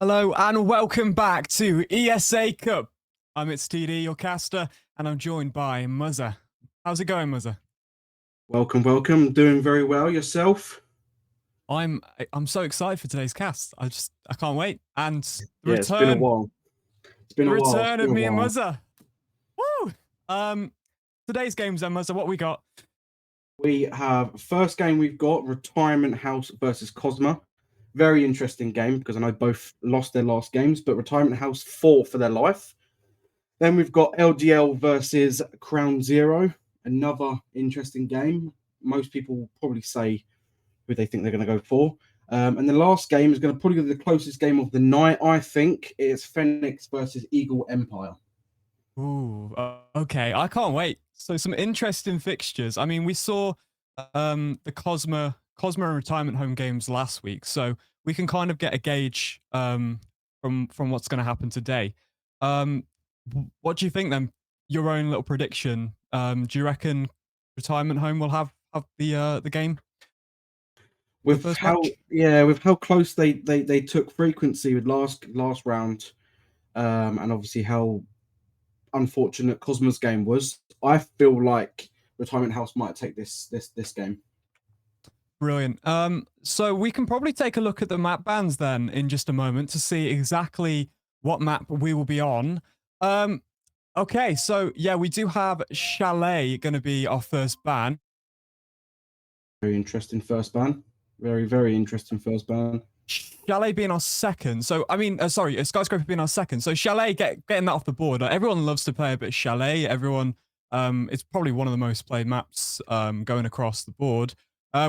Hello and welcome back to ESA Cup. It's TD, your caster, and I'm joined by Muzza. How's it going, Muzza? Welcome, welcome. Doing very well yourself. I'm I'm so excited for today's cast. I can't wait. And the Yeah, it's been a return, while. It's been the a while. It's return been of a me and while. Muzza. Woo! Um, Today's games then, Muzza. What we got? We have first game we've got Retirement House versus Cosma. Very interesting game because I know both lost their last games, but Retirement House fought for their life. Then we've got LGL versus Crown Zero. Another interesting game. Most people will probably say who they think they're going to go for. And the last game is going to probably be the closest game of the night, I think. It's Phoenix versus Eagle Empire. Ooh, okay. I can't wait. So some interesting fixtures. I mean, we saw the Cosma and retirement home games last week, so we can kind of get a gauge from what's going to happen today. Um, what do you think then? Your own little prediction. Do you reckon retirement home will have the game, the With first how match? with how close they took frequency with last round, and obviously how unfortunate Cosmo's game was, I feel like Retirement House might take this game. Brilliant. So we can probably take a look at the map bans then in just a moment to see exactly what map we will be on. Um, okay, so yeah, we do have Chalet going to be our first ban. Very interesting first ban. Very interesting first ban. Chalet being our second. So I mean, sorry, Skyscraper being our second. So Chalet getting that off the board. Everyone loves to play a bit of Chalet. Everyone, it's probably one of the most played maps going across the board.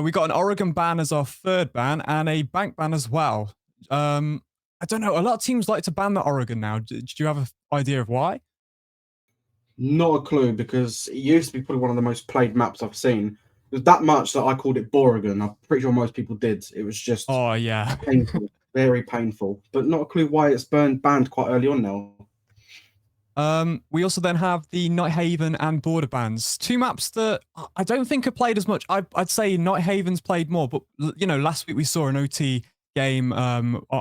We got an Oregon ban as our third ban and a bank ban as well. I don't know. A lot of teams like to ban the Oregon now. Do you have an idea of why? Not a clue because it used to be probably one of the most played maps I've seen. It was that much that I called it Borrigan. I'm pretty sure most people did. It was just Oh yeah. painful, very painful. But not a clue why it's banned quite early on now. We also then have the Night Haven and Border bans, two maps that I don't think are played as much. I'd say Night Haven's played more, but you know, last week we saw an OT game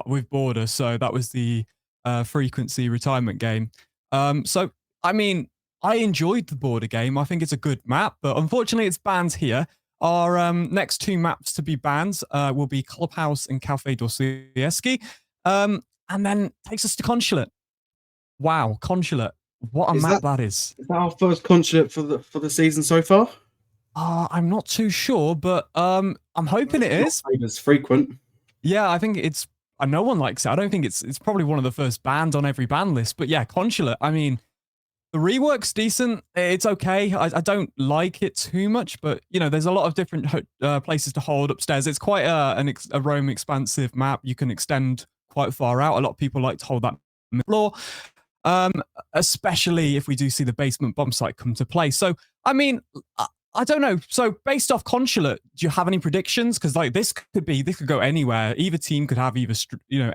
with Border, so that was the frequency retirement game. So I mean, I enjoyed the Border game. I think it's a good map, but unfortunately, it's banned here. Our next two maps to be banned will be Clubhouse and Cafe Dostoevsky. And then takes us to Consulate. Wow, Consulate. What a Is map that that is. is that our first consulate for the season so far? I'm not too sure, but I'm hoping it It's not is. played as frequent. Yeah, I think it's no one likes it. I don't think it's probably one of the first bands on every ban list. But yeah, Consulate, I mean, the rework's decent. It's okay. I don't like it too much, but you know, there's a lot of different places to hold upstairs. It's quite a roam expansive map. You can extend quite far out. A lot of people like to hold that floor. Um, Especially if we do see the basement bomb site come to play. So, I mean, I don't know. So, based off Consulate, do you have any predictions? Because like this could go anywhere. Either team could have either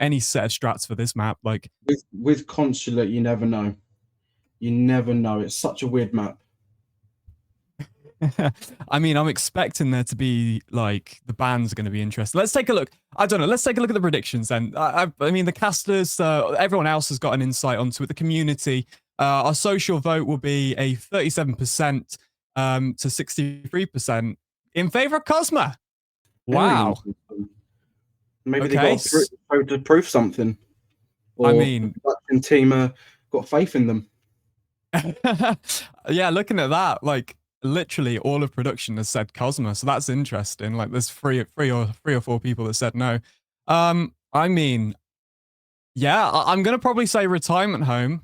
any set of strats for this map. Like, With consulate, you never know. You never know. It's such a weird map. I mean, I'm expecting there to be like the bands are going to be interesting. Let's take a look. I don't know. Let's take a look at the predictions then. I mean, the casters, everyone else has got an insight onto it. The community, our social vote will be a 37% to 63% in favor of Cosma. Very Wow. interesting. Maybe they Okay. got to prove something, I or the mean, production team got faith in them. yeah, looking at that, like literally all of production has said Cosmo, so that's interesting. Like there's three or four people that said no. I mean, yeah, I'm gonna probably say retirement home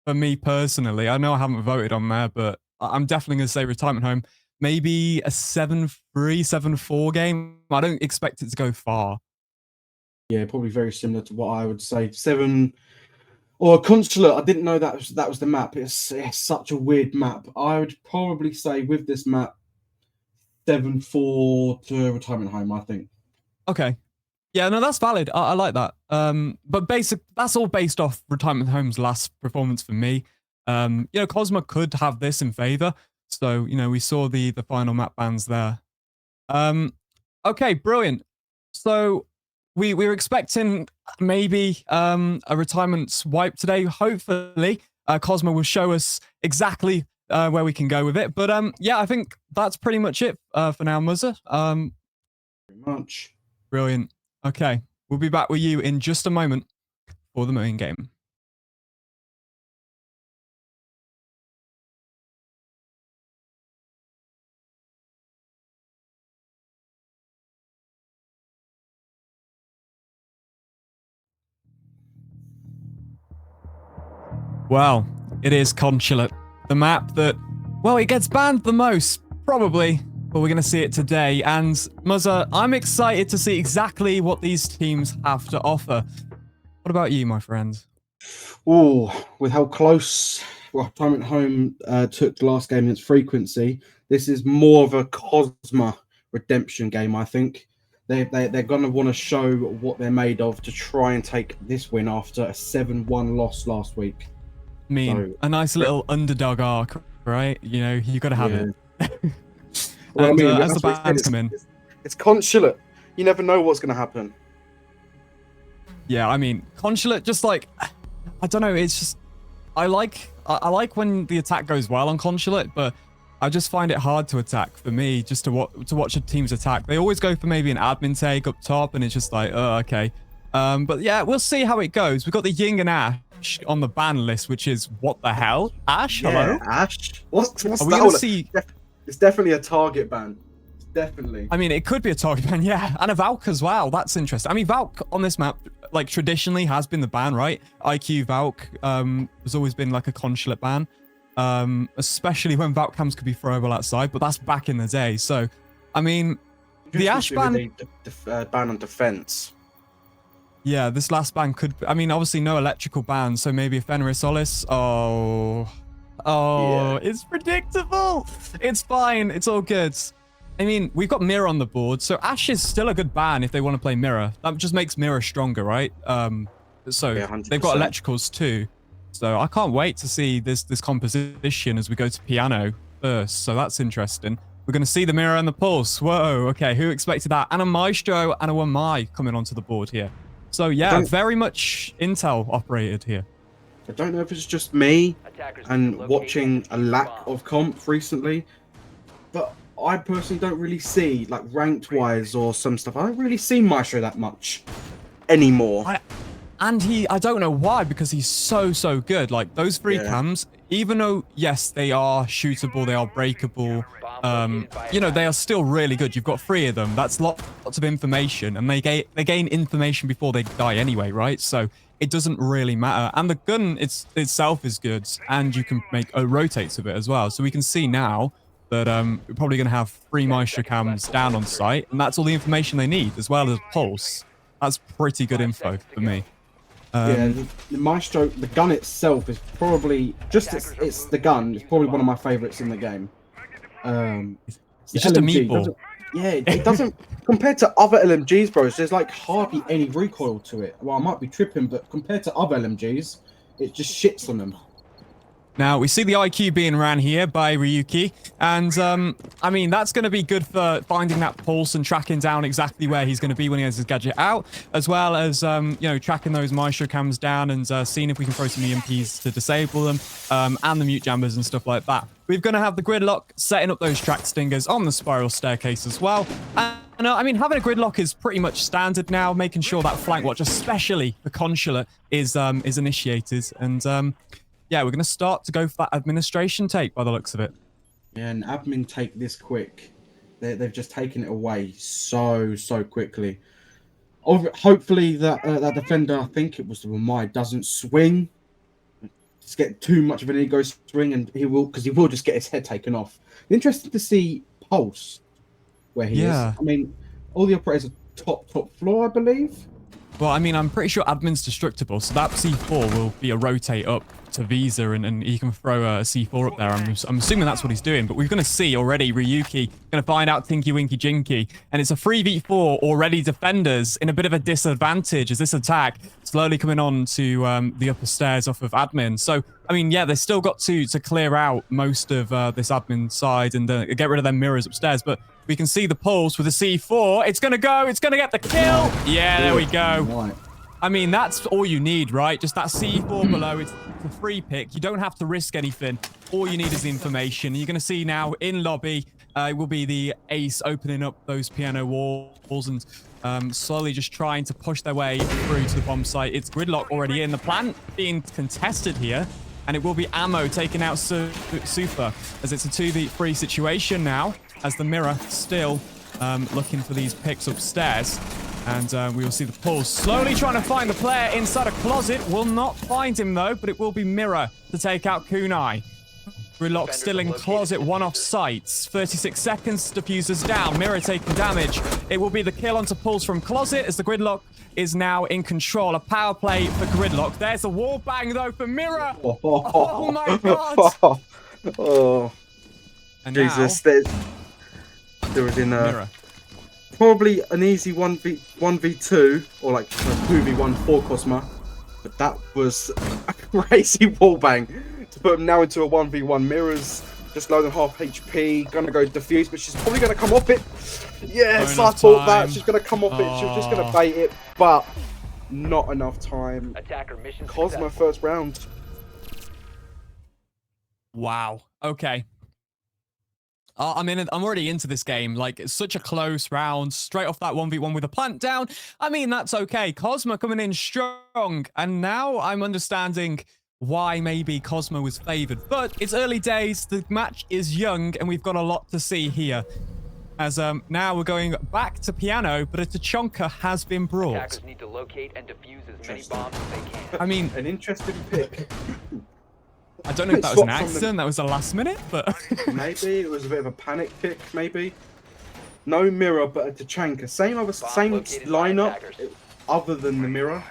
for me personally. I know I haven't voted on there, but I'm definitely gonna say retirement home. Maybe a 7-3, 7-4 game. I don't expect it to go far. Yeah, probably very similar to what I would say. Seven or consulate. I didn't know that was the map. It's such a weird map. I would probably say with this map, 7-4 to retirement home. I think. Okay. Yeah, no, that's valid. I like that. But that's all based off Retirement Home's last performance for me. You know, Cosmo could have this in favor. So, you know, we saw the final map bans there. Um, okay, brilliant. So we were expecting maybe a retirement swipe today. Hopefully, Cosmo will show us exactly where we can go with it. But yeah, I think that's pretty much it for now, Muzza. Very much. Brilliant. Okay, we'll be back with you in just a moment for the main game. Well, it is Consulate, the map that, well, it gets banned the most, probably, but we're going to see it today. And Muzza, I'm excited to see exactly what these teams have to offer. What about you, my friend? Oh, with how close Time at Home took the last game against Frequency, this is more of a Cosma redemption game, I think. They're going to want to show what they're made of to try and take this win after a 7-1 loss last week. I mean, a nice little underdog arc, right? You know, you got to have it. Well, And, I mean, as the bands come in. It's Consulate. You never know what's going to happen. Yeah, I mean, Consulate, just like, I don't know, it's just, I like when the attack goes well on Consulate, but I just find it hard to attack for me, just to watch a team's attack. They always go for maybe an admin take up top, and it's just like, oh, okay. But yeah, we'll see how it goes. We've got the Ying and Ash on the ban list, which is, what the hell? Ash, hello? Ash? What's Are we that? going to see... It's definitely a target ban. Definitely. I mean, it could be a target ban, yeah. And a Valk as well. That's interesting. I mean, Valk on this map, like, traditionally has been the ban, right? IQ Valk has always been, like, a Consulate ban. Especially when Valk cams could be throwable outside, but that's back in the day. So, I mean, the Ash ban... ban on defense. Yeah, this last ban could... I mean, obviously no electrical ban, so maybe a Fenris Solace. Oh, yeah. It's predictable. It's fine. It's all good. I mean, we've got Mirror on the board, so Ash is still a good ban if they want to play Mirror. That just makes Mirror stronger, right? So yeah, they've got electricals too. So I can't wait to see this composition as we go to Piano first. So that's interesting. We're going to see the Mirror and the Pulse. Whoa, okay, who expected that? And a Maestro and a Wamai coming onto the board here. So yeah, very much Intel operated here. I don't know if it's just me and watching a lack of comp recently, but I personally don't really see, like, ranked wise or some stuff, I don't really see Maestro that much anymore. I don't know why, because he's so good. Like, those three cams, even though, yes, they are shootable, they are breakable, you know, they are still really good. You've got three of them. That's lots of information, and they gain information before they die anyway, right? So it doesn't really matter. And the gun itself is good, and you can make rotates of it as well. So we can see now that we're probably going to have 3 Maestro cams down on site, and that's all the information they need, as well as Pulse. That's pretty good info for me. Yeah, the Maestro, the gun itself is probably it's the gun. It's probably one of my favorites in the game. It's just LMG, a meatball. Yeah, it doesn't compared to other LMGs, bro. There's like hardly any recoil to it. Well, I might be tripping, but compared to other LMGs, it just shits on them. Now, we see the IQ being ran here by Ryuki, and, I mean, that's going to be good for finding that pulse and tracking down exactly where he's going to be when he has his gadget out, as well as, you know, tracking those Maestro cams down and seeing if we can throw some EMPs to disable them, and the mute jammers and stuff like that. We're going to have the gridlock, setting up those track stingers on the spiral staircase as well. And, I mean, having a gridlock is pretty much standard now, making sure that flank watch, especially the Consulate, is initiated, and, yeah, we're going to start to go for that administration take by the looks of it. Yeah, an admin take this quick. They've just taken it away so quickly. Hopefully that defender, I think it was the Wamai, doesn't swing. Just get too much of an ego swing, and he will just get his head taken off. Interesting to see Pulse where he is. I mean, all the operators are top floor, I believe. Well, I mean, I'm pretty sure admin's destructible, so that C4 will be a rotate up to Visa, and he can throw a C4 up there. I'm assuming that's what he's doing, but we're going to see already Ryuki going to find out Tinky Winky Jinky, and it's a 3v4 already. Defenders in a bit of a disadvantage as this attack slowly coming on to the upper stairs off of admin. So, I mean, yeah, they've still got to clear out most of this admin side and get rid of their mirrors upstairs, but We can see the pulse with the C4. It's going to go. It's going to get the kill. Yeah, there we go. Right. I mean, that's all you need, right? Just that C4 below. It's a free pick. You don't have to risk anything. All you need is the information. You're going to see now in lobby, it will be the ace opening up those piano walls and slowly just trying to push their way through to the bomb site. It's Gridlock already in. The plant being contested here. And it will be Ammo taking out Super as it's a 2v3 situation now as the Mirror still looking for these picks upstairs. And we will see the pulse slowly trying to find the player inside a closet. Will not find him though, but it will be Mirror to take out Kunai. Gridlock still in closet, one off sights. 36 seconds, diffusers down. Mirror taking damage. It will be the kill onto Pulse from closet as the Gridlock is now in control. A power play for Gridlock. There's a wall bang though for Mirror. Oh my god. Oh, and Jesus. now, there was in Mirror. Probably an easy 1v2 or like 2v1 for Cosma. But that was a crazy wallbang to put him now into a 1v1. Mirror's just low than half HP, gonna go defuse, but she's probably gonna come off it. Yes, I thought that she's gonna come off it. She was just gonna bait it, but not enough time. Attacker mission Cosma successful. first round. Wow. Okay. I'm already into this game. Like, it's such a close round. Straight off that 1v1 with a plant down. I mean, that's okay. Cosma coming in strong. And now I'm understanding why maybe Cosmo was favored. But it's early days. The match is young, and we've got a lot to see here. As now we're going back to piano, but a Tachanka has been brought. Attackers need to locate and defuse as many bombs as they can. I mean, An interesting pick. I don't know if that was an accident. That was the last minute, but Maybe it was a bit of a panic pick. Maybe no Mirror, but a Tachanka. Same lineup, other than the Mirror.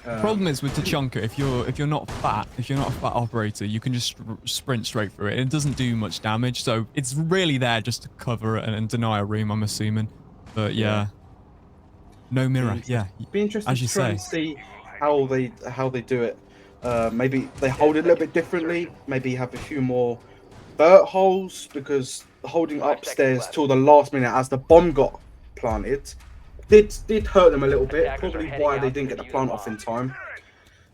Problem is with Tachanka, if you're not fat, if you're not a fat operator, you can just sprint straight through it. It doesn't do much damage, so it's really there just to cover it and deny a room, I'm assuming. But yeah, no Mirror. Yeah, be interesting as you to try say. and see how they do it. Maybe they hold it a little bit differently. Maybe have a few more vert holes, because holding upstairs till the last minute as the bomb got planted did hurt them a little bit. Probably why they didn't get the plant off in time.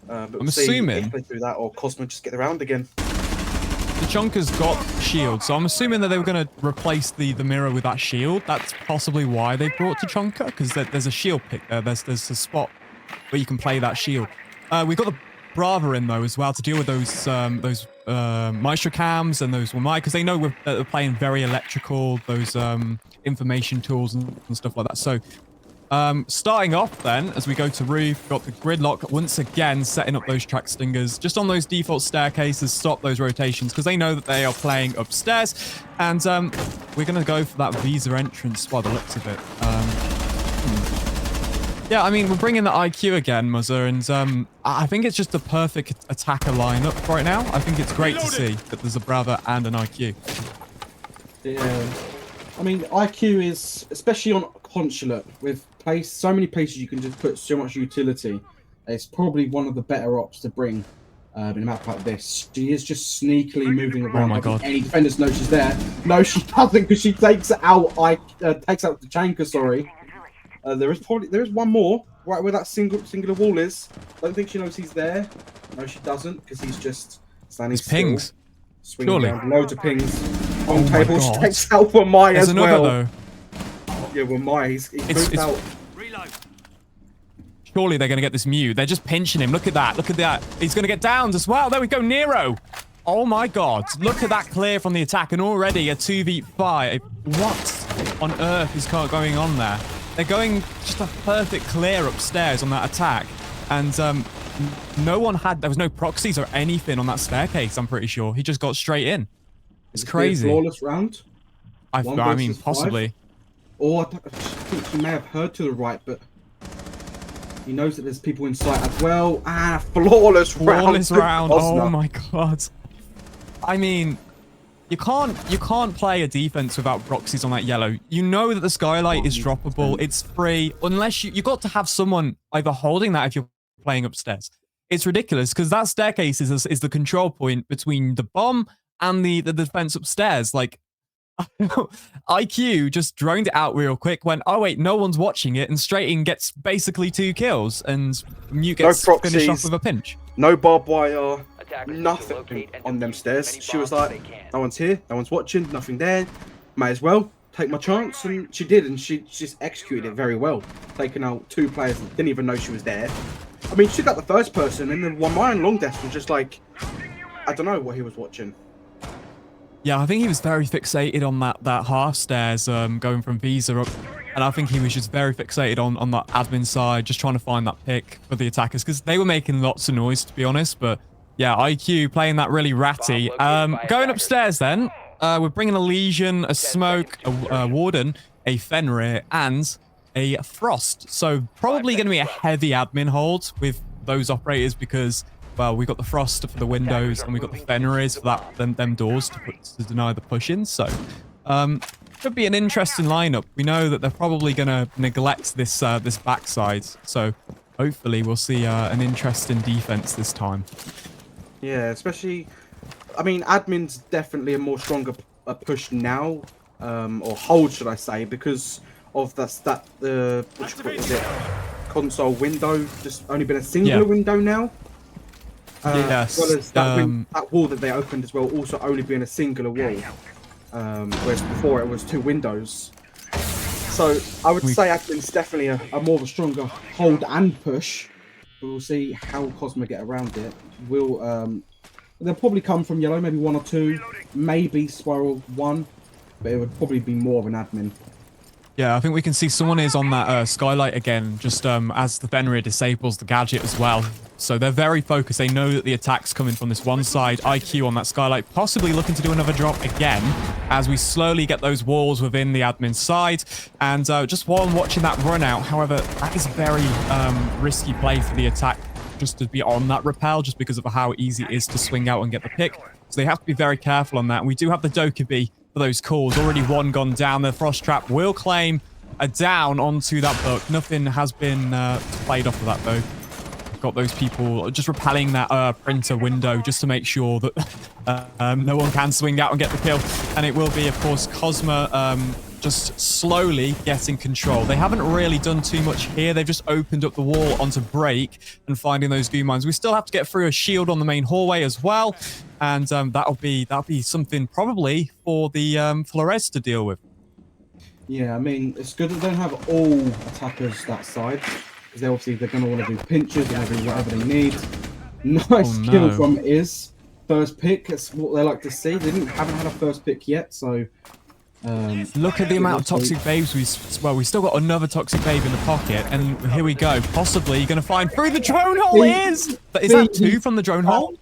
But I'm assuming if they do that, or Cosmo just get around again. Tachanka's got shield, so I'm assuming that they were going to replace the Mirror with that shield. That's possibly why they brought Tachanka, because there's a shield pick there. There's a spot where you can play that shield. We've got the Brava in though as well to deal with those Maestro cams and those Wamai, because they know they're playing very electrical, those information tools and stuff like that. So starting off then, as we go to roof, got the Gridlock once again setting up those track stingers just on those default staircases, stop those rotations, because they know that they are playing upstairs. And we're going to go for that Visa entrance by the looks of it. Yeah, I mean, we're bringing the IQ again, Muzzer, and I think it's just the perfect attacker lineup right now. I think it's great to see that there's a Brava and an IQ. Yeah, I mean, IQ is, especially on Consulate, with so many places you can just put so much utility. It's probably one of the better ops to bring in a map like this. She is just sneakily moving around. Oh my god! Any defenders know she's there? No, she doesn't, because she takes out the Chanka. Sorry. There is one more right where that singular wall is. I don't think she knows he's there. No, she doesn't, because he's just standing still. Pings. Swinging Surely. around. Loads of pings. Oh On my table, she god. takes out Wamai There's as another well. though. Yeah, Wamai. He's moved out. Surely they're going to get this Mew. They're just pinching him. Look at that. Look at that. He's going to get downed as well. There we go. Nero. Oh my god. Look at that clear from the attack, and already a 2v5. What on earth is going on there? They're going just a perfect clear upstairs on that attack. And there was no proxies or anything on that staircase, I'm pretty sure. He just got straight in. It's crazy. Flawless round. I mean, possibly. Or I think he may have heard to the right, but he knows that there's people in sight as well. Ah, flawless round. Flawless round. Oh my god. I mean, you can't play a defense without proxies on that yellow. You know that the skylight is droppable. It's free. Unless you got to have someone either holding that if you're playing upstairs. It's ridiculous, because that staircase is the control point between the bomb and the defense upstairs. Like, IQ just droned it out real quick, went, oh wait, no one's watching it, and straight in gets basically 2 kills, and Mute gets finished off with a pinch. No barbed wire, Attackers need to nothing locate and on them defuse stairs. as many She was bombs as like, they can. no one's here, no one's watching, nothing there. Might as well take my chance, and she did, and she just executed it very well, taking out 2 players that didn't even know she was there. I mean, she got the first person, and then one mine long death was just like, I don't know what he was watching. Yeah, I think he was very fixated on that half stairs going from Visa up. And I think he was just very fixated on that admin side, just trying to find that pick for the attackers, because they were making lots of noise, to be honest. But yeah, IQ playing that really ratty. Going upstairs then, we're bringing a Legion, a Smoke, a Warden, a Fenrir, and a Frost. So probably going to be a heavy admin hold with those operators because... well, we got the Frost for the windows, and we got the Fenris for them doors to deny the push-in. So, could be an interesting lineup. We know that they're probably going to neglect this this backside. So, hopefully, we'll see an interesting defense this time. Yeah, especially, I mean, admin's definitely a more stronger push now, or hold, should I say, because of what was it? Console window, just only been a singular window now. Yes. As well as that wall that they opened as well, also only being a singular wall, whereas before it was 2 windows. So I would say admin's definitely a more of a stronger hold and push. But we'll see how Cosmo get around it. They'll probably come from yellow, maybe 1 or 2, maybe Spiral 1, but it would probably be more of an admin. Yeah, I think we can see someone is on that skylight again, just as the Fenrir disables the gadget as well. So they're very focused. They know that the attack's coming from this one side. IQ on that skylight, possibly looking to do another drop again as we slowly get those walls within the admin side. And just while I'm watching that run out, however, that is a very risky play for the attack just to be on that rappel, just because of how easy it is to swing out and get the pick. So they have to be very careful on that. And we do have the Dokkaebi for those calls. Already 1 gone down. The Frost Trap will claim a down onto that book. Nothing has been played off of that, though. Got those people just repelling that printer window just to make sure that no one can swing out and get the kill. And it will be, of course, Cosmo just slowly getting control. They haven't really done too much here. They've just opened up the wall onto break and finding those goo mines. We still have to get through a shield on the main hallway as well. And that'll be something probably for the Flores to deal with. Yeah, I mean, it's good that they don't have all attackers that side, because they're going to want to do pinches and do whatever they need. Nice kill from Iz. First pick, that's what they like to see. They haven't had a first pick yet, so... look at the amount of toxic babes we still got another toxic babe in the pocket, and here we go. Possibly going to find through the drone hole. Is that 2 from the drone hole?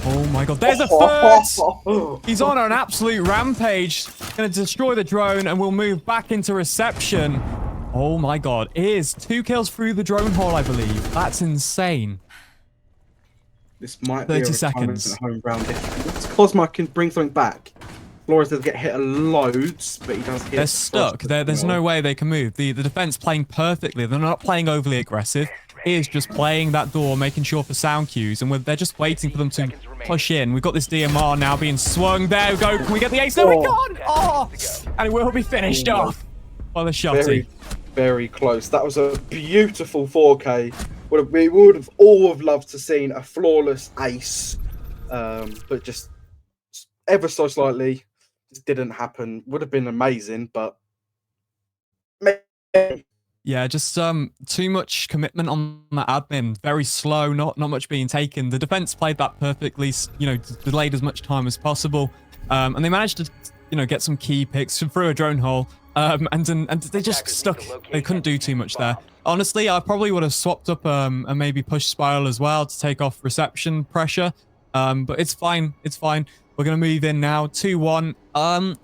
Oh my god, there's a third! He's on an absolute rampage. Going to destroy the drone, and we'll move back into reception. Oh my god, is 2 kills through the drone hole, I believe. That's insane. This might 30 be a seconds. home ground. If Cosmo can bring something back. Flores does get hit loads, but he does hit... They're stuck. There's no way they can move. The defense playing perfectly. They're not playing overly aggressive. He is just playing that door, making sure for sound cues, and they're just waiting for them to push in. We've got this DMR now being swung. There we go. Can we get the ace? No, we can't! Oh! And it will be finished off by the shotty. Very, very close. That was a beautiful 4K. We would have all have loved to seen a flawless ace, but just ever so slightly, just didn't happen. Would have been amazing, but yeah, just too much commitment on that admin. Very slow, not much being taken. The defense played that perfectly, delayed as much time as possible, and they managed to, get some key picks through a drone hole. And they just stuck. They couldn't do too much there. Honestly, I probably would have swapped up and maybe pushed Spiral as well to take off reception pressure. But it's fine. It's fine. We're going to move in now. 2-1.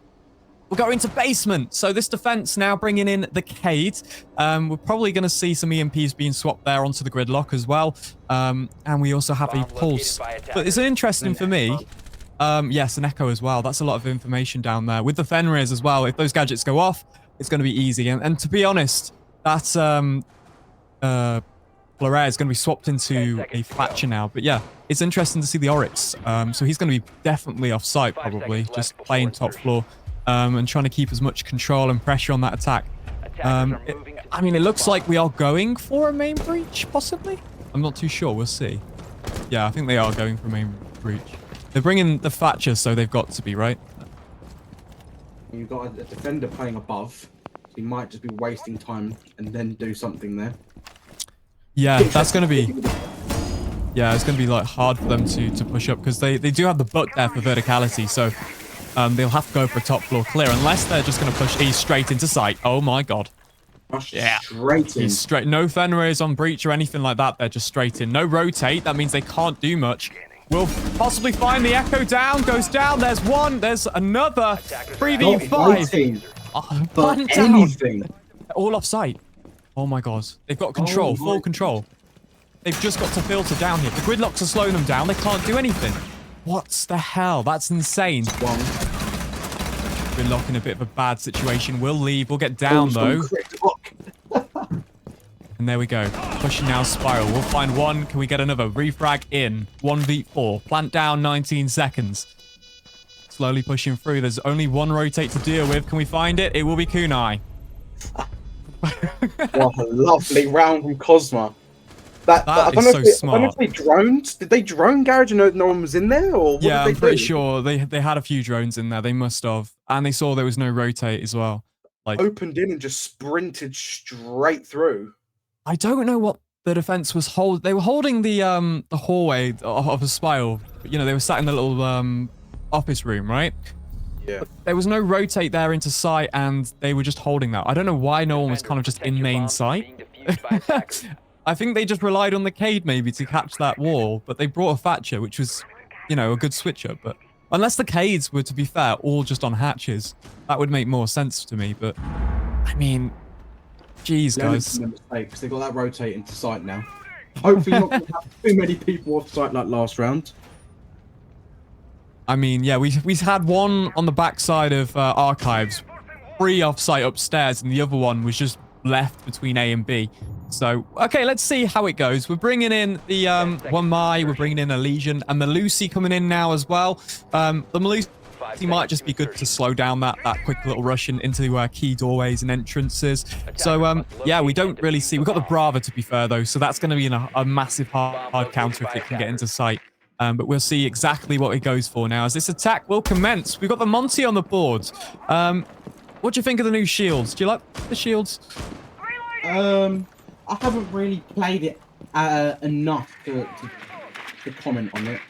We're going to basement. So this defense now bringing in the Cade. We're probably going to see some EMPs being swapped there onto the gridlock as well. And we also have a pulse. But it's interesting for me. Yes, an echo as well. That's a lot of information down there. With the Fenris as well, if those gadgets go off, it's going to be easy. And to be honest, that's Flare is going to be swapped into a Thatcher now. But yeah, it's interesting to see the Oryx. So he's going to be definitely off site, probably, just playing top floor and trying to keep as much control and pressure on that attack. I mean, it looks like we are going for a main breach, possibly. I'm not too sure. We'll see. Yeah, I think they are going for a main breach. They're bringing the Thatcher, so they've got to be, right? You've got a defender playing above. So he might just be wasting time and then do something there. Yeah, that's going to be... Yeah, it's going to be like hard for them to push up because they do have the butt there for verticality, so they'll have to go for a top floor clear unless they're just going to push E straight into sight. Oh my god. Yeah. Straight in. He's straight. No Fenrir's on breach or anything like that. They're just straight in. No rotate. That means they can't do much. We'll possibly find the Echo down. Goes down. There's one. There's another. 3v5. But anything. All off site. Oh my god. They've got control. Full control. They've just got to filter down here. The gridlocks are slowing them down. They can't do anything. What the hell? That's insane. Gridlock in a bit of a bad situation. We'll leave. We'll get down though. And there we go. Pushing now Spiral. We'll find one. Can we get another? Refrag in. 1v4. Plant down 19 seconds. Slowly pushing through. There's only one rotate to deal with. Can we find it? It will be Kunai. What a lovely round from Cosma. That is so smart. I don't know if they droned. Did they drone Garage and no one was in there? Or what yeah, did they I'm pretty do? sure they had a few drones in there. They must have. And they saw there was no rotate as well. Like Opened in and just sprinted straight through. I don't know what the defense was holding. They were holding the hallway of a Spiral. You know, they were sat in the little office room, right? Yeah. But there was no rotate there into sight, and they were just holding that. I don't know why no one was kind of just in main sight. I think they just relied on the Cade maybe to catch that wall, but they brought a Thatcher, which was, you know, a good switcher. But unless the Cades were, to be fair, all just on hatches, that would make more sense to me. But I mean, geez, guys. Mistakes. They got that rotate into sight now. Hopefully not gonna have too many people off sight like last round. I mean, yeah, we had one on the backside of Archives, 3 off-site upstairs, and the other one was just left between A and B. So, okay, let's see how it goes. We're bringing in the One Mai, we're bringing in a Legion, and the Lucy coming in now as well. The Lucy might just be good to slow down that quick little rush into key doorways and entrances. So, yeah, we don't really see... We've got the Brava, to be fair, though, so that's going to be a massive hard counter if it can get into sight. But we'll see exactly what it goes for now as this attack will commence. We've got the Monty on the board. What do you think of the new shields? Do you like the shields? I haven't really played it enough to comment on it.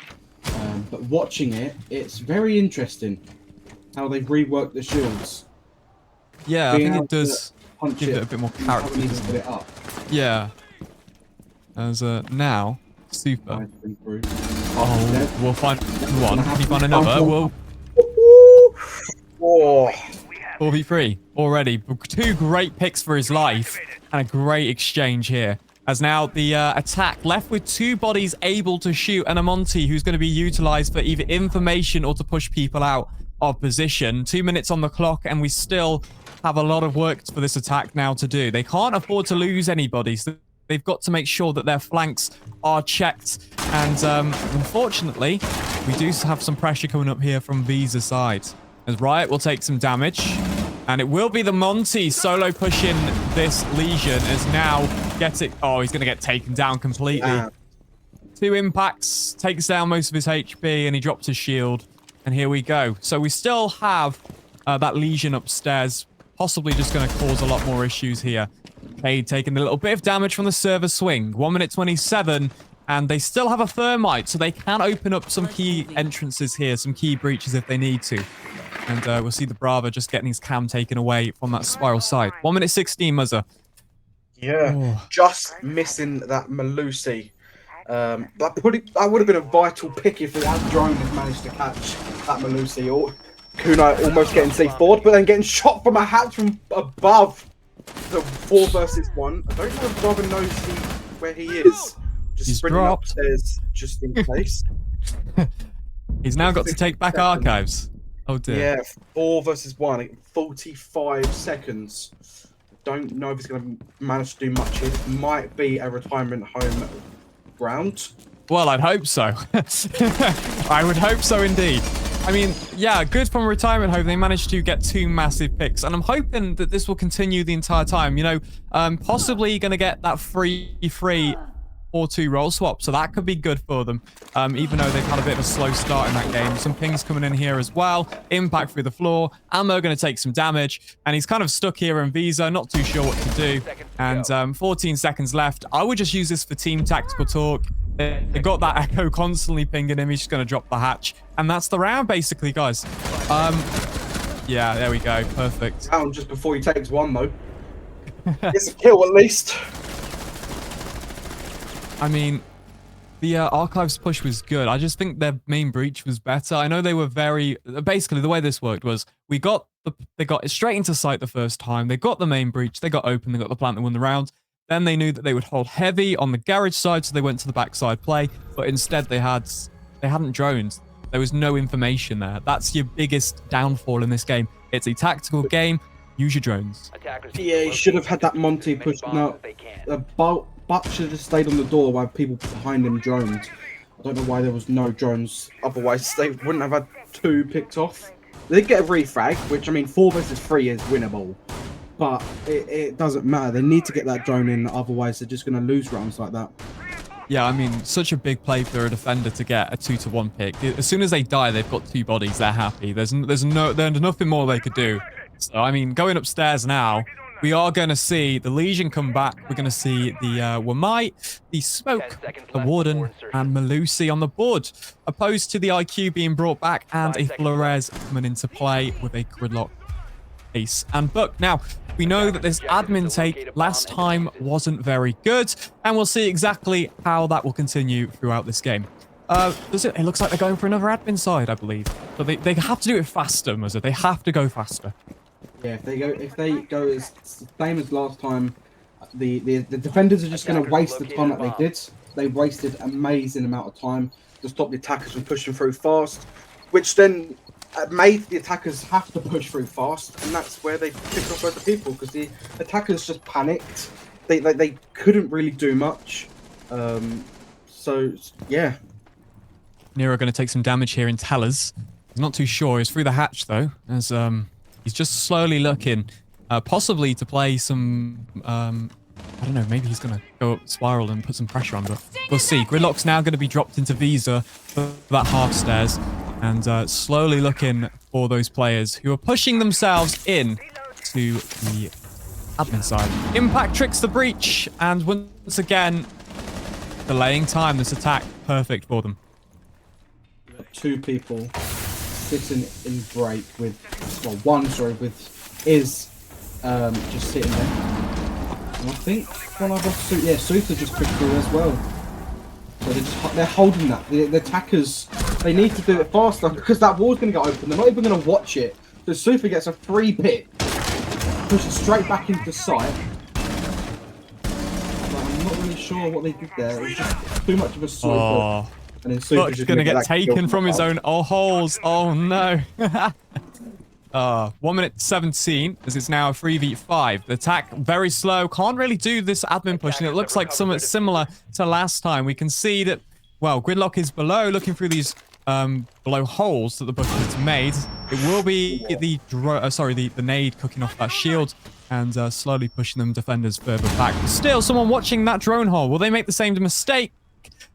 But watching it, it's very interesting how they've reworked the shields. Yeah, I think it does give it a bit more character. It up. Yeah. As now, super. Oh, we'll find one. Can you find another? We'll... Oh. 4v3 already. 2 great picks for his life and a great exchange here. As now the attack left with 2 bodies able to shoot and a Monty who's going to be utilized for either information or to push people out of position. 2 minutes on the clock and we still have a lot of work for this attack now to do. They can't afford to lose anybody. So they've got to make sure that their flanks are checked. And unfortunately, we do have some pressure coming up here from Visa's side. As Riot will take some damage. And it will be the Monty solo pushing this Legion as now gets it. Oh, he's going to get taken down completely. 2 impacts, takes down most of his HP, and he drops his shield. And here we go. So we still have that Legion upstairs, possibly just going to cause a lot more issues here. Cade taking a little bit of damage from the server swing. 1 minute 27. And they still have a Thermite, so they can open up some key entrances here, some key breaches if they need to. And we'll see the Brava just getting his cam taken away from that Spiral side. 1 minute 16, Muzza. Yeah, just missing that Malusi. That would have been a vital pick if that drone had managed to catch that Malusi. Or Kunai almost getting safe forward, but then getting shot from a hatch from above. The 4 versus 1. I don't know if Brava knows where he is. Just He's sprinting dropped. Upstairs just in case. He's now got to take back Archives. Oh dear. Yeah, 4 versus 1, 45 seconds. don't know if he's going to manage to do much here. It might be a retirement home ground. Well, I'd hope so. I would hope so indeed. I mean, yeah, good from retirement home. They managed to get 2 massive picks, and I'm hoping that this will continue the entire time. You know, possibly going to get that free 4-2 roll swap, so that could be good for them. Even though they've had a bit of a slow start in that game. Some pings coming in here as well. Impact through the floor. Ammo going to take some damage, and he's kind of stuck here in Visa, not too sure what to do. And 14 seconds left. I would just use this for team tactical talk. They got that echo constantly pinging him. He's just going to drop the hatch. And that's the round, basically, guys. Yeah, there we go. Perfect. Round just before he takes one, though. It's a kill, at least. I mean, the Archives push was good. I just think their main breach was better. I know they were very... Basically, the way this worked was they got it straight into sight the first time. They got the main breach. They got open. They got the plant. They won the round. Then they knew that they would hold heavy on the garage side, so they went to the backside play. But instead, they hadn't drones. There was no information there. That's your biggest downfall in this game. It's a tactical game. Use your drones. Yeah, he should have had that Monty pushed out. Buck should have stayed on the door while people behind him droned. I don't know why there was no drones. Otherwise, they wouldn't have had 2 picked off. They did get a refrag, which, I mean, 4 versus 3 is winnable. But it doesn't matter. They need to get that drone in, otherwise they're just going to lose rounds like that. Yeah, I mean, such a big play for a defender to get a 2-to-1 pick. As soon as they die, they've got 2 bodies. They're happy. There's nothing more they could do. So, I mean, going upstairs now, we are going to see the Legion come back. We're going to see the Wamite, the Smoke, the Warden, and Malusi on the board, opposed to the IQ being brought back and a Flores coming into play with a Gridlock, Ace, and Buck. Now, we know that this admin take last time wasn't very good, and we'll see exactly how that will continue throughout this game. It looks like they're going for another admin side, I believe. But they have to do it faster, Muzza. They have to go faster. Yeah, if they go as same as last time, the defenders are just going to waste the time that they did. They wasted an amazing amount of time to stop the attackers from pushing through fast, which then made the attackers have to push through fast, and that's where they picked off other people because the attackers just panicked. They couldn't really do much. So yeah. Nero going to take some damage here in Tellers. He's not too sure. He's through the hatch though, as he's just slowly looking, possibly to play some. I don't know. Maybe he's going to go up spiral and put some pressure on, but we'll see. Gridlock's now going to be dropped into Visa for that half stairs. And slowly looking for those players who are pushing themselves in to the admin side. Impact tricks the breach, and once again, delaying time. This attack, perfect for them. 2 people sitting in break with, well, one, sorry, with is just sitting there. And I think one other, Suta just pushed through as well. So they're holding that. The attackers, they need to do it faster because that wall's going to get open. They're not even going to watch it. So Sufa gets a free pick, pushes straight back into sight. But I'm not really sure what they did there. It was just too much of a slow push. And then Sufa's just going to get taken from his own holes. Oh no. 1 minute 17 as it's now a 3v5. The attack very slow. Can't really do this admin push, and it looks like somewhat similar to last time. We can see that, well, Gridlock is below, looking through these below holes that the bucket has made. It will be the nade cooking off that shield and slowly pushing them defenders further back. But still, someone watching that drone hole. Will they make the same mistake?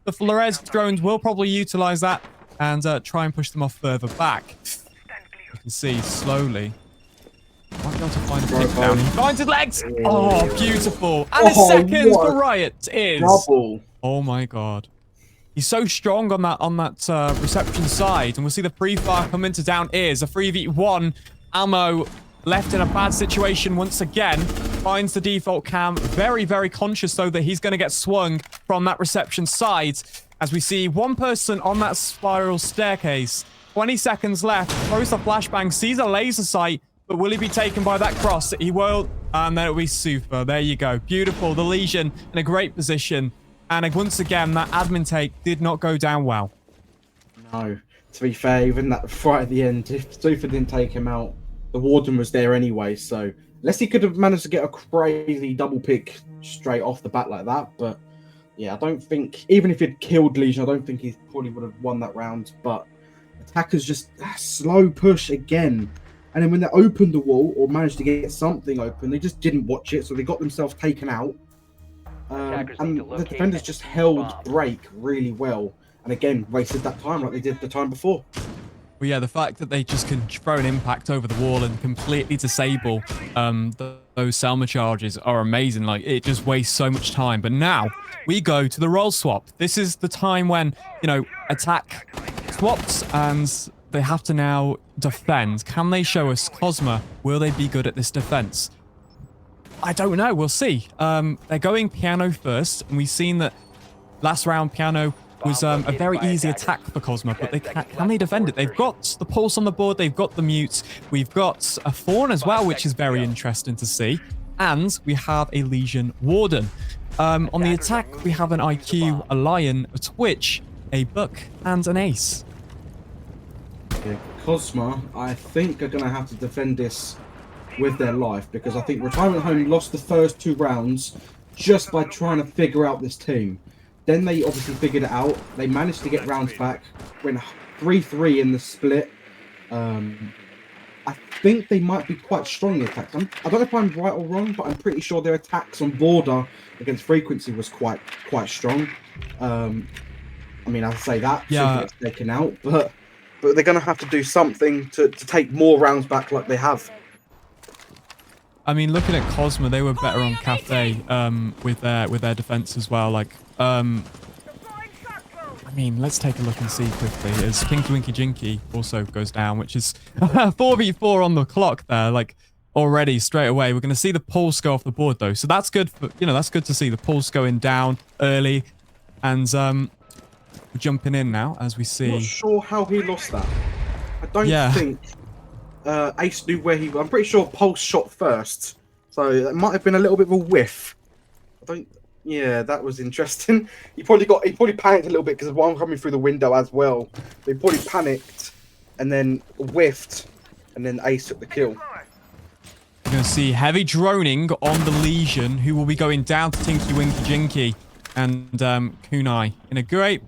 The Flores drones will probably utilize that and try and push them off further back. You can see slowly. Might be able to find a pick down. He finds his legs. Oh, beautiful. And his second for Riot is double. Oh my god. He's so strong on that reception side, and we'll see the pre-fire come into down ears. A 3v1. Ammo left in a bad situation once again. Finds the default cam. Very, very conscious though that he's going to get swung from that reception side. As we see one person on that spiral staircase. 20 seconds left. Throws the flashbang. Sees a laser sight. But will he be taken by that cross? He will. And then it'll be super. There you go. Beautiful. The Legion in a great position. And once again, that admin take did not go down well. No. To be fair, even that fight at the end, if Sufa didn't take him out, the Warden was there anyway. So unless he could have managed to get a crazy double pick straight off the bat like that. But yeah, I don't think, even if he'd killed Legion, I don't think he probably would have won that round. But attackers just slow push again. And then when they opened the wall or managed to get something open, they just didn't watch it. So they got themselves taken out. And the defenders just held break really well. And again, wasted that time like they did the time before. Well, yeah, the fact that they just can throw an impact over the wall and completely disable those Selma charges are amazing. Like, it just wastes so much time. But now we go to the role swap. This is the time when, you know, attack swaps and they have to now defend. Can they show us Cosma? Will they be good at this defense? I don't know. We'll see. They're going piano first, and we've seen that last round piano was a very easy attack for Cosma, but can they defend it? They've got the pulse on the board, they've got the mute, we've got a fawn as well, which is very interesting to see, and we have a Legion Warden. On the attack, we have an IQ, a Lion, a Twitch, a Buck, and an Ace. Yeah, Cosma, I think, are going to have to defend this with their life, because I think Retirement Home lost the first 2 rounds just by trying to figure out this team. Then they obviously figured it out. They managed to get rounds back, went 3-3 in the split. I think they might be quite strong in the attacks. I don't know if I'm right or wrong, but I'm pretty sure their attacks on border against frequency was quite strong. I mean, I say that, yeah, gets taken out, but they're going to have to do something to take more rounds back like they have. I mean, looking at Cosma, they were better on Cafe with their defense as well. Like, I mean, let's take a look and see quickly. As Pinky Winky Jinky also goes down, which is 4v4 on the clock there. Like, already straight away, we're going to see the pulse go off the board though. So that's good for, you know, that's good to see the pulse going down early, and we're jumping in now as we see. I'm not sure how he lost that. I don't think. Ace knew where he was. I'm pretty sure Pulse shot first, so it might have been a little bit of a whiff. Yeah, that was interesting. He probably panicked a little bit because of one coming through the window as well. He probably panicked and then whiffed, and then Ace took the kill. We're going to see heavy droning on the Legion, who will be going down to Tinky Winky Jinky and Kunai in a great,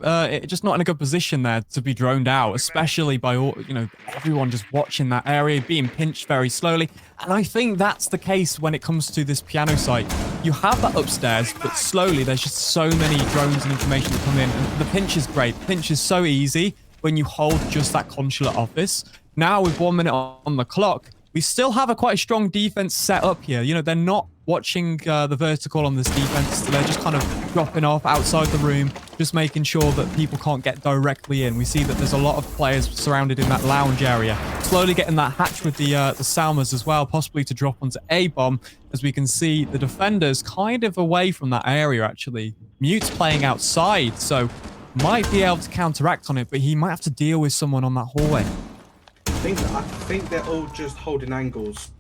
just not in a good position there to be droned out, especially by all, you know, everyone just watching that area, being pinched very slowly. And I think that's the case when it comes to this piano site. You have that upstairs, but slowly there's just so many drones and information that come in. And the pinch is great. Pinch is so easy when you hold just that consular office. Now with 1 minute on the clock, we still have a quite strong defense set up here. You know, they're not watching the vertical on this defense. They're just kind of dropping off outside the room, just making sure that people can't get directly in. We see that there's a lot of players surrounded in that lounge area. Slowly getting that hatch with the Salmas as well, possibly to drop onto A-bomb, as we can see the defenders kind of away from that area, actually. Mute's playing outside, so might be able to counteract on it, but he might have to deal with someone on that hallway. I think they're all just holding angles.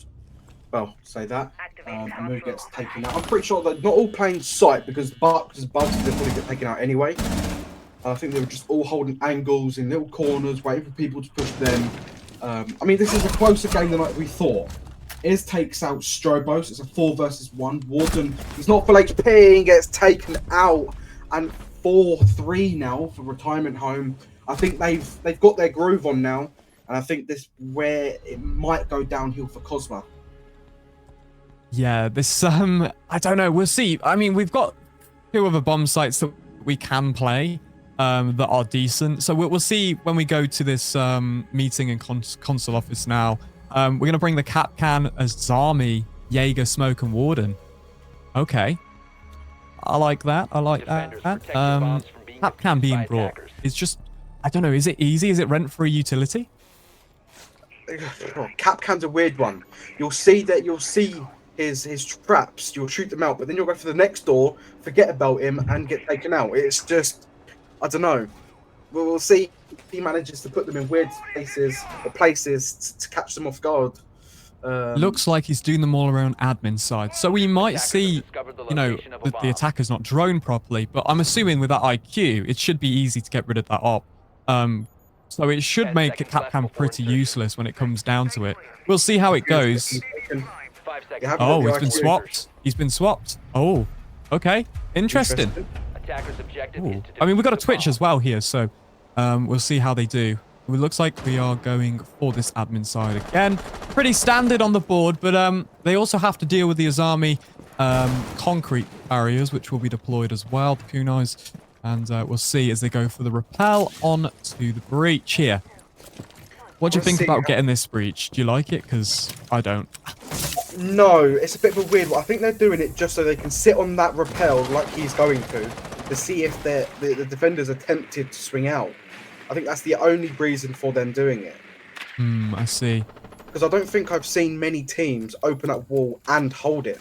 Well, say that. And who gets taken out. I'm pretty sure they're not all playing sight because Bugs they'll probably get taken out anyway. I think they were just all holding angles in little corners, waiting for people to push them. I mean, this is a closer game than we thought. Iz takes out Strobos. It's a 4 versus 1. Warden, he's not full HP and gets taken out. And 4-3 now for Retirement Home. I think they've got their groove on now. And I think this where it might go downhill for Cosma. Yeah, this, I don't know. We'll see. I mean, we've got 2 other bomb sites that we can play that are decent. So we'll see when we go to this meeting and console office now. We're going to bring the Cap Can as Zami, Jaeger, Smoke, and Warden. Okay. I like that. I like that. Cap Can being brought. It's just, I don't know. Is it easy? Is it rent-free utility? Cap Can's a weird one. You'll see his traps, you'll shoot them out, but then you'll go for the next door, forget about him, and get taken out. It's just, I don't know. We'll see if he manages to put them in weird places to catch them off guard. Looks like he's doing them all around admin side. So we might see, you know, that the attacker's not drone properly, but I'm assuming with that IQ, it should be easy to get rid of that op. So it should 10 make a seconds left Capcam before pretty insertion. useless when it comes down to it. We'll see how it goes. 5 You seconds. have Oh, the he's been IQ. swapped. He's been swapped. Oh, okay. Interesting. Attackers objective Ooh. is to I mean, we've got a defuse the Twitch bomb. as well here, so we'll see how they do. It looks like we are going for this admin side again. Pretty standard on the board, but they also have to deal with the Azami concrete barriers, which will be deployed as well, the kunais. And we'll see as they go for the rappel on to the breach here. What do you think about getting this breach? Do you like it? Because I don't. No, it's a bit of a weird one. I think they're doing it just so they can sit on that rappel like he's going to see if the defenders are tempted to swing out. I think that's the only reason for them doing it. I see. Because I don't think I've seen many teams open up wall and hold it.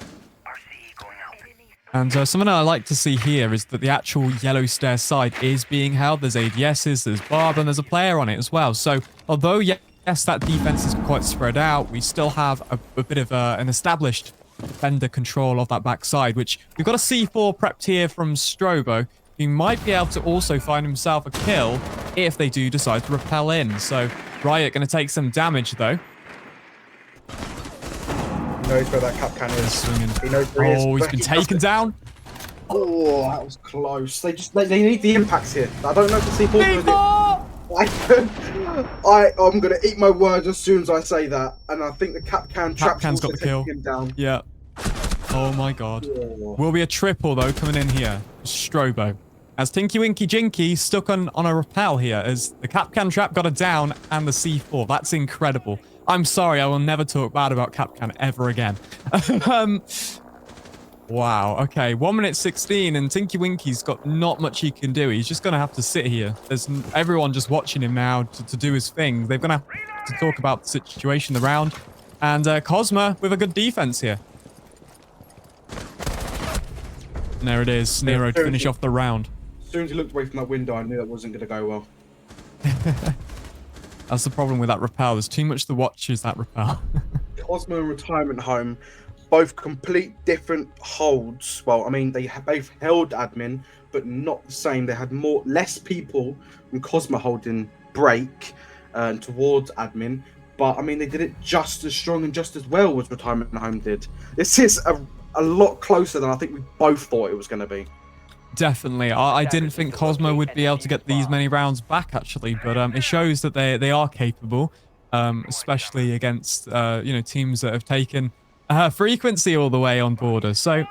And something I like to see here is that the actual yellow stair side is being held. There's ADSs, there's Barb, and there's a player on it as well. So although, yes, that defense is quite spread out, we still have a bit of an established defender control of that backside, which we've got a C4 prepped here from Strobo. He might be able to also find himself a kill if they do decide to rappel in. So Riot going to take some damage, though. He knows where that cap can is. Swinging. He knows where he is, Oh, he's but been he taken doesn't. down. Oh, that was close. They need the impacts here. I don't know if the C4 I'm gonna eat my words as soon as I say that, and I think the cap can traps Capcan's got also the kill. taking him down. Yeah. Oh my god. Oh. Will be a triple though coming in here. Strobo. As Tinky Winky Jinky stuck on a rappel here as the Capcan trap got a down and the C4. That's incredible. I'm sorry, I will never talk bad about Capcan ever again. Wow, okay, 1 minute 16 and Tinky Winky's got not much he can do. He's just going to have to sit here. There's everyone just watching him now to do his thing. They're going to have to talk about the situation around. And Cosma with a good defense here. And there it is, Nero to finish off the round. As soon as he looked away from that window, I knew that wasn't going to go well. That's the problem with that rappel. There's too much to watch is that rappel. Cosmo and Retirement Home, both complete different holds. Well, I mean, they both held admin, but not the same. They had less people from Cosmo holding break towards admin. But, I mean, they did it just as strong and just as well as Retirement Home did. This is a lot closer than I think we both thought it was going to be. Definitely. I didn't think Cosmo would be able to get these many rounds back, actually, but it shows that they are capable, especially against teams that have taken frequency all the way on border. So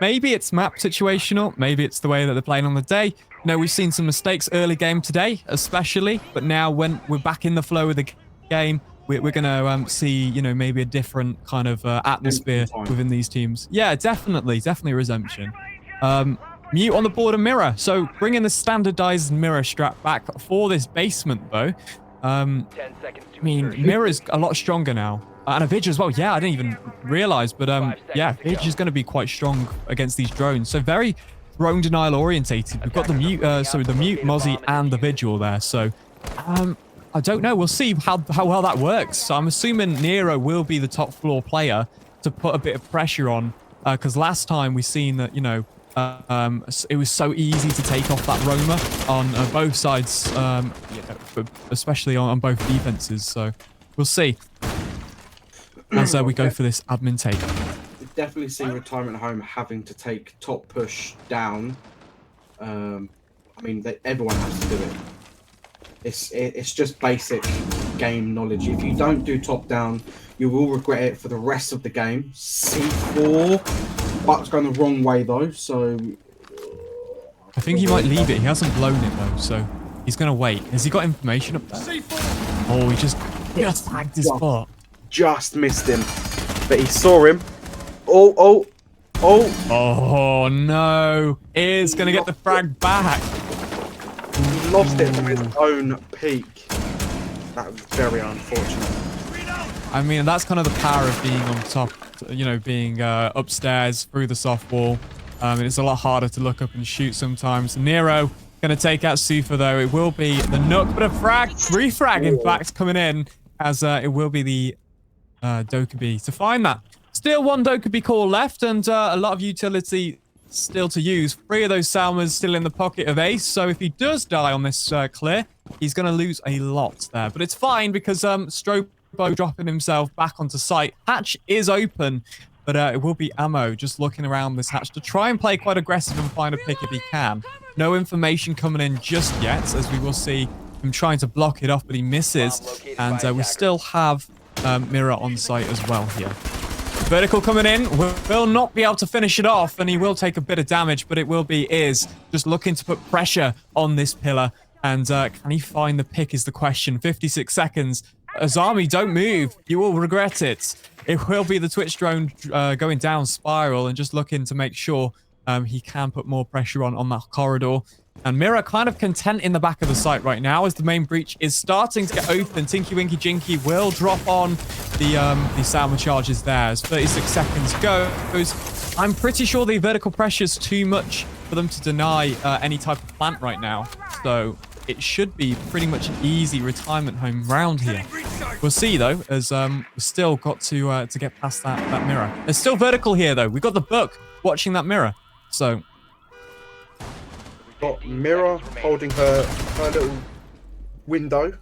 maybe it's map situational, maybe it's the way that they're playing on the day. We've seen some mistakes early game today, especially, but now when we're back in the flow of the game, we're going to see, maybe a different kind of atmosphere within these teams. Yeah, definitely resumption. Mute on the board and mirror. So bringing the standardized mirror strap back for this basement, though. 10 seconds to I mean, insertion. mirror's a lot stronger now. And a Vidge as well. Yeah, I didn't even realize. But yeah, Vidge is going to be quite strong against these drones. So very drone denial orientated. We've got the mute, the mute, Mozzie, and the Vigil there. So I don't know. We'll see how well that works. So I'm assuming Nero will be the top floor player to put a bit of pressure on. Because last time we seen that, it was so easy to take off that roamer on both sides, especially on both defenses. So we'll see as we go for this admin take. You definitely see Retirement Home having to take top push down. I mean, everyone has to do it. It's just basic game knowledge. If you don't do top down, you will regret it for the rest of the game. C4. Buck's going the wrong way though, so I think he might leave it. He hasn't blown it though, so he's going to wait. Has he got information up there? Oh, he just tagged his foot. Just missed him, but he saw him. Oh no, is going to get the frag back. He lost it from his own peak. That was very unfortunate. I mean, that's kind of the power of being on top, being upstairs through the soft wall. It's a lot harder to look up and shoot sometimes. Nero going to take out Sufa, though. It will be the Nook, but a refrag, in fact, coming in, as it will be the Dokkaebi to find that. Still one Dokkaebi core left, and a lot of utility still to use. 3 of those Salmas still in the pocket of Ace, so if he does die on this clear, he's going to lose a lot there. But it's fine because Strobo dropping himself back onto site. Hatch is open, but it will be Ammo just looking around this hatch to try and play quite aggressive and find a pick if he can. No information coming in just yet, as we will see him trying to block it off, but he misses. And we still have Mirror on site as well here. Vertical coming in, will not be able to finish it off, and he will take a bit of damage, but it will be Iz just looking to put pressure on this pillar. And can he find the pick is the question. 56 seconds. Azami, don't move. You will regret it. It will be the Twitch drone going down spiral and just looking to make sure he can put more pressure on that corridor. And Mirror kind of content in the back of the site right now as the main breach is starting to get open. Tinky Winky Jinky will drop on the Salma charges there as 36 seconds goes. I'm pretty sure the vertical pressure is too much for them to deny any type of plant right now. So it should be pretty much an easy retirement home round here. We'll see though, as we've still got to get past that Mirror. There's still vertical here though. We've got the Book watching that Mirror. So got Mirror holding her little window.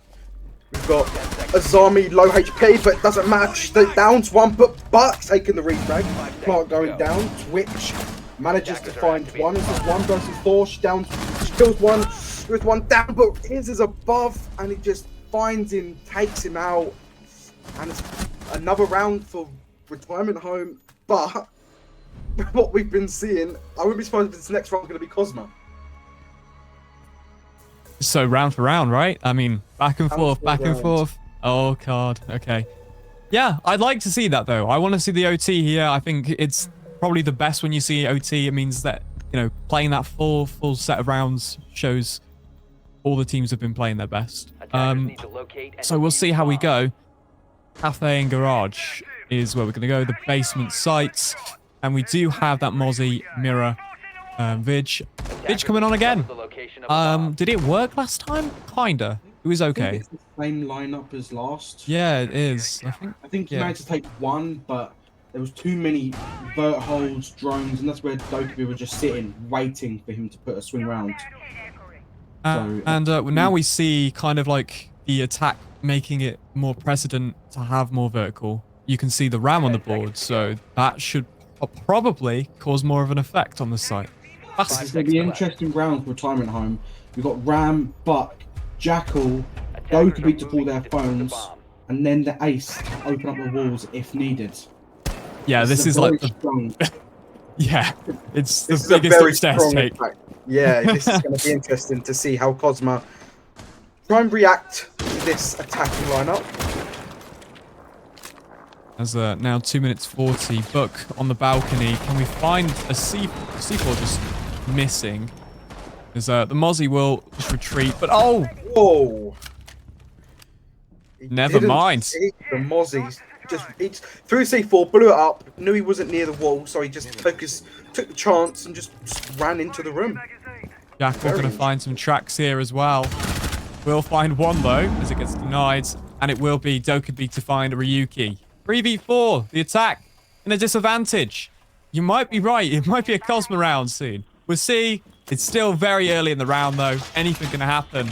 We've got Azami low HP, but it doesn't matter. She's down to 1, but taking the refrag. Plant going down. Twitch manages to find 1. This is 1 versus 4. She kills 1 with 1 down, but his is above, and he just finds him, takes him out, and it's another round for retirement home. But what we've been seeing, I wouldn't be surprised if this next round is going to be Cosmo. So round for round, right? I mean, back and forth, back and forth. Oh, God. Okay. Yeah, I'd like to see that, though. I want to see the OT here. I think it's probably the best when you see OT. It means that, you know, playing that full set of rounds shows all the teams have been playing their best. So we'll see how we go. Cafe and Garage is where we're going to go. The basement sites. And we do have that Mozzie, Mirror, Vidge coming on again. Did it work last time? Kinda. It was okay. I think it's the same lineup as last. Yeah, it is. I think he managed to take 1, but there was too many vert holes, drones, and that's where Dokubi was just sitting, waiting for him to put a swing round. Now we see kind of like the attack making it more precedent to have more vertical. You can see the Ram on the board, so that should probably cause more of an effect on the site. This is going to be an interesting round for retirement home. We've got Ram, Buck, Jackal, Dokubi to pull their phones, and then the Ace to open up the walls if needed. Yeah, this is like strong. Yeah, it's the biggest upstairs take. Yeah, this is going to be interesting to see how Cosma try and react to this attacking lineup. As now 2 minutes 40, Book on the balcony. Can we find a C4 just missing? As the Mozzie will just retreat, but oh! Whoa! Never mind. The Mozzie's just threw C4, blew it up, knew he wasn't near the wall, so he just took the chance and just ran into the room. Jackal going to find some tracks here as well. We'll find 1 though, as it gets denied, and it will be Dokubi to find a Ryuki. 3v4, the attack in a disadvantage. You might be right. It might be a Cosmo round soon. We'll see. It's still very early in the round, though. Anything can happen.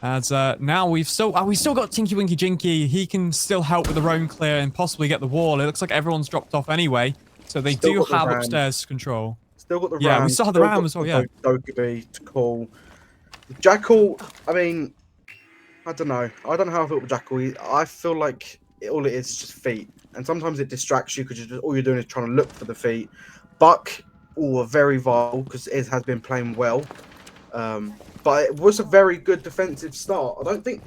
As now we still got Tinky Winky Jinky. He can still help with the roam clear and possibly get the wall. It looks like everyone's dropped off anyway, so they do have upstairs control. Still got the Ram. Yeah, we still have the Ram as well. Yeah. Dokubi to call. Jackal. I mean, I don't know. I don't know how I feel with Jackal. I feel like all it is just feet, and sometimes it distracts you because all you're doing is trying to look for the feet. Buck, very vital because it has been playing well, but it was a very good defensive start. I don't think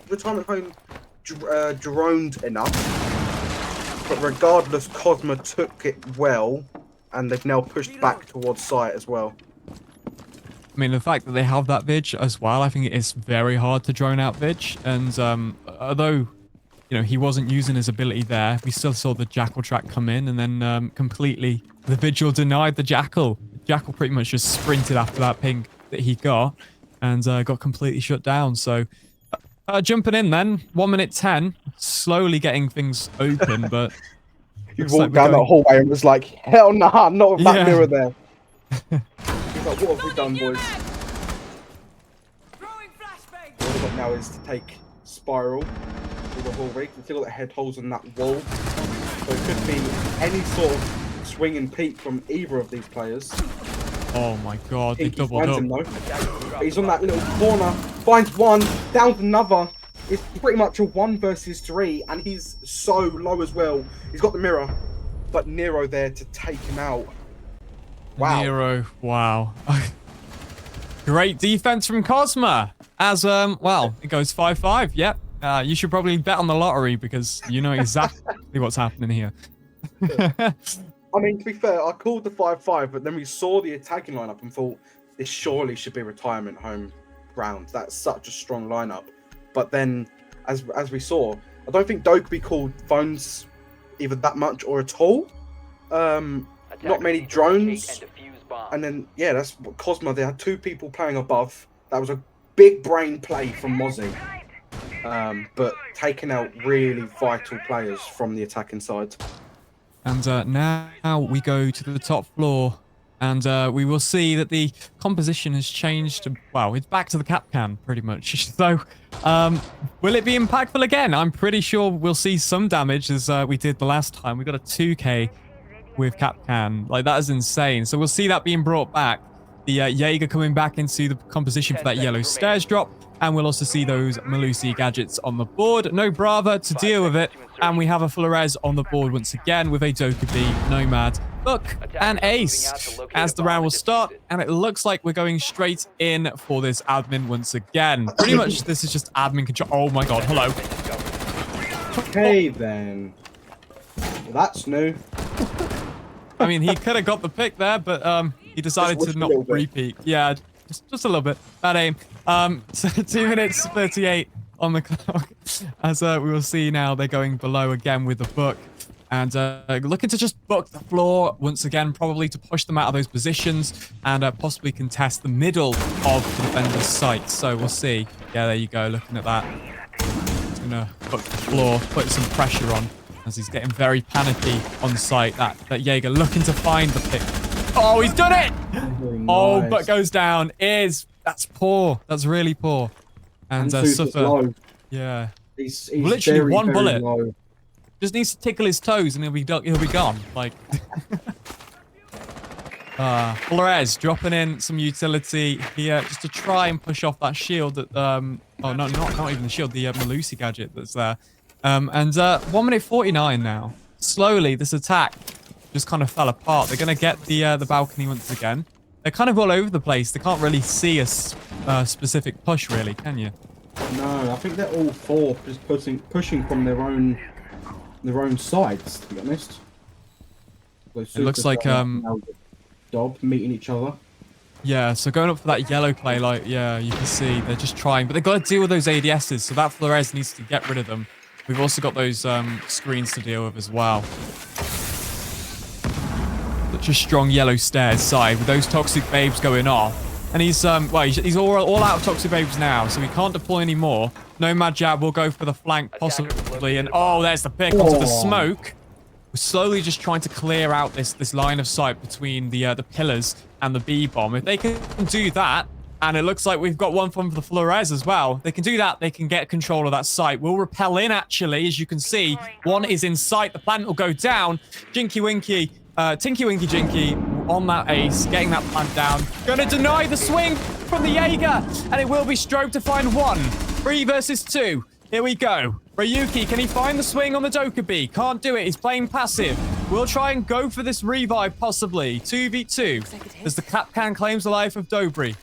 retirement home droned enough, but regardless, Cosmo took it well, and they've now pushed back towards site as well. I mean, the fact that they have that Vidge as well, I think it is very hard to drone out Vidge, and although you know, he wasn't using his ability there, we still saw the Jackal track come in, and then completely the Vigil denied the Jackal. Jackal pretty much just sprinted after that ping that he got, and got completely shut down. So jumping in then, 1 minute 10, slowly getting things open, but he walked down that hallway and was like, hell nah, not with that Mirror there. He's like, what have we done, boys? All we've got now is to take Spiral with the whole rig. You can see all the head holes on that wall. So it could be any sort of swing and peek from either of these players. Oh my god, they He doubled finds up. him though. He's on that little corner, finds one, down another. It's pretty much a 1 versus 3, and he's so low as well. He's got the mirror, but Nero there to take him out. Wow. Nero, wow. Great defense from Cosma. As, well, it goes 5-5. Yep. You should probably bet on the lottery because you know exactly what's happening here. I mean, to be fair, I called the 5-5, but then we saw the attacking lineup and thought this surely should be retirement home ground. That's such a strong lineup. But then, as we saw, I don't think Dokeby called phones either that much or at all. Not many drones. And then, yeah, that's what Cosma. They had 2 people playing above. That was a big brain play from Mozzie. But taking out really vital players from the attacking side. And now we go to the top floor. And we will see that the composition has changed. Well, it's back to the Capcan, pretty much. So, will it be impactful again? I'm pretty sure we'll see some damage as we did the last time. We got a 2k with Capcan. Like, that is insane. So we'll see that being brought back. The Jaeger coming back into the composition for that yellow stairs drop. And we'll also see those Malusi gadgets on the board. No Brava to deal with it. And we have a Flores on the board once again with a Dokeby, Nomad, Book, and Ace as the round will start. And it looks like we're going straight in for this admin once again. Pretty much this is just admin control. Oh my god, hello. Okay then. Well, that's new. I mean, he could have got the pick there, but he decided to not repeat. Yeah, just a little bit. Bad aim. So 2 minutes 38 on the clock. As we will see now, they're going below again with the Book. And looking to just book the floor once again, probably to push them out of those positions and possibly contest the middle of the defender's site. So we'll see. Yeah, there you go. Looking at that. He's going to book the floor, put some pressure on as he's getting very panicky on site. That Jaeger looking to find the pick. Oh, he's done it! Nice. Oh, but goes down. That's poor. That's really poor. And Suffer. Yeah. He's literally very, one very bullet. low. Just needs to tickle his toes and he'll be gone. Like, Flores dropping in some utility here just to try and push off that shield that oh no, not even the shield, the Malusi gadget that's there. And 1 minute 49 now. Slowly, this attack just kind of fell apart. They're gonna get the balcony once again. They're kind of all over the place. They can't really see a specific push, really, can you? No, I think they're all 4 just pushing from their own sides, to be honest. It looks like Dob meeting each other. Yeah, so going up for that yellow play, like, yeah, you can see they're just trying, but they've got to deal with those ADSs, so that Flores needs to get rid of them. We've also got those screens to deal with as well. Such a strong yellow stairs side with those toxic babes going off. And he's he's all out of toxic babes now, so he can't deploy anymore. Nomad Jab will go for the flank possibly, and oh, there's the pick onto the smoke. We're slowly just trying to clear out this line of sight between the pillars and the B bomb. If they can do that, and it looks like we've got one from the Flores as well. They can do that. They can get control of that site. We'll repel in actually, as you can see. One is in sight. The plant will go down. Tinky Winky Jinky on that ace, getting that plant down. Gonna deny the swing from the Jaeger, and it will be Strobe to find 1. 3 versus 2. Here we go. Ryuki, can he find the swing on the Dokeby? Can't do it. He's playing passive. We'll try and go for this revive, possibly. 2v2. As the Capcan claims the life of Dobry.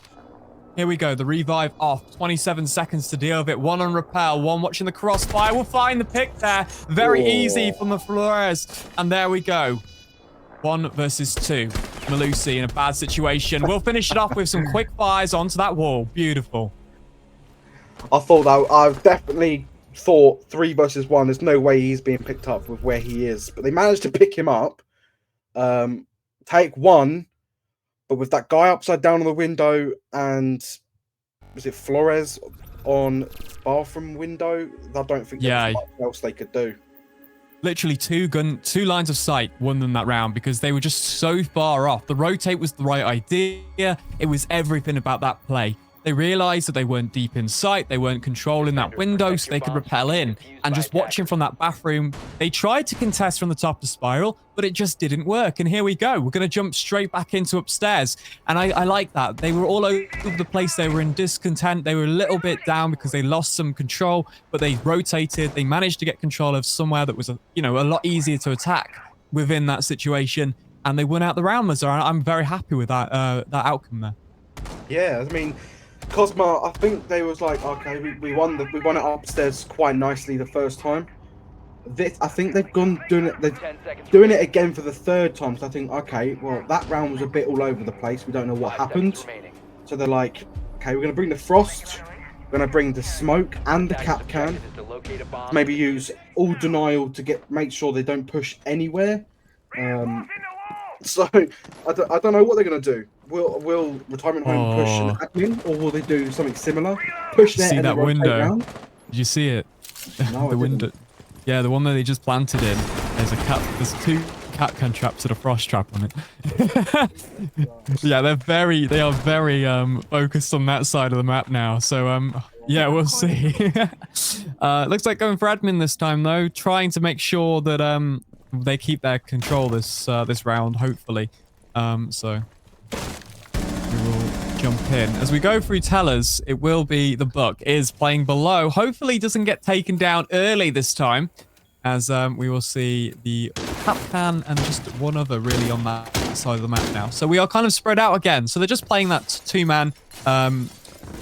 Here we go. The revive off. 27 seconds to deal with it. 1 on repel. 1 watching the crossfire. We'll find the pick there. Very easy from the Flores. And there we go. 1 versus 2. Malusi in a bad situation. We'll finish it off with some quick fires onto that wall. Beautiful. I've definitely thought 3 versus 1. There's no way he's being picked up with where he is. But they managed to pick him up. Take 1. But with that guy upside down on the window and was it Flores on bathroom window? I don't think there was much else they could do. literally two lines of sight won them that round because they were just so far off. The rotate was the right idea. It was everything about that play. They realized that they weren't deep in sight. They weren't controlling that window so they could rappel in. And just watching from that bathroom, they tried to contest from the top of Spiral, but it just didn't work. And here we go. We're going to jump straight back into upstairs. And I like that. They were all over the place. They were in discontent. They were a little bit down because they lost some control, but they rotated. They managed to get control of somewhere that was, a lot easier to attack within that situation. And they won out the round, Mazza. I'm very happy with that outcome there. Yeah, I mean, Cosma, I think they was like, okay, we won it upstairs quite nicely the first time. I think they've gone doing it again for the third time. So I think, okay, well, that round was a bit all over the place. We don't know what happened. So they're like, okay, we're gonna bring the frost, we're gonna bring the smoke and the cap can. Maybe use all denial to make sure they don't push anywhere. So I don't know what they're gonna do. Will Retirement Home push an admin, or will they do something similar? Push there See and that window? Round? Did you see it? No, the window. Yeah, the one that they just planted in. There's two cat can traps and a frost trap on it. Yeah, they are very focused on that side of the map now. So yeah, we'll see. Looks like going for admin this time though, trying to make sure that they keep their control this round, hopefully. So we will jump in. As we go through tellers, it will be the Buck is playing below. Hopefully doesn't get taken down early this time, as we will see the Capcan and just one other really on that side of the map now. So we are kind of spread out again. So they're just playing that two-man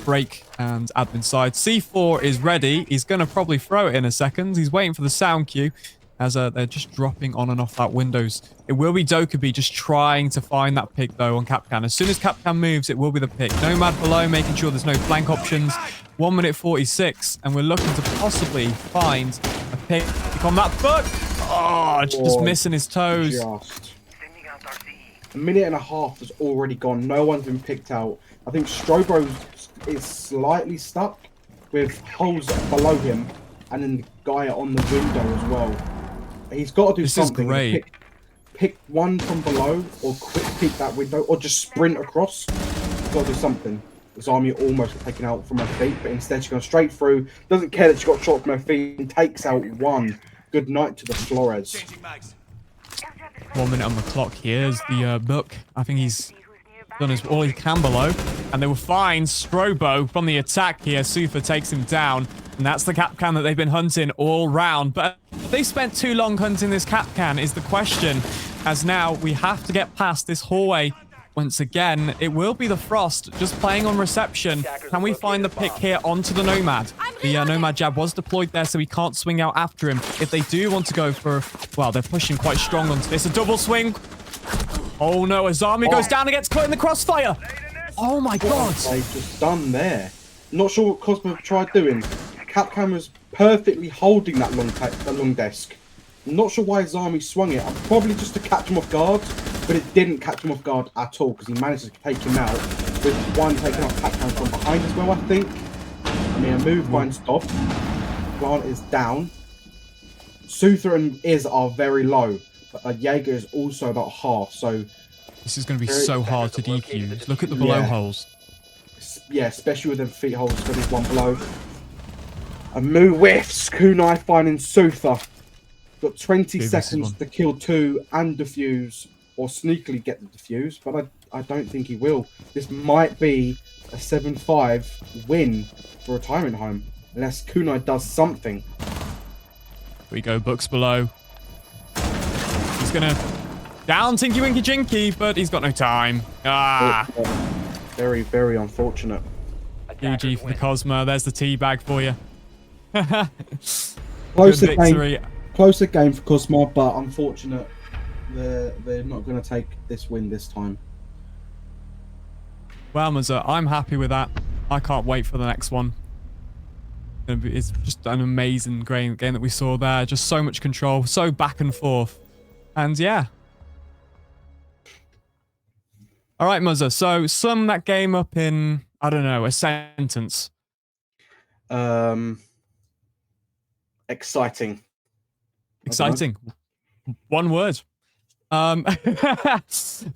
break and admin side. C4 is ready. He's going to probably throw it in a second. He's waiting for the sound cue. As they're just dropping on and off that windows. It will be Dokubi just trying to find that pick, though, on Capcan. As soon as Capcan moves, it will be the pick. Nomad below, making sure there's no flank options. 1 minute 46, and we're looking to possibly find a pick on that Buck. Oh, just missing his toes. Just. A minute and a half has already gone. No one's been picked out. I think Strobo is slightly stuck with holes below him, and then the guy on the window as well. He's got to do something. This is great. Pick one from below, or quick peek that window, or just sprint across. He's got to do something. This army almost taken out from her feet, but instead she's gone straight through. Doesn't care that she got shot from her feet and takes out one. Good night to the Flores. 1 minute on the clock. Here's the Buck. I think he's done all he can below, and they will find Strobo from the attack here. Sufa takes him down, and that's the Capcan that they've been hunting all round. But they spent too long hunting this Capcan is the question, as now we have to get past this hallway. Once again, it will be the Frost just playing on reception. Can we find the pick here onto the Nomad? The Nomad jab was deployed there, so we can't swing out after him. If they do want to go for, well, they're pushing quite strong onto this. A double swing. Oh no, Azami goes down and gets caught in the crossfire. Oh my god. What they've just done there. Not sure what Cosmo tried doing. Capcan was perfectly holding that long desk. I'm not sure why Azami swung it. Probably just to catch him off guard, but it didn't catch him off guard at all because he managed to take him out with one taking off Capcan from behind as well, I think. I mean, a move by Stop. Grant is down. Suther and Iz are very low. Jaeger is also about half, so this is going to be so hard to defuse. Look at the below holes. Yeah, especially with the feet holes. It's going to be one below. A move whiffs. Kunai finding Suther. Got 20 seconds to kill two and defuse, or sneakily get the defuse, but I don't think he will. This might be a 7-5 win for Retirement Home, unless Kunai does something. Here we go, Bucks below. He's gonna down Tinky Winky Jinky, but he's got no time. Ah. Very, very unfortunate. GG for the Cosmo. There's the tea bag for you. Closer game for Cosmo, but unfortunate. They're not going to take this win this time. Well, Mazza, I'm happy with that. I can't wait for the next one. It's just an amazing game that we saw there. Just so much control, so back and forth. And yeah. All right, Muzza. So sum that game up in, I don't know, a sentence. Exciting. Exciting. One word.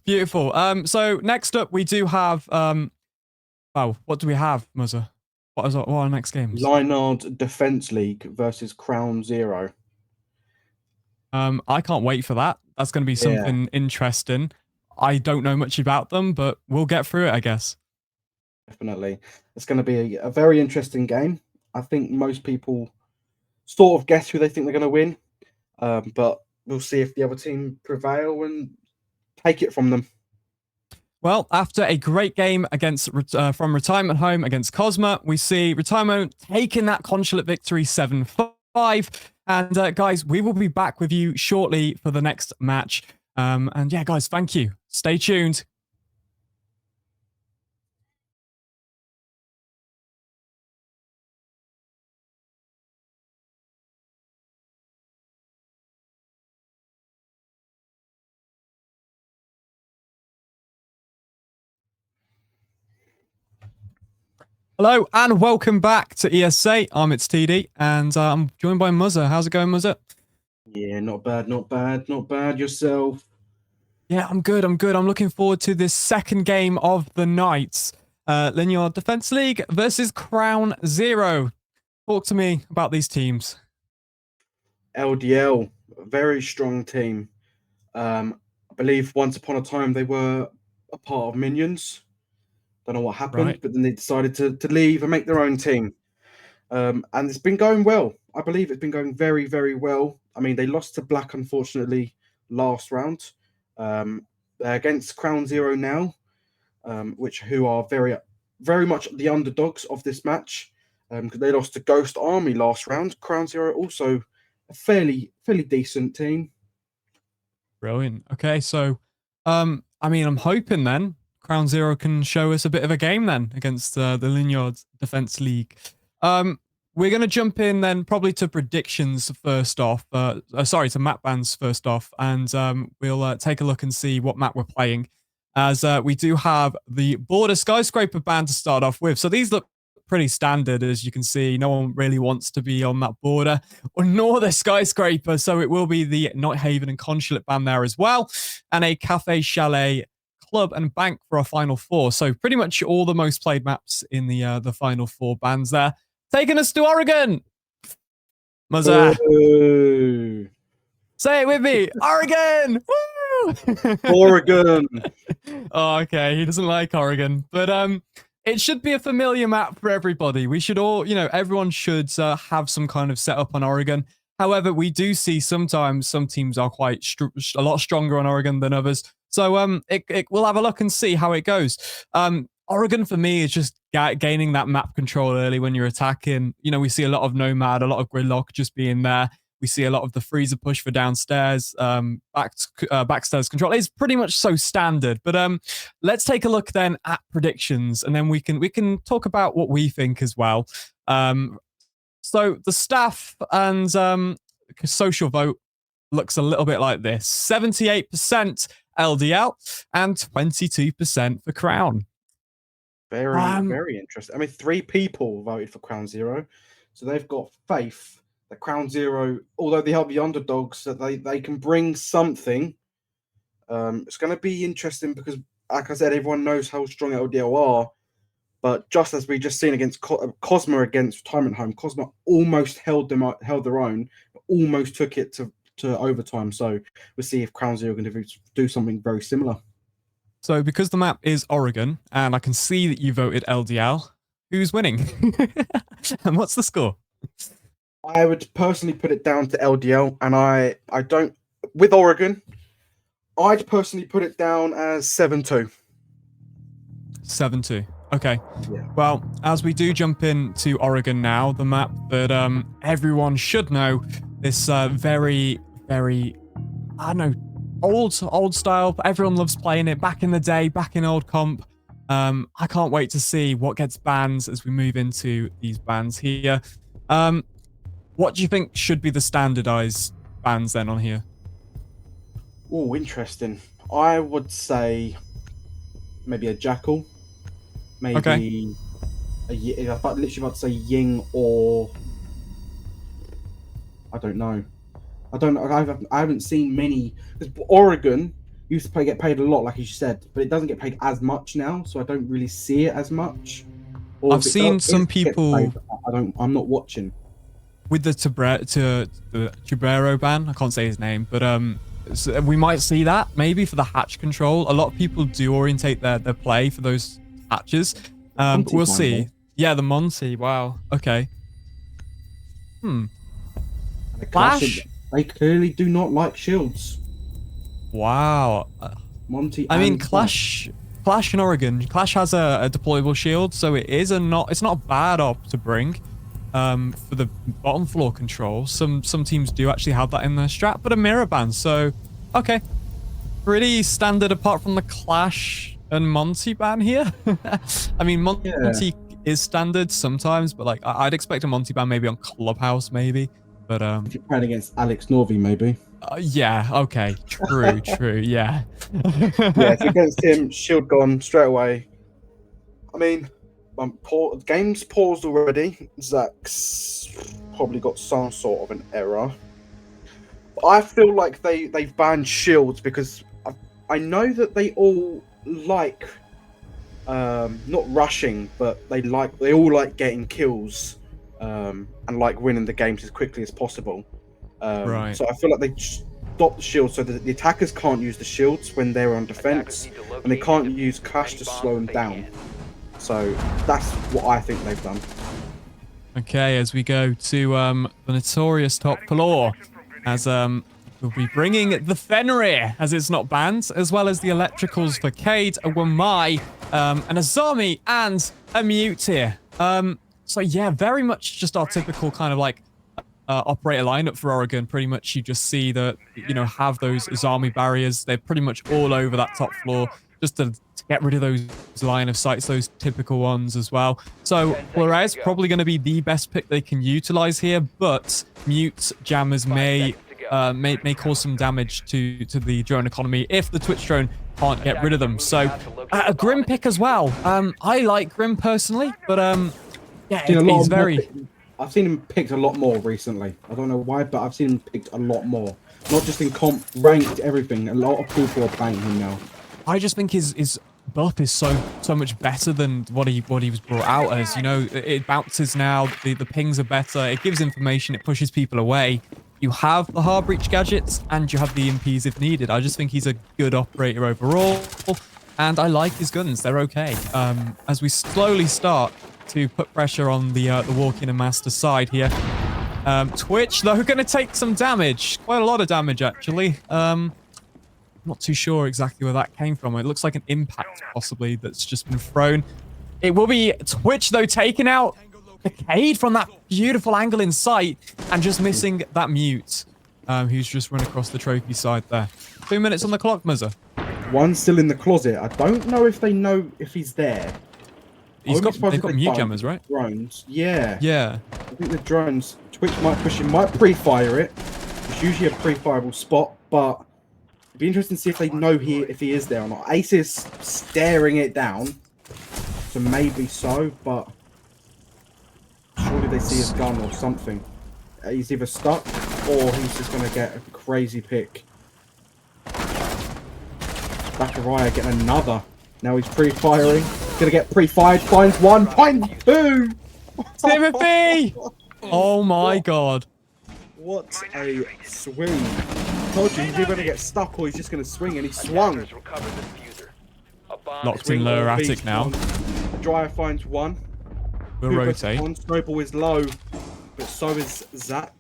Beautiful. So next up we do have wow, what do we have, Muzza? What are our next games? Lynard Defense League versus Crown Zero. I can't wait for that. That's going to be Yeah. something interesting. I don't know much about them, but we'll get through it, I guess. Definitely. It's going to be a very interesting game. I think most people sort of guess who they think they're going to win, but we'll see if the other team prevail and take it from them. Well, after a great game against from Retirement Home against Cosma, we see Retirement taking that consulate victory 7-5. And guys, we will be back with you shortly for the next match. And yeah, guys, thank you. Stay tuned. Hello and welcome back to ESA. I'm it's TD and I'm joined by Muzza. How's it going, Muzza? Yeah, not bad, not bad, not bad. Yourself? Yeah, I'm good. I'm looking forward to this second game of the night. Linear Defense League versus Crown Zero. Talk to me about these teams. LDL, very strong team. I believe once upon a time they were a part of Minions. Don't know what happened, Right. but then they decided to leave and make their own team. And it's been going well. I believe it's been going very, very well. I mean, they lost to Black, unfortunately, last round. They're against Crown Zero now, who are very, very much the underdogs of this match. Because they lost to Ghost Army last round. Crown Zero also a fairly decent team. Brilliant. Okay, so I mean, I'm hoping then Crown Zero can show us a bit of a game then against the Linear Defense League. We're going to jump in then probably to predictions first off. Sorry, to map bans first off, and we'll take a look and see what map we're playing. As we do have the Border Skyscraper ban to start off with. So these look pretty standard, as you can see. No one really wants to be on that border, or nor the skyscraper. So it will be the Night Haven and Consulate ban there as well, and a Cafe, Chalet, Club, and Bank for our final four. So pretty much all the most played maps in the final four bans there. Taking us to Oregon. Muzza. Say it with me. Oregon. Woo! Oregon. Oh, okay. He doesn't like Oregon, but it should be a familiar map for everybody. We should all, everyone should have some kind of setup on Oregon. However, we do see sometimes some teams are quite a lot stronger on Oregon than others. So we'll have a look and see how it goes. Oregon for me is just gaining that map control early when you're attacking. We see a lot of Nomad, a lot of Gridlock just being there. We see a lot of the freezer push for downstairs, backstairs control. It's pretty much so standard. But let's take a look then at predictions, and then we can talk about what we think as well. So the staff and social vote looks a little bit like this: 78% LDL and 22% for Crown. Very interesting. I mean, 3 people voted for Crown Zero, so they've got faith that Crown Zero, although they are the underdogs, that they can bring something. It's going to be interesting because, like I said, everyone knows how strong LDL are. But just as we just seen against Cosma against Retirement Home, Cosma almost held their own, almost took it to overtime. So we'll see if Crown Zero can do something very similar. So because the map is Oregon, and I can see that you voted LDL, who's winning? And what's the score? I would personally put it down to LDL, and I don't, with Oregon, I'd personally put it down as 7-2. 7-2. Okay. Yeah. Well, as we do jump into Oregon now, the map that everyone should know, this very, very, I don't know, old style. Everyone loves playing it. Back in the day, back in old comp. I can't wait to see what gets banned as we move into these bans here. What do you think should be the standardized bans then on here? Oh, interesting. I would say maybe a Jackal. Maybe Okay. literally about to say Ying, or I don't know. I don't know. I haven't seen many. Because Oregon used to get paid a lot, like you said, but it doesn't get paid as much now, so I don't really see it as much. Or I've seen some people I'm not watching. with the Tubero ban. I can't say his name, but so we might see that maybe for the hatch control. A lot of people do orientate their play for those hatches. But we'll see. Yeah, the Monty. Wow. Okay. And the Flash. They clearly do not like shields. Wow. Monty. I mean, and Clash in Oregon. Clash has a deployable shield, so it's not a bad op to bring. For the bottom floor control. Some teams do actually have that in their strat, but a mirror ban. So, okay, pretty standard apart from the Clash and Monty ban here. I mean, Monty is standard sometimes, but like I'd expect a Monty ban maybe on Clubhouse, maybe. But if you're playing against Alex Norvey, maybe. Yeah. Okay. True. True. Yeah. Yeah. If against him, shield gone straight away. I mean. Game's paused already. Zach's probably got some sort of an error. But I feel like they've banned shields because I know that they all like not rushing, but they all like getting kills and like winning the games as quickly as possible. Right. So I feel like they stop the shields so that the attackers can't use the shields when they're on defense, and they can't use Clash to slow them down. So that's what I think they've done. Okay, as we go to the notorious top floor, as we'll be bringing the Fenrir, as it's not banned, as well as the electricals for Cade, a Wamai, an Azami, and a Mute here. So yeah, very much just our typical kind of like operator lineup for Oregon. Pretty much you just see that, have those Azami barriers. They're pretty much all over that top floor, just to get rid of those line of sights, those typical ones as well. So Flores probably going to be the best pick they can utilize here, but Mute jammers may cause some damage to the drone economy if the Twitch drone can't get rid of them. So a Grim pick as well. I like Grim personally, but yeah, he's very... I've seen him picked a lot more recently. I don't know why, but I've seen him picked a lot more. Not just in comp, ranked, everything. A lot of people are playing him now. I just think his buff is so much better than what he was brought out as. It bounces now. The pings are better. It gives information. It pushes people away. You have the hard breach gadgets and you have the EMPs if needed. I just think he's a good operator overall, and I like his guns. They're okay. As we slowly start to put pressure on the walk-in and master side here. Twitch though going to take some damage, quite a lot of damage actually. Not too sure exactly where that came from. It looks like an impact possibly that's just been thrown. It will be Twitch though taking out the Cade from that beautiful angle in sight and just missing that Mute, who's just run across the trophy side there. 2 minutes on the clock, Muzza. One's still in the closet. I don't know if they know if he's there. They've got Mute jammers, right? Drones, yeah. Yeah. I think the drones, Twitch might push him, might pre-fire it. It's usually a pre-fireable spot, but it'd be interesting to see if they know if he is there or not. Ace is staring it down, so maybe so, but surely they see his gun or something. He's either stuck or he's just going to get a crazy pick. Zachariah getting another. Now he's pre-firing. Gonna get pre-fired. Finds one. Finds two. Timothy! Oh my god. What a swing. Told you he's either gonna get stuck or he's just gonna swing, and he swung. Locked in lower attic now. Dryer finds one. We'll rotate. One. Snowball is low, but so is Zach.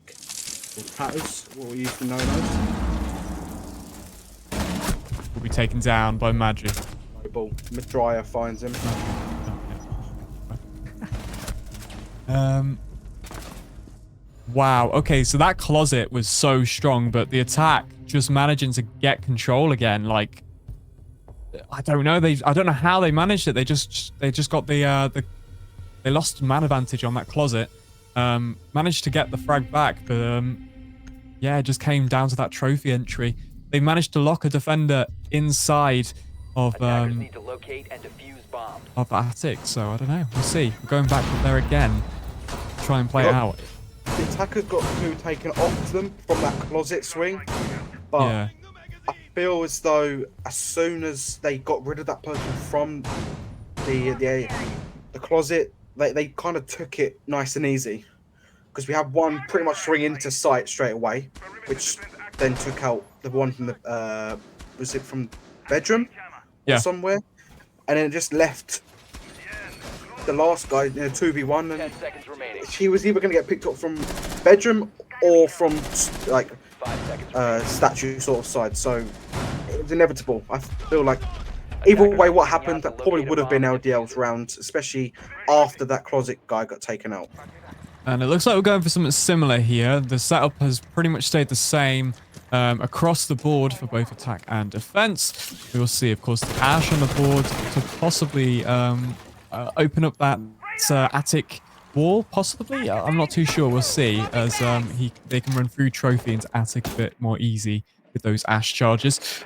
Or Tatters, what we used to know as. Will be taken down by Magic. Snowball. Dryer finds him. Wow. Okay, so that closet was so strong, but the attack just managing to get control again. Like, I don't know. I don't know how they managed it. They just got they lost man advantage on that closet. Managed to get the frag back, but yeah, it just came down to that trophy entry. They managed to lock a defender inside of the attic. So I don't know. We'll see. We're going back there again. Try and play it out. the attackers got 2 taken off them from that closet swing, but Yeah. I feel as though as soon as they got rid of that person from the closet, they kind of took it nice and easy, because we had one pretty much swing into sight straight away, which then took out the one from the was it from bedroom or Yeah. somewhere, and then it just left the last guy in a 2v1, 10 and seconds remaining. he was either going to get picked up from bedroom or from like 5 seconds remaining. statue sort of side, so it was inevitable. I feel like either way what happened, that probably would have been LDL's round, especially after that closet guy got taken out. And it looks like we're going for something similar here. The setup has pretty much stayed the same across the board for both attack and defense. We will see, of course, the Ash on the board to possibly open up that attic wall, possibly. I'm not too sure. We'll see, as they can run through trophy into attic a bit more easy with those Ash charges.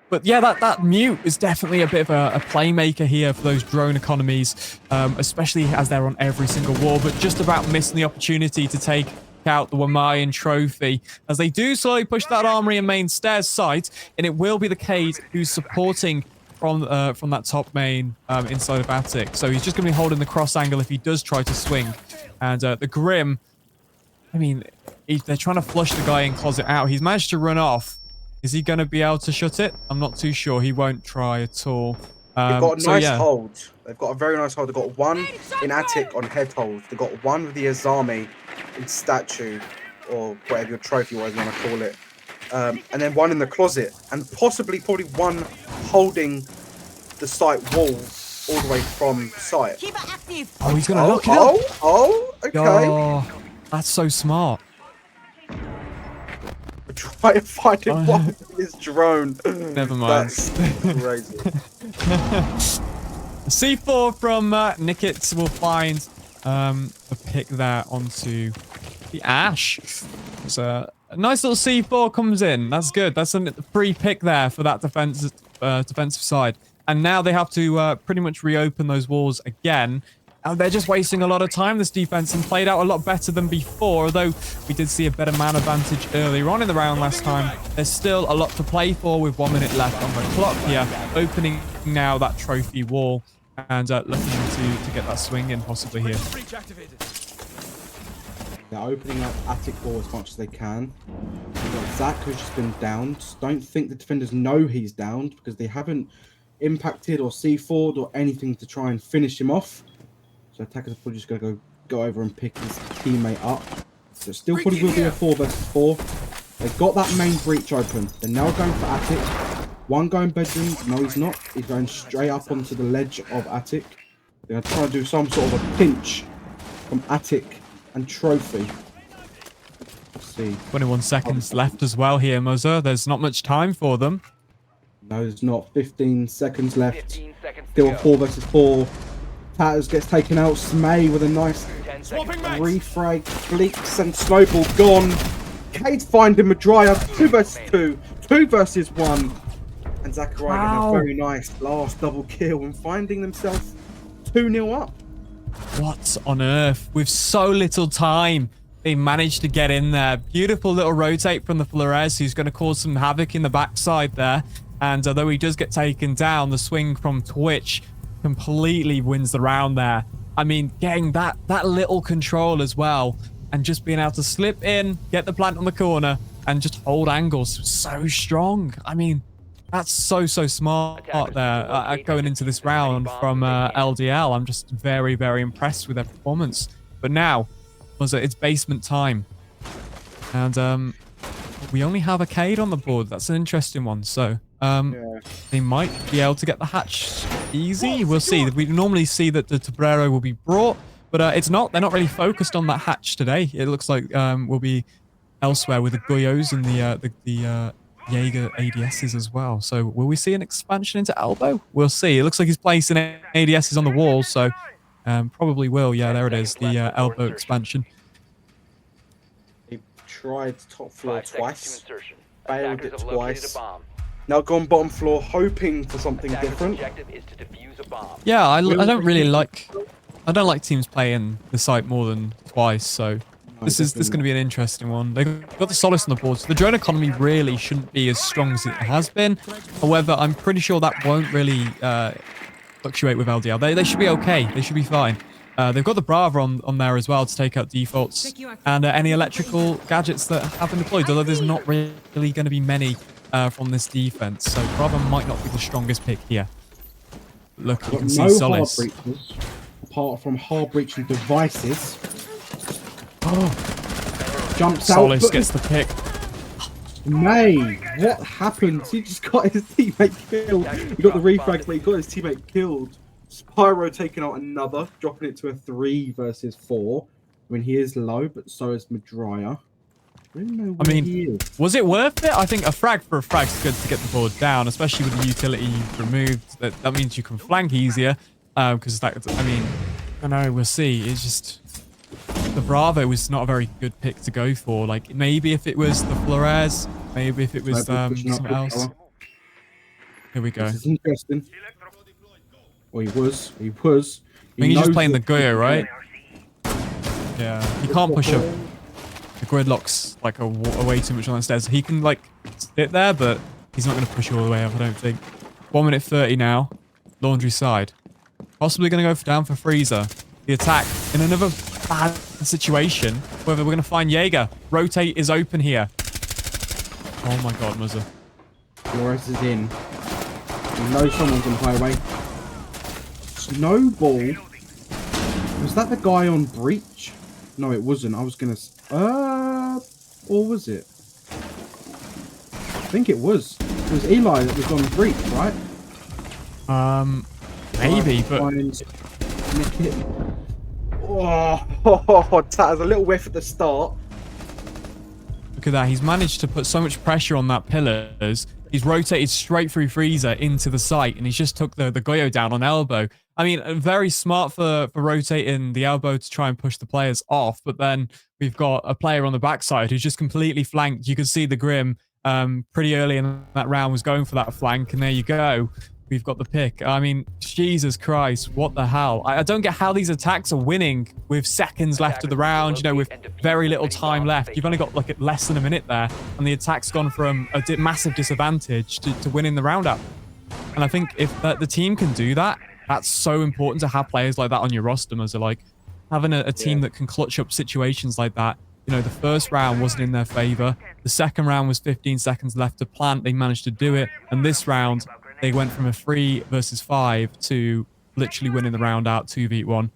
But yeah, that mute is definitely a bit of a playmaker here for those drone economies, especially as they're on every single wall, but just about missing the opportunity to take out the Wamayan trophy, as they do slowly push that armory and main stairs site, and it will be the Cade who's supporting from that top main inside of attic. So he's just going to be holding the cross angle if he does try to swing. And the Grim, I mean, they're trying to flush the guy in closet out. He's managed to run off. Is he going to be able to shut it? I'm not too sure. He won't try at all. They've got a nice hold. They've got a very nice hold. They've got one in attic on head hold. They've got one with the Azami in statue, or whatever your trophy was, you want to call it. And then one in the closet. And probably one holding the site wall all the way from site. Keep it active. Oh, he's going to lock it up. Okay. Oh, that's so smart. Try to find him with his drone. Never mind. That's crazy. C4 from Nickets will find a pick there onto the Ash. So a nice little C4 comes in. That's good. That's a free pick there for that defensive side. And now they have to pretty much reopen those walls again. They're just wasting a lot of time, this defense, and played out a lot better than before, although we did see a better man advantage earlier on in the round last time. There's still a lot to play for with 1 minute left on the clock here, opening now that trophy wall and looking to get that swing in possibly here. They're opening up attic wall as much as they can. We've got Zach, who's just been downed. Don't think the defenders know he's downed, because they haven't impacted or C4'd or anything to try and finish him off. So attackers are probably just going to go over and pick his teammate up. So it still probably will be a 4 versus 4. They've got that main breach open. They're now going for attic. One going bedroom. No, he's not. He's going straight up onto the ledge of attic. They're going to try to do some sort of a pinch from attic and trophy. Let's see. 21 seconds left as well here, Muzza. There's not much time for them. No, there's not. 15 seconds left. 15 seconds to Still a go. 4 versus 4. Tatters gets taken out. Smay with a nice 10 seconds. refrag. Bleaks and Snowball gone. Cade finding Madrya. 2 versus 2. 2 versus 1. And Zachariah getting a very nice last double kill and finding themselves 2-0 up. What on earth? With so little time, they managed to get in there. Beautiful little rotate from the Flores, who's going to cause some havoc in the backside there. And although he does get taken down, the swing from Twitch completely wins the round there. I mean, getting that little control as well, and just being able to slip in, get the plant on the corner, and just hold angles so strong. I mean, that's so smart there going into this round from LDL. I'm just very, very impressed with their performance. But now, it's basement time. And we only have a Cade on the board. That's an interesting one. So they might be able to get the hatch easy. We'll see. We normally see that the Tabrero will be brought, but it's not. They're not really focused on that hatch today. It looks like we'll be elsewhere with the Goyos and the Jaeger ADSs as well. So will we see an expansion into elbow? We'll see. It looks like he's placing ADSs on the wall, so probably will. Yeah, there it is. The elbow expansion. He tried top floor 5 seconds to twice. insertion. Failed Attackers it have located twice. a bomb. Now gone bottom floor, hoping for something Attacker's different. objective is to defuse a bomb. Yeah, I don't really like. I don't like teams playing the site more than twice. So This is going to be an interesting one. They've got the Solace on the board, so the drone economy really shouldn't be as strong as it has been. However, I'm pretty sure that won't really fluctuate with LDL. They should be okay. They should be fine. They've got the Brava on there as well to take out defaults and any electrical gadgets that have been deployed, although there's not really going to be many from this defense. So Brava might not be the strongest pick here. Look, you can see Solace. Hard breaches, apart from hard breaching devices. Oh, jumps out. Solace gets the pick. May, what happened? He just got his teammate killed. He got the refrag, but he got his teammate killed. Spyro taking out another, dropping it to a 3 versus 4. I mean, he is low, but so is Madrya. I don't know where he is. Was it worth it? I think a frag for a frag is good to get the board down, especially with the utility you've removed. That means you can flank easier. Because I mean, I don't know, we'll see. It's just the Bravo was not a very good pick to go for. Like maybe if it was the Flores, maybe if it was something else. Here we go. This is interesting. Well, he was. I mean, he's just playing the Goyo, right? Yeah, he can't push up. The gridlock's like a way too much on the stairs. He can like sit there, but he's not going to push all the way up, I don't think. 1 minute 30 now. Laundry side. Possibly going to go down for Freezer. The attack in another bad situation. Whether we're going to find Jaeger. Rotate is open here. Oh my god, Muzza. Flores is in. You know someone's on highway. Snowball. Was that the guy on breach? No, it wasn't. I was gonna. Or was it? I think it was. It was Eli that was on breach, right? Maybe, but. Oh, that was a little whiff at the start. Look at that. He's managed to put so much pressure on that pillars. He's rotated straight through Freezer into the site, and he's just took the Goyo down on elbow. I mean, very smart for rotating the elbow to try and push the players off, but then we've got a player on the backside who's just completely flanked. You can see the Grim pretty early in that round was going for that flank, and there you go. We've got the pick. I mean, Jesus Christ, what the hell? I don't get how these attacks are winning with seconds left of the round, you know, with very little time left. You've only got like less than a minute there, and the attack's gone from a massive disadvantage to winning the round up. And I think if the team can do that, that's so important to have players like that on your roster, as like having a team that can clutch up situations like that. You know, the first round wasn't in their favor. The second round was 15 seconds left to plant. They managed to do it. And this round, they went from a 3 versus 5 to literally winning the round out 2v1.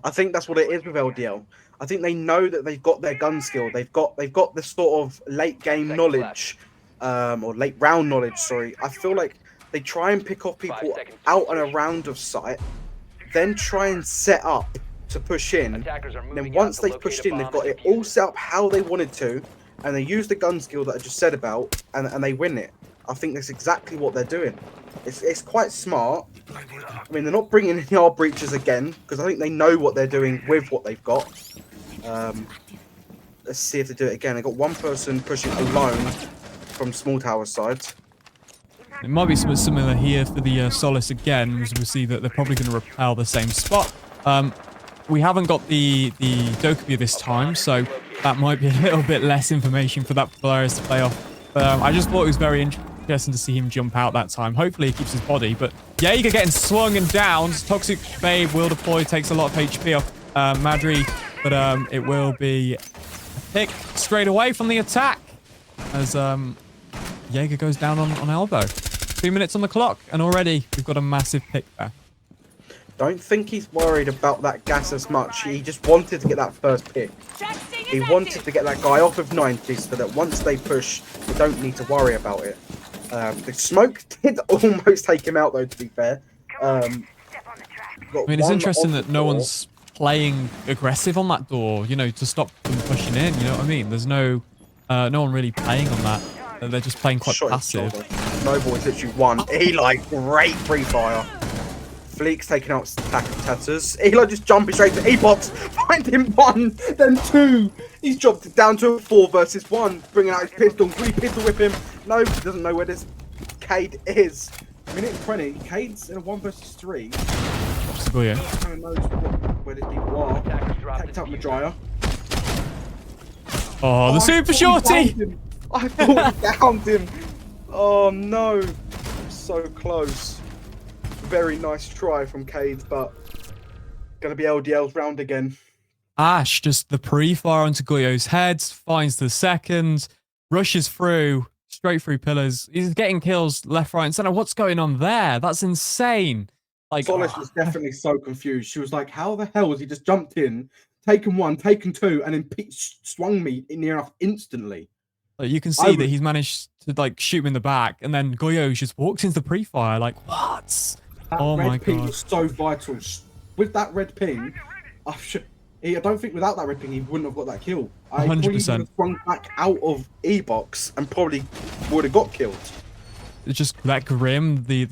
I think that's what it is with LDL. I think they know that they've got their gun skill. They've got this sort of late game knowledge, or late round knowledge. Sorry, I feel like they try and pick off people out and around of sight, then try and set up to push in. And then once they've pushed in, they've got it all set up how they wanted to, and they use the gun skill that I just said about, and they win it. I think that's exactly what they're doing. It's quite smart. I mean, they're not bringing any hard breaches again, because I think they know what they're doing with what they've got. Let's see if they do it again. They've got one person pushing alone from small tower side. It might be something similar here for the Solace again, as we see that they're probably going to repel the same spot. We haven't got the Dokkaebi this time, so that might be a little bit less information for that Polaris to play off. But I just thought it was very interesting to see him jump out that time. Hopefully he keeps his body, but Jaeger getting swung and down. Toxic Babe will deploy, takes a lot of HP off Madry, but it will be a pick straight away from the attack as Jaeger goes down on elbow. 2 minutes on the clock, and already we've got a massive pick there. Don't think he's worried about that gas as much. He just wanted to get that first pick. He wanted to get that guy off of 90 so that once they push, they don't need to worry about it. The smoke did almost take him out, though, to be fair. I mean, it's interesting that no one's playing aggressive on that door, you know, to stop them pushing in, you know what I mean? There's no one really playing on that. They're just playing quite passive. Snowball is literally one. Eli, great free fire. Fleek's taking out Tatters. Eli just jumping straight to E-Box. Find him 1, then 2. He's dropped it down to a 4 versus 1. Bringing out his pistol. Pistol whip him. No, he doesn't know where this Cade is. Minute 20. Cade's in a 1 versus 3. Possible, yeah. Kind of knows where these people are. Tacked out Madrya. Oh, the super shorty! I thought he downed him. Oh no. So close. Very nice try from Cade, but gonna be LDL's round again. Ash just the pre-fire onto Goyo's head, finds the second, rushes through, straight through pillars. He's getting kills left, right, and center. What's going on there? That's insane. Like Solace was definitely so confused. She was like, how the hell has he just jumped in, taken one, taken two, and then swung me near enough instantly? Like, you can see that he's managed to like shoot him in the back, and then Goyo just walked into the pre-fire. Like, what? That Oh my red ping god. was so vital. With that red ping, I don't think without that red ping he wouldn't have got that kill. I probably would 100%. have swung back out of E-box and probably would have got killed. It's just that grim, the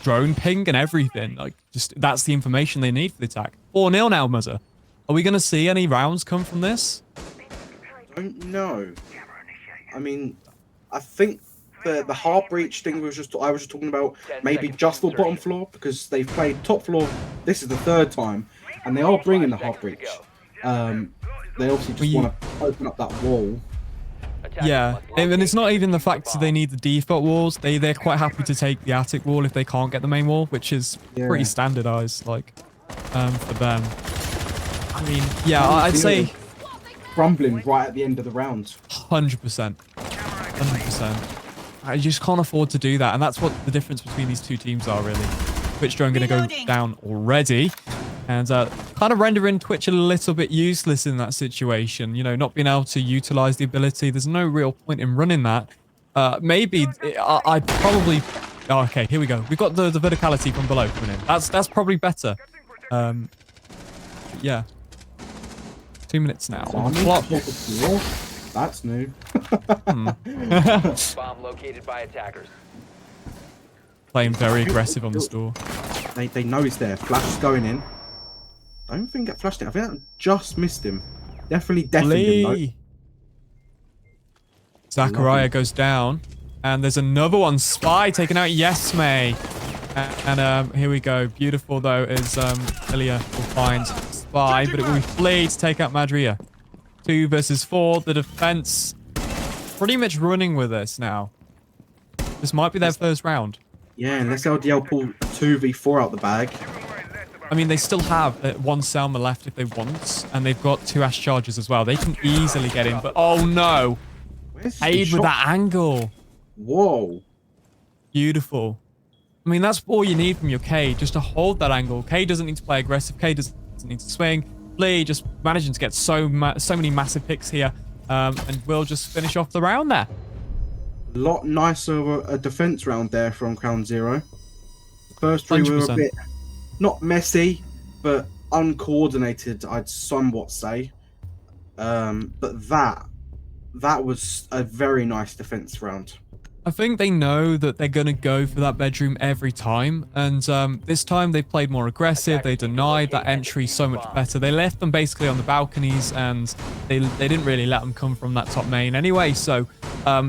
drone ping and everything. Like, just that's the information they need for the attack. 4-0 now, Muzzer. Are we going to see any rounds come from this? I don't know. I mean, I think the hard breach thing I was just talking about, maybe just for bottom floor, because they've played top floor. This is the third time, and they are bringing the hard breach. They obviously just want to open up that wall. Yeah, and it's not even the fact that they need the default walls. They're quite happy to take the attic wall if they can't get the main wall, which is pretty standardized, like, for them. I mean, yeah, I'd say crumbling right at the end of the round. 100%. 100%. I just can't afford to do that, and that's what the difference between these two teams are, really. Twitch drone going to go down already, and kind of rendering Twitch a little bit useless in that situation. You know, not being able to utilize the ability. There's no real point in running that. Maybe I probably. Oh, okay, here we go. We've got the verticality from below coming in. That's probably better. Yeah. 2 minutes now on the clock. That's new. Bomb located by attackers. Playing very aggressive on the store. They know he's there. Flash is going in. I don't think that flashed it. I think that just missed him. Definitely deafened him though. Zachariah goes down. And there's another one. Spy taken out. Yes, May. And here we go. Beautiful though is Ilya will find Spy, but it will be Flea to take out Madria. 2 versus 4. The defense pretty much running with this now. This might be their first round. Yeah, unless LDL pull a 2v4 out the bag. I mean, they still have 1 Selma left if they want, and they've got 2 Ash charges as well. They can easily get in, but oh no! Aid with that angle. Whoa. Beautiful. I mean, that's all you need from your K, just to hold that angle. K doesn't need to play aggressive. K doesn't need to swing. Flea just managing to get so many massive picks here, and we'll just finish off the round there. A lot nicer of a defense round there from Crown Zero. First 3 were a bit not messy, but uncoordinated, I'd somewhat say. But that was a very nice defense round. I think they know that they're going to go for that bedroom every time. And this time they played more aggressive. They denied that entry so much better. They left them basically on the balconies, and they didn't really let them come from that top main anyway. So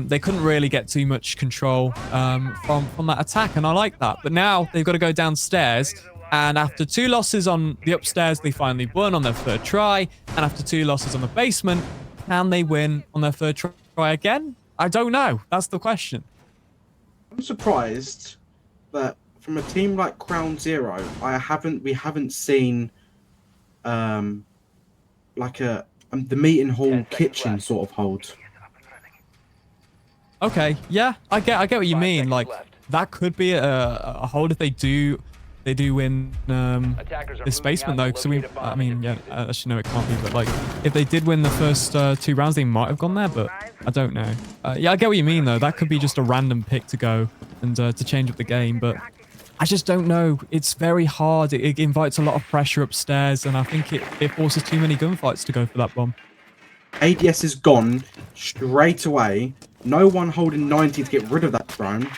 they couldn't really get too much control from that attack. And I like that. But now they've got to go downstairs. And after 2 losses on the upstairs, they finally won on their 3rd try. And after 2 losses on the basement, can they win on their 3rd try again? I don't know. That's the question. I'm surprised that from a team like Crown Zero, we haven't seen like the meeting hall kitchen sort of hold. Okay, yeah, I get what you mean. Like that could be a hold if they do win this basement though. So I mean, yeah, actually no, it can't be. But like, if they did win the first 2 rounds, they might have gone there. But I don't know. Yeah, I get what you mean though. That could be just a random pick to go and to change up the game. But I just don't know. It's very hard. It invites a lot of pressure upstairs, and I think it forces too many gunfights to go for that bomb. ADS is gone straight away. No one holding 90 to get rid of that drone.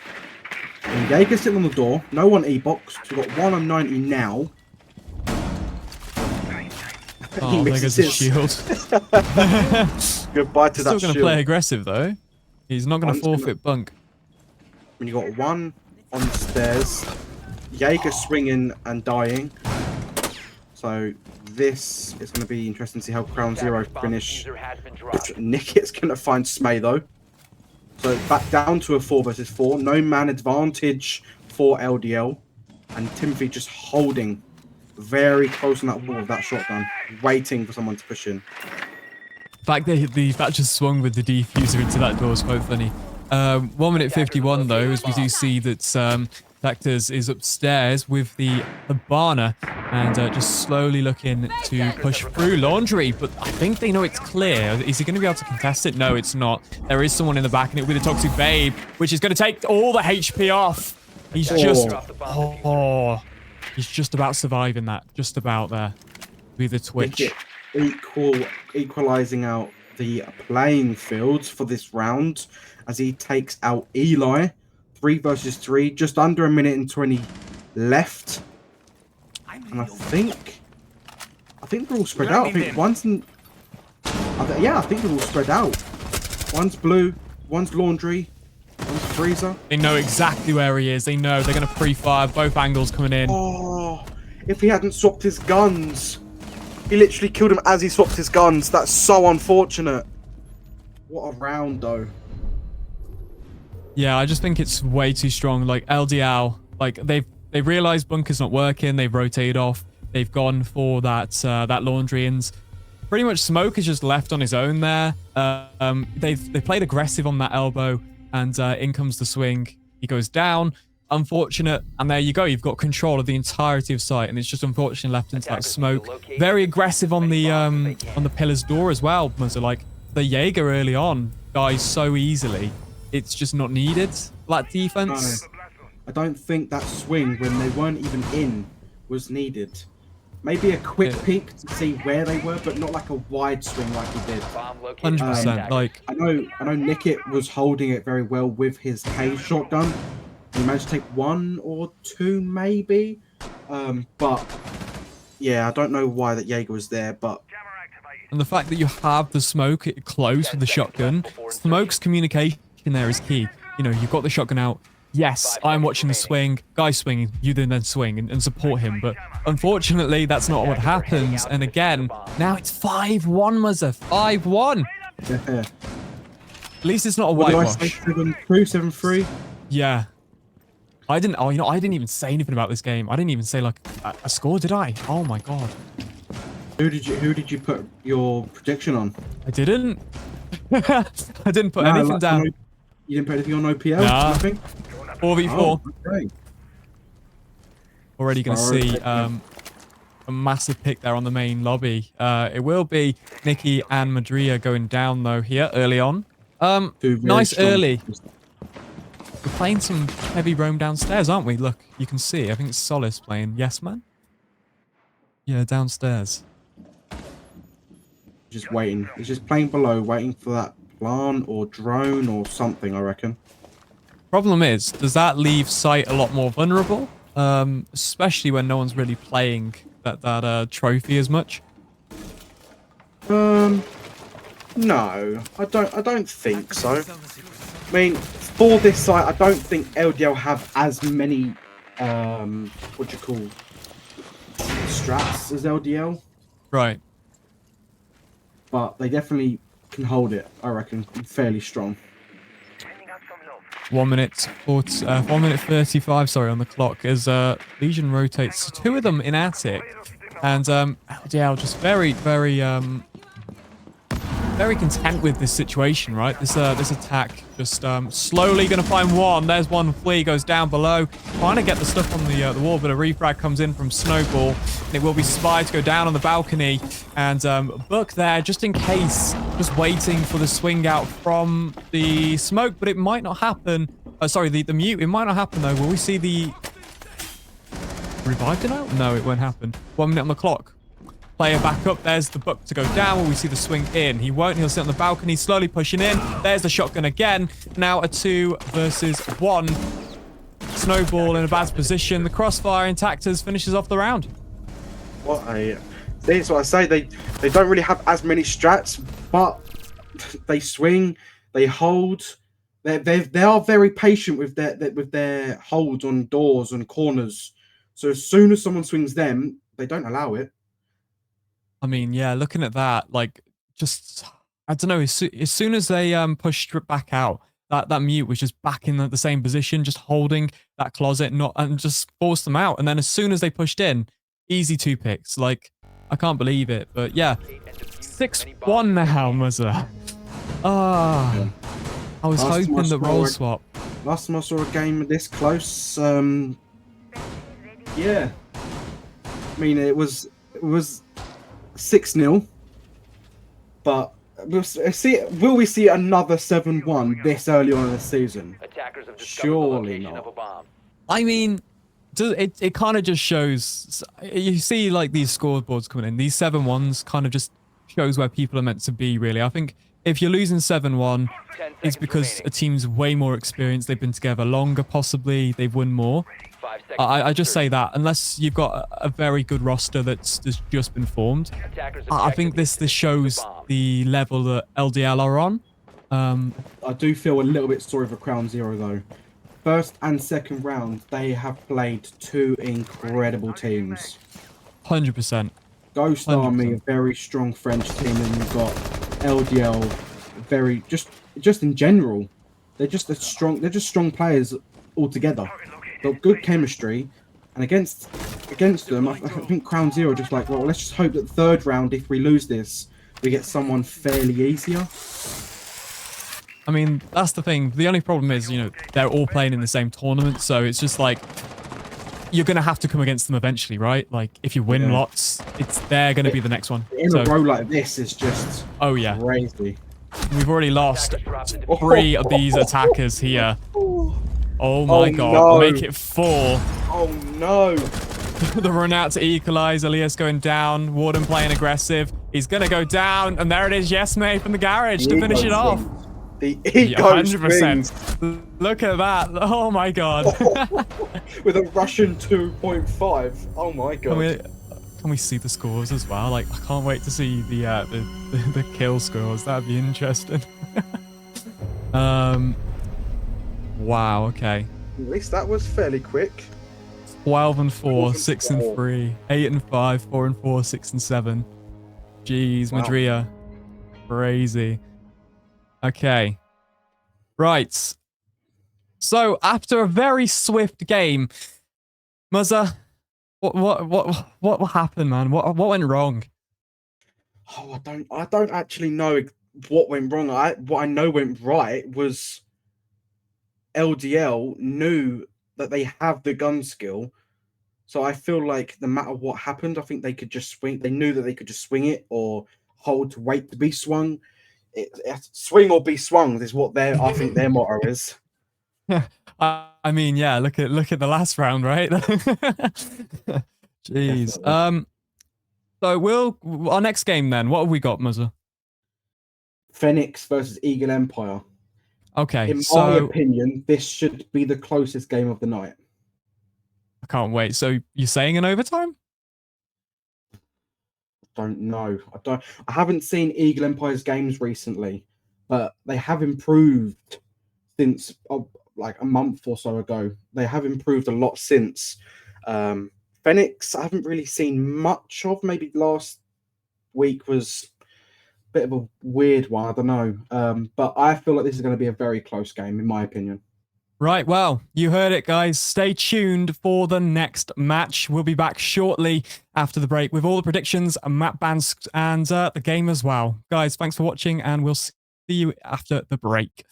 And Jaeger's sitting on the door. No one E-box. We've got 1 on 90 now. Oh, there goes his shield. Goodbye to that shield. Still going to play aggressive though. He's not going to forfeit bunk. When you got 1 on the stairs, Jaeger swinging and dying. So this. It's going to be interesting to see how Crown Zero Bomb finish. diffuser has been dropped. Nicket's going to find Smay though. So back down to a 4 versus 4. No man advantage for LDL. And Timothy just holding very close on that wall with that shotgun, waiting for someone to push in. The fact that just swung with the defuser into that door is quite funny. 1 minute 51 though, as we do see that Vectors is upstairs with the Habana and just slowly looking to push through Laundry, but I think they know it's clear. Is he going to be able to contest it? No, it's not. There is someone in the back and it with a Toxic Babe, which is going to take all the HP off. He's he's just about surviving that. Just about there. With the Twitch. Equalizing out the playing fields for this round as he takes out Eli. 3 versus 3, just under 1 minute and 20 left. And I think they're all spread out. I think one's in, yeah, I think they're all spread out. One's blue, one's Laundry, one's Freezer. They know exactly where he is. They know they're going to pre-fire both angles coming in. Oh, if he hadn't swapped his guns. He literally killed him as he swapped his guns. That's so unfortunate. What a round though. Yeah, I just think it's way too strong. Like LDL, like they've realized bunker's not working. They've rotated off. They've gone for that Laundry, and pretty much Smoke is just left on his own there. They played aggressive on that elbow, and in comes the swing. He goes down. Unfortunate, and there you go. You've got control of the entirety of site, and it's just unfortunately left into that Smoke. Very aggressive on the pillar's door as well. So like the Jaeger early on dies so easily. It's just not needed. That defense. No, I don't think that swing when they weren't even in was needed. Maybe a quick peek to see where they were, but not like a wide swing like he did. 100%. Like I know Nickett was holding it very well with his K shotgun. He managed to take 1 or 2 maybe, but yeah, I don't know why that Jaeger was there, but. And the fact that you have the Smoke close with the shotgun, Smoke's communication there is key. You know, you've got the shotgun out. Yes, I'm watching the swing. Guy's swinging. You then swing and support him. But unfortunately, that's not what happens. And again, now it's 5-1, Muzza. 5-1. Yeah. At least it's not a whitewash. 7-2, 7-3. Yeah. I didn't even say anything about this game. I didn't even say like a score, did I? Oh my god. Who did you put your prediction on? I didn't. I didn't put anything down. You didn't put anything on OPL? Nah. Nothing? 4v4. Oh, okay. Already going to see a massive pick there on the main lobby. It will be Nikki and Madria going down though here early on. Nice early. We're playing some heavy roam downstairs, aren't we? Look, you can see. I think it's Solace playing. Yes, man? Yeah, downstairs. Just waiting. He's just playing below, waiting for that plant or drone or something, I reckon. Problem is, does that leave site a lot more vulnerable? Especially when no one's really playing that trophy as much. No, I don't think so. I mean, for this site, I don't think LDL have as many what do you call strats as LDL. Right. But they definitely can hold it, I reckon, fairly strong. 1 minute 35, sorry, on the clock as Legion rotates 2 of them in attic, and LDL just very content with this situation, right? This attack just slowly going to find one. There's one flea, goes down below, trying to get the stuff on the wall, but a refrag comes in from Snowball. And it will be Spy to go down on the balcony, and Book there just in case, just waiting for the swing out from the Smoke, but it might not happen. Sorry, the mute. It might not happen though. Will we see the revived it out? No, it won't happen. 1 minute on the clock. Player back up. There's the Book to go down. Will we see the swing in? He won't. He'll sit on the balcony, slowly pushing in. There's the shotgun again. Now a 2 versus 1. Snowball in a bad position. The crossfire intactors finishes off the round. That's what I say. They don't really have as many strats, but they swing, they hold. They are very patient with their holds on doors and corners. So as soon as someone swings them, they don't allow it. I mean, yeah, looking at that, like, just I don't know. As soon as they pushed it back out, that mute was just back in the same position, just holding that closet, not and just forced them out. And then as soon as they pushed in, easy 2 picks. Like, I can't believe it. But yeah, 6-1 now, Muzza. Ah, Yeah. I was Last time I hoping the role saw it- swap. Last time I saw a game this close, yeah. I mean, it was 6-0, but will we see another 7-1 this early on in the season? Attackers have discovered Surely the location not. of a bomb. I mean, it kind of just shows. You see, like, these scoreboards coming in. These 7-1s kind of just shows where people are meant to be. Really, I think if you're losing 7-1, 10 it's seconds because remaining. a team's way more experienced. They've been together longer, possibly. They've won more. 5 seconds. I just say that unless you've got a very good roster that's just been formed. Attackers I think objective this is to defuse shows the bomb. the level that LDL are on. I do feel a little bit sorry for Crown Zero though. First and second round, they have played two incredible teams. 100%. Ghost Army, a 100%. very strong French team, and you've got LDL, very just in general, they're just strong players altogether. Got good chemistry, and against them, I think Crown Zero just like, well, let's just hope that third round, if we lose this, we get someone fairly easier. I mean, that's the thing. The only problem is, they're all playing in the same tournament, so it's just like you're gonna have to come against them eventually, right? Like, if you win Yeah. lots, they're gonna be the next one. In a row like this is just Oh yeah, crazy. we've already lost Attackers dropped into 3 of these attackers here. Oh my Oh, god, no. make it 4. Oh no! The run out to equalize. Elias going down. Warden playing aggressive. He's gonna go down, and there it is. Yes, mate, from the garage to finish it off. The Yeah, ego 100%. swings Look at that. Oh my god. with a Russian 2.5. Oh my god! Can we see the scores as well? Like, I can't wait to see the kill scores. That'd be interesting. Wow. Okay. At least that was fairly quick. 12 and 4, 12 and 6 and 4. 3, 8 and 5, 4 and 4, 6 and 7. Jeez, Wow. Madria. Crazy. Okay. Right. So after a very swift game, Muzza, what happened, man? What went wrong? Oh, I don't actually know what went wrong. What I know went right was LDL knew that they have the gun skill. So I feel like no matter what happened, I think they could just swing. They knew that they could just swing it or hold to wait to be swung. Swing or be swung is what I think their motto is. I mean, yeah. Look at the last round, right? Jeez. Definitely. So our next game then. What have we got, Muzza? Phoenix versus Eagle Empire. Okay, In my so opinion, this should be the closest game of the night. I can't wait. So you're saying in overtime? Don't know. I haven't seen Eagle Empire's games recently, but they have improved since like a month or so ago. They have improved a lot since. Phoenix, I haven't really seen much of. Maybe last week was a bit of a weird one. I don't know. But I feel like this is going to be a very close game, in my opinion. Right, well, you heard it, guys. Stay tuned for the next match. We'll be back shortly after the break with all the predictions, map bans, and the game as well. Guys, thanks for watching, and we'll see you after the break.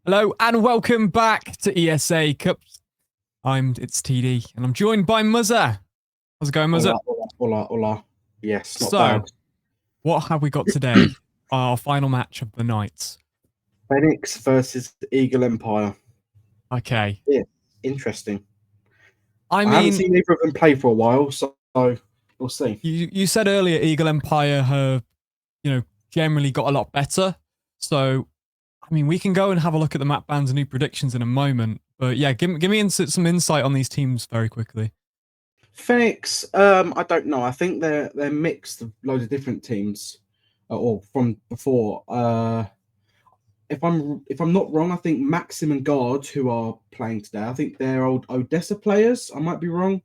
Hello, and welcome back to ESA Cup. It's TD, and I'm joined by Muzza. How's it going, Muzza? Hola. Yes, not So, bad. what have we got today? Our final match of the night. Phoenix versus Eagle Empire. Okay. Interesting. I I haven't mean, seen either of them play for a while, so we'll see. you said earlier Eagle Empire have, generally got a lot better. So I mean, we can go and have a look at the map bans and new predictions in a moment. But yeah, give me some insight on these teams very quickly. Phoenix, I don't know. I think they're mixed of loads of different teams, or from before. If I'm not wrong, I think Maxim and Guard, who are playing today, I think they're old Odessa players. I might be wrong.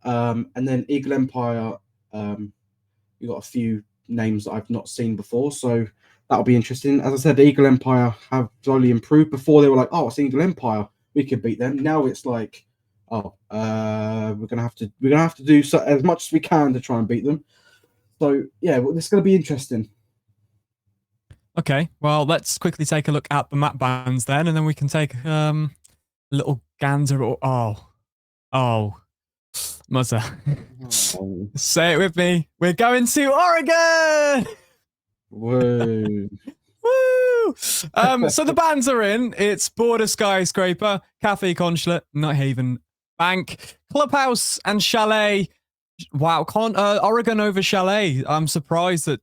And then Eagle Empire, you got a few names that I've not seen before, so that'll be interesting. As I said, the Eagle Empire have slowly improved. Before they were like, oh, it's Eagle Empire, we could beat them. Now it's like, oh, we're gonna have to do so, as much as we can to try and beat them. So yeah, well, this is gonna be interesting. Okay, well, let's quickly take a look at the map bans then, and then we can take a little gander. Oh, Muzzer. Say it with me. We're going to Oregon! Whoa. Woo! So the bans are in. It's Border Skyscraper, Cafe Consulate, Night Haven Bank, Clubhouse, and Chalet. Wow, Oregon over Chalet. I'm surprised that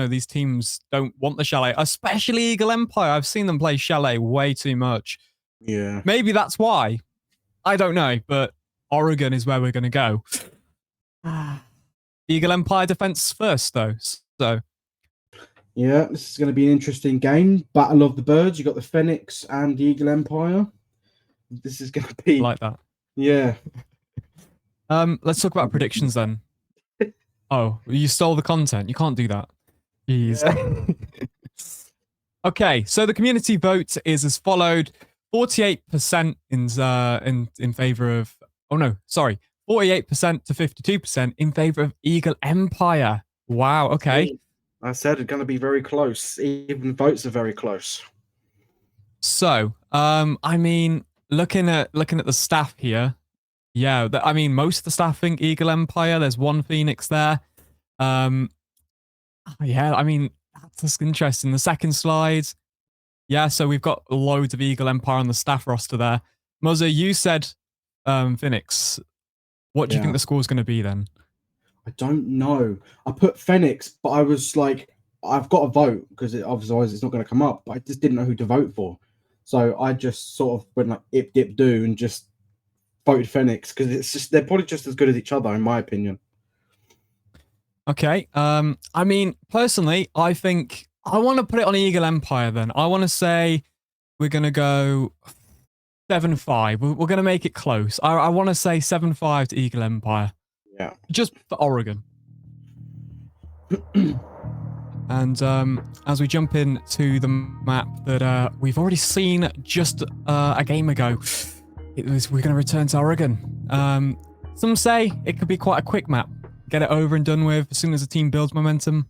these teams don't want the Chalet, especially Eagle Empire. I've seen them play Chalet way too much. Yeah. Maybe that's why. I don't know, but Oregon is where we're going to go. Eagle Empire defense first, though. So yeah, this is going to be an interesting game. Battle of the Birds. You got the Phoenix and the Eagle Empire. This is going to be like that. Yeah. Let's talk about predictions then. Oh, you stole the content. You can't do that. Jeez. Yeah. Okay, so the community vote is as followed: 48% in favor of. Oh no, sorry, 48% to 52% in favor of Eagle Empire. Wow. Okay. I said it's going to be very close. Even votes are very close. So, I mean, looking at the staff here. Yeah, I mean, most of the staff think Eagle Empire. There's one Phoenix there. Yeah, I mean, that's interesting. The second slide. Yeah, so we've got loads of Eagle Empire on the staff roster there. Muzzer, you said Phoenix. What do you think the score's going to be then? I don't know. I put Phoenix, but I was like, I've got to vote because otherwise it's not going to come up. But I just didn't know who to vote for. So I just sort of went like ip, dip, do and just voted Phoenix because it's just they're probably just as good as each other in my opinion. Okay. I mean, personally, I think I want to put it on Eagle Empire then. I want to say we're going to go 7-5. We're going to make it close. I want to say 7-5 to Eagle Empire. Yeah. Just for Oregon. And as we jump into the map that we've already seen just a game ago, we're going to return to Oregon. Some say it could be quite a quick map. Get it over and done with as soon as the team builds momentum.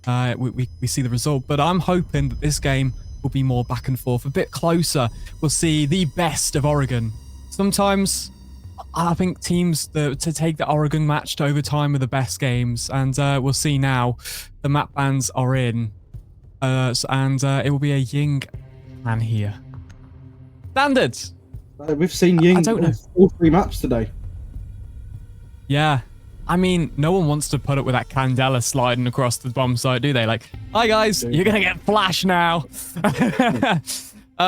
We see the result. But I'm hoping that this game will be more back and forth, a bit closer. We'll see the best of Oregon. Sometimes I think teams to take the Oregon match to overtime are the best games. And we'll see now the map bans are in. And it will be a Ying man here. Standards. We've seen Ying all 3 maps today. Yeah. I mean, no one wants to put up with that Candela sliding across the bomb site, do they? Like, hi guys, you're going to get flash now.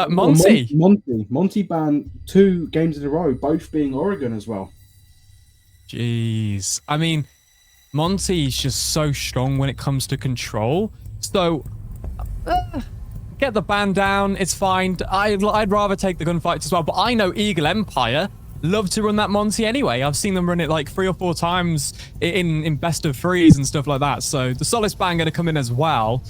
Monty banned 2 games in a row, both being Oregon as well. Jeez. I mean, Monty's just so strong when it comes to control. So, get the ban down. It's fine. I'd rather take the gunfights as well. But I know Eagle Empire love to run that Monty anyway. I've seen them run it like 3 or 4 times in best of 3s and stuff like that. So the Solace ban going to come in as well.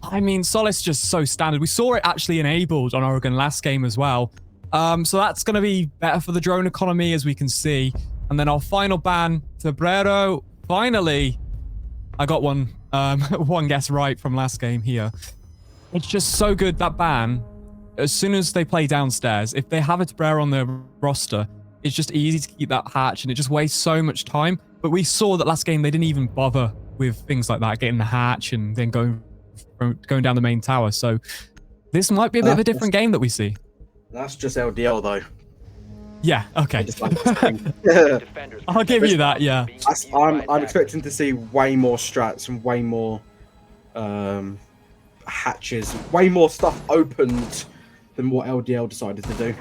I mean, Solace just so standard. We saw it actually enabled on Oregon last game as well. So that's going to be better for the drone economy, as we can see. And then our final ban, Tabrero. Finally, I got one guess right from last game here. It's just so good, that ban. As soon as they play downstairs, if they have a Tabrero on their roster, it's just easy to keep that hatch, and it just wastes so much time. But we saw that last game, they didn't even bother with things like that, getting the hatch and then going down the main tower. So this might be a bit of a different game that we see. That's just LDL though. Yeah, okay. Yeah. I'll give you that, yeah. I'm expecting to see way more strats and way more hatches. Way more stuff opened than what LDL decided to do.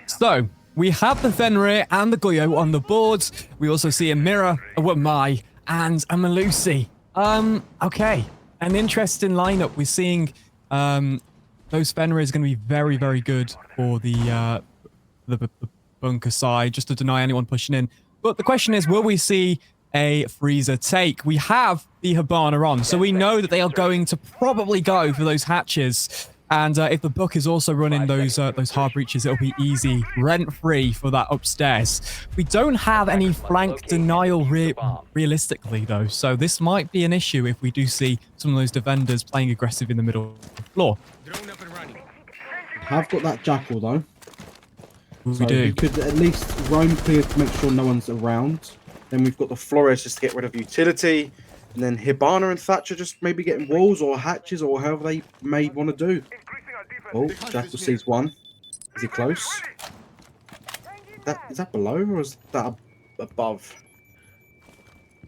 So, we have the Fenrir and the Goyo on the boards. We also see a Mirror, a Wamai, and a Malusi. Okay. An interesting lineup. We're seeing those Fenrir is going to be very, very good for the bunker side, just to deny anyone pushing in. But the question is, will we see a freezer take? We have the Hibana on, so we know that they are going to probably go for those hatches. And if the book is also running those hard breaches, it'll be easy, rent-free for that upstairs. We don't have any flank denial realistically, though, so this might be an issue if we do see some of those defenders playing aggressive in the middle of the floor. Have got that Jackal, though. We do. We could at least roam clear to make sure no one's around. Then we've got the Flores just to get rid of utility. And then Hibana and Thatcher just maybe getting walls or hatches or however they may want to do. Oh, Jackal sees one. Is he close? Is that below or is that above? I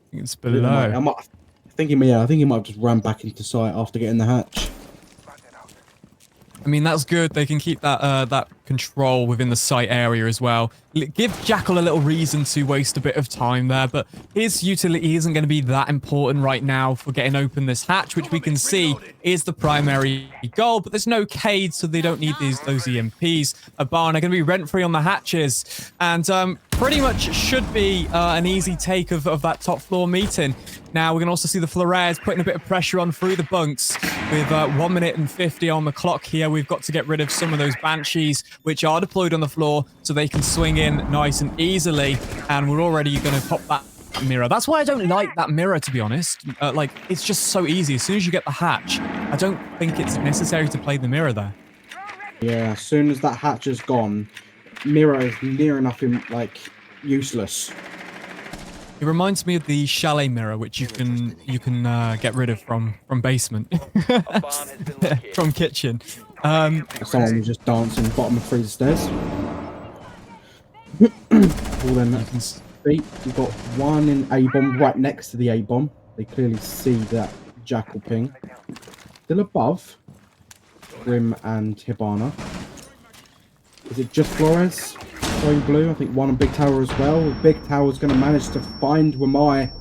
think it's below. I think he might have just run back into sight after getting the hatch. I mean, that's good. They can keep that control within the site area as well. Give Jackal a little reason to waste a bit of time there, but his utility isn't going to be that important right now for getting open this hatch, which we can see is the primary goal, but there's no Cade, so they don't need those EMPs. Hibana going to be rent-free on the hatches, and pretty much should be an easy take of that top floor meeting. Now, we can also see the Flores putting a bit of pressure on through the bunks with 1 minute and 50 on the clock here. We've got to get rid of some of those Banshees, which are deployed on the floor, so they can swing in nice and easily. And we're already going to pop that mirror. That's why I don't like that mirror, to be honest. Like, it's just so easy. As soon as you get the hatch, I don't think it's necessary to play the mirror there. Yeah, as soon as that hatch is gone, mirror is near enough useless. It reminds me of the chalet mirror, which you can get rid of from basement, from kitchen. Someone was just dancing bottom of freezer stairs. Well, then you can see you've got one in A bomb right next to the A bomb. They clearly see that Jackal ping. Still above Grim and Hibana. Is it just Flores? Going blue, I think one on Big Tower as well. Big Tower's going to manage to find Wamai.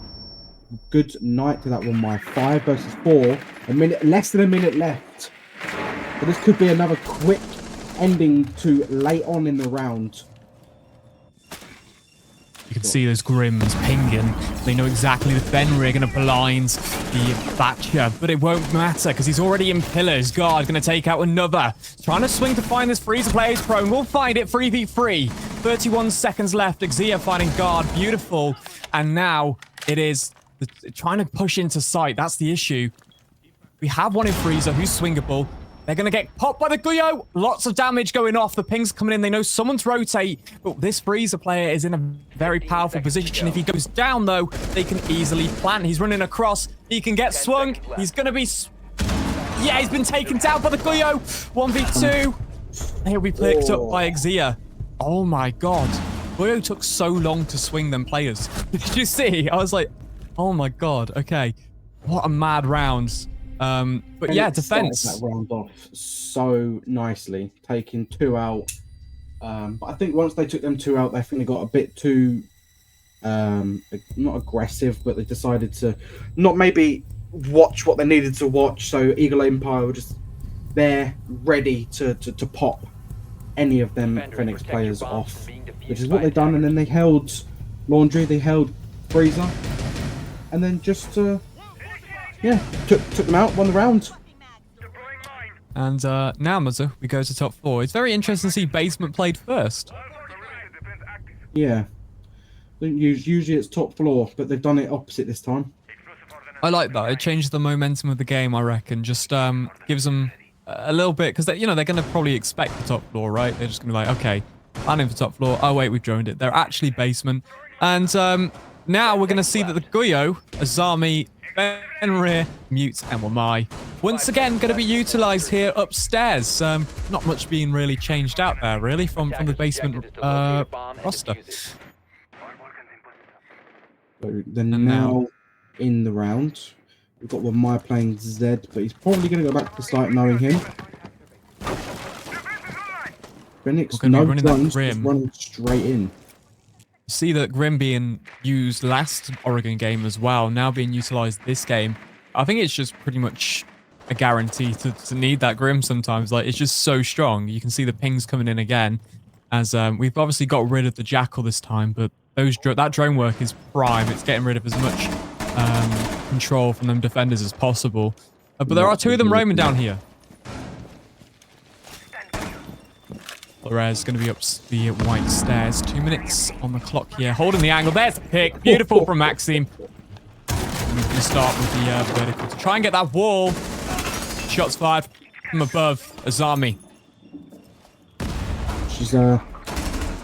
Good night to that Wamai. 5 versus 4. Less than a minute left. But this could be another quick ending to late on in the round. You can see those Grims pinging. They know exactly the Fenrir are going to blind the Thatcher, but it won't matter because he's already in pillars. Guard going to take out another. Trying to swing to find this freezer player's prone. We'll find it 3v3. 31 seconds left. Exia finding Guard. Beautiful. And now it is trying to push into sight. That's the issue. We have one in freezer who's swingable. They're going to get popped by the Guyo. Lots of damage going off. The ping's coming in. They know someone's rotate. But this freezer player is in a very powerful position. If he goes down, though, they can easily plant. He's running across. He can get swung. He's going to be... Yeah, he's been taken down by the Guyo. 1v2. He'll be picked up by Exia. Oh, my God. Guyo took so long to swing them players. Did you see? I was like, oh, my God. Okay. What a mad round. But yeah, defense. That round off so nicely, taking 2 out. But I think once they took them 2 out, they think they got a bit too, not aggressive, but they decided to not maybe watch what they needed to watch. So Eagle Empire were just there, ready to pop any of them Phoenix players off, which is what they've done. And then they held Laundry, they held Freezer, and then just yeah, took them out, won the round. And now, Muzza, we go to top 4. It's very interesting to see basement played first. Yeah. Usually it's top floor, but they've done it opposite this time. I like that. It changes the momentum of the game, I reckon. Just gives them a little bit, because they're going to probably expect the top floor, right? They're just going to be like, okay, planning for top floor. Oh, wait, we've droned it. They're actually basement. And now we're going to see that the Guyo, Azami, Fenrir, Mute, and Wamai once again going to be utilized here upstairs. Not much being really changed out there, really, from the basement roster. So they're now in the round. We've got one Maya playing Z, but he's probably going to go back to the site knowing him. Phoenix, We're gonna no be running that guns, just Grim. running straight in. See that Grim being used last Oregon game as well, now being utilized this game. I think it's just pretty much a guarantee to need that Grim sometimes. Like, it's just so strong. You can see the pings coming in again, as we've obviously got rid of the Jackal this time, but that drone work is prime. It's getting rid of as much control from them defenders as possible. But there are two of them roaming down here. Flores going to be up the white stairs. 2 minutes on the clock here. Holding the angle. There's the pick. Beautiful from Maxime. And he's going to start with the vertical to try and get that wall. Shots fired from above. Azami.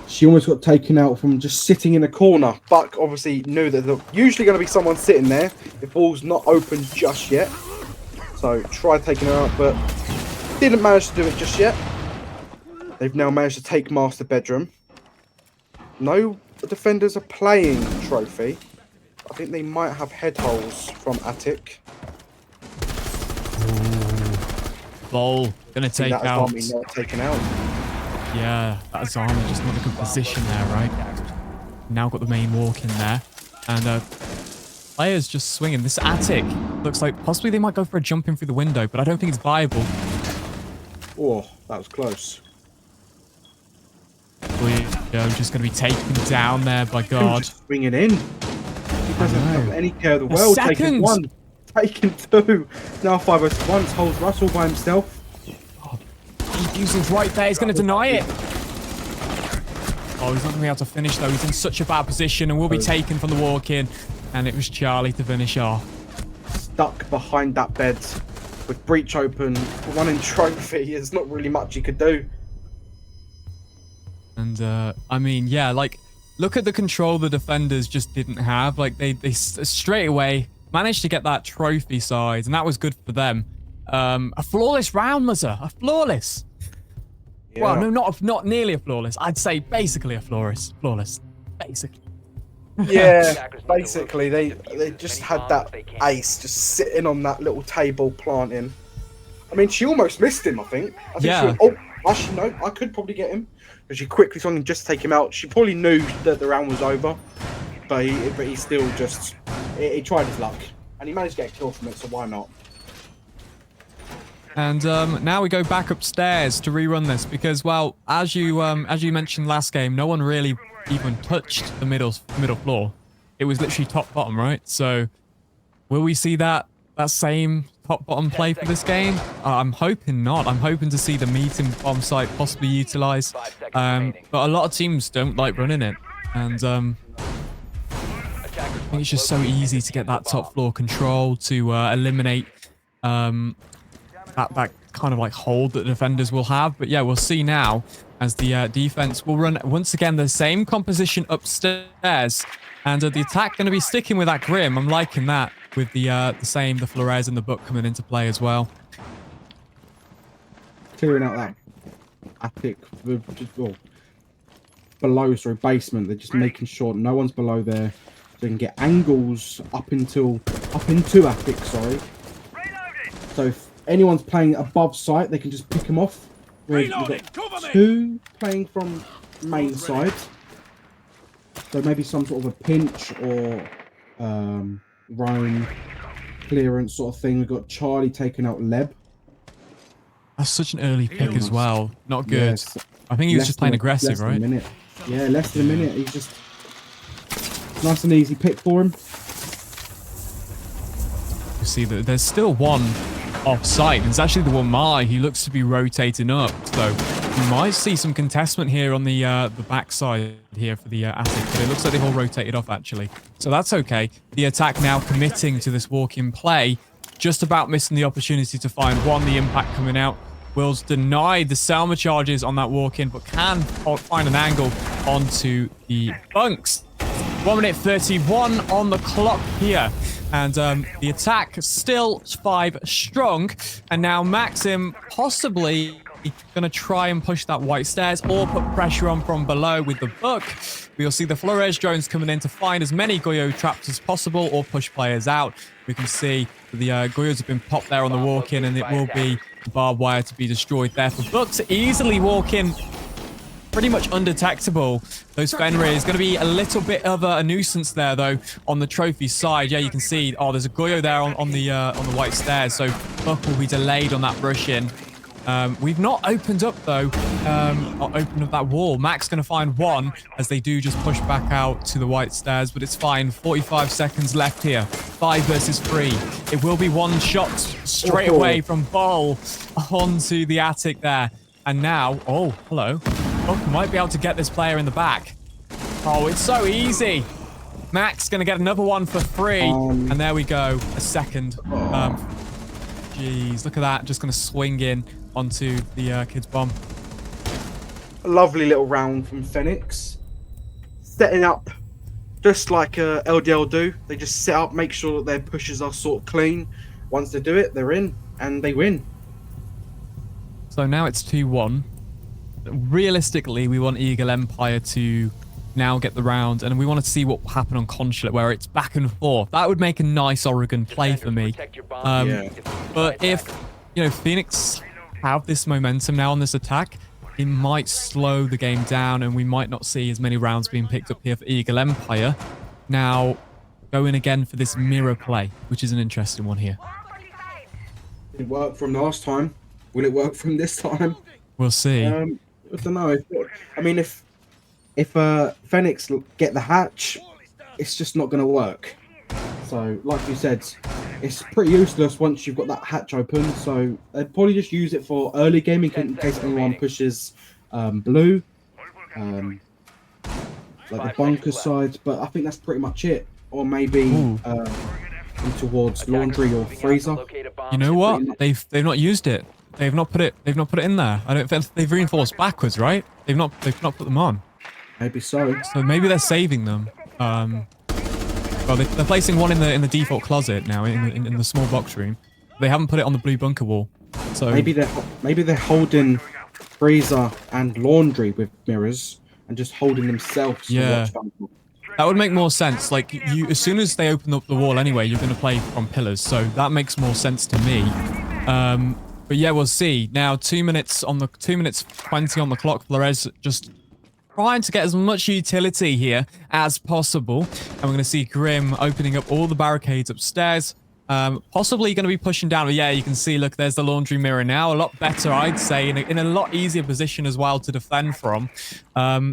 She almost got taken out from just sitting in a corner. Buck obviously knew that there's usually going to be someone sitting there if ball's not open just yet. So tried taking her out, but didn't manage to do it just yet. They've now managed to take master bedroom. No defenders are playing trophy. I think they might have head holes from Attic. Ball going to take out. Army not taken out. Yeah, that's Army just not a good position there, right? Now got the main walk in there. And players just swinging. This Attic looks like possibly they might go for a jump in through the window, but I don't think it's viable. Oh, that was close. Leo just going to be taken down there by God. Just swinging in. He doesn't have any care of the world. Taking one. Taking two. Now 5 vs 1. Holds Russell by himself. Oh, Defusing's right there. He's going to deny it. Oh, he's not going to be able to finish though. He's in such a bad position and will be taken from the walk-in. And it was Charlie to finish off. Stuck behind that bed with breach open. One in trophy. There's not really much he could do. And, I mean, yeah, like, look at the control the defenders just didn't have. Like, they straight away managed to get that trophy side, and that was good for them. A flawless round, Muzzer. A flawless. Yeah. Well, no, not nearly a flawless. I'd say basically a flawless. Flawless. Basically. Yeah, basically, they just had that ace just sitting on that little table planting. I mean, she almost missed him, I think. Yeah. Actually, no, I could probably get him. But she quickly swung and just take him out. She probably knew that the round was over, but he still just he tried his luck and he managed to get a kill from it. So why not? And now we go back upstairs to rerun this because, well, as you mentioned last game, no one really even touched the middle floor. It was literally top bottom, right? So will we see that same top bottom play for this game? I'm hoping not. I'm hoping to see the meeting bomb site possibly utilized. But a lot of teams don't like running it, and I think it's just so easy to get that top floor control to eliminate that kind of like hold that the defenders will have. But yeah, we'll see now as the defense will run once again the same composition upstairs, and the attack going to be sticking with that Grim. I'm liking that. With the Flores and the Book coming into play as well. Clearing out that attic, below, basement. They're just making sure no one's below there, so they can get angles up into attic. Sorry. So if anyone's playing above site, they can just pick them off. We've got two playing from main side, so maybe some sort of a pinch or roam clearance sort of thing. We've got Charlie taking out Leb. That's such an early pick as well. Not good. Yes. I think he was just playing aggressive, right? Yeah, less than a minute. He's just nice and easy pick for him. You see that there's still one off site. It's actually the one Mai. He looks to be rotating up, so we might see some contestment here on the backside here for the attic. But it looks like they've all rotated off actually, so that's okay. The attack now committing to this walk-in play, just about missing the opportunity to find one. The impact coming out. Will's denied the Selma charges on that walk-in, but can find an angle onto the bunks. 1 minute 31 on the clock here. And the attack still 5 strong. And now Maxim possibly going to try and push that white stairs or put pressure on from below with the book. We'll see the Flores drones coming in to find as many Goyo traps as possible or push players out. We can see the Goyos have been popped there on the walk-in, and it will be barbed wire to be destroyed there for Book to easily walk in pretty much undetectable. Those Fenrir is going to be a little bit of a nuisance there, though, on the trophy side. Yeah, you can see, oh, there's a Goyo there on the white stairs, so Buck will be delayed on that brush in. We've not opened up, though, opened up that wall. Mac's going to find one as they do just push back out to the white stairs, but it's fine. 45 seconds left here. 5 versus 3. It will be one shot straight away from Bull onto the attic there. And now, oh, hello. Buck might be able to get this player in the back. Oh, it's so easy. Mac's going to get another one for free. And there we go. A second. Jeez, look at that. Just going to swing in onto the kid's bomb. A lovely little round from Phoenix. Setting up just like LDL do. They just set up, make sure that their pushes are sort of clean. Once they do it, they're in and they win. So now it's 2-1. Realistically, we want Eagle Empire to now get the round, and we want to see what will happen on Consulate, where it's back and forth. That would make a nice Oregon play for me. But if, you know, Phoenix have this momentum now on this attack, it might slow the game down, and we might not see as many rounds being picked up here for Eagle Empire. Now, going again for this mirror play, which is an interesting one here. It worked from last time. Will it work from this time? We'll see. I don't know. I mean, if Phoenix get the hatch, it's just not going to work. So, like you said, it's pretty useless once you've got that hatch open. So they'd probably just use it for early game in case anyone pushes blue, like the bunker side. But I think that's pretty much it. Or maybe towards laundry or freezer. You know what? They've not used it. They've not put it in there. I don't think they've reinforced backwards, right? They've not put them on. Maybe so. So maybe they're saving them. Well, they're placing one in the default closet now in the small box room. They haven't put it on the blue bunker wall. So maybe they're holding freezer and laundry with mirrors and just holding themselves. Yeah. That would make more sense. Like, as soon as they open up the wall anyway, you're going to play from pillars. So that makes more sense to me. But yeah, we'll see. Now, 2 minutes 20 on the clock. Flores just trying to get as much utility here as possible. And we're going to see Grim opening up all the barricades upstairs. Possibly going to be pushing down. But yeah, you can see, look, there's the laundry mirror now. A lot better, I'd say, in a lot easier position as well to defend from.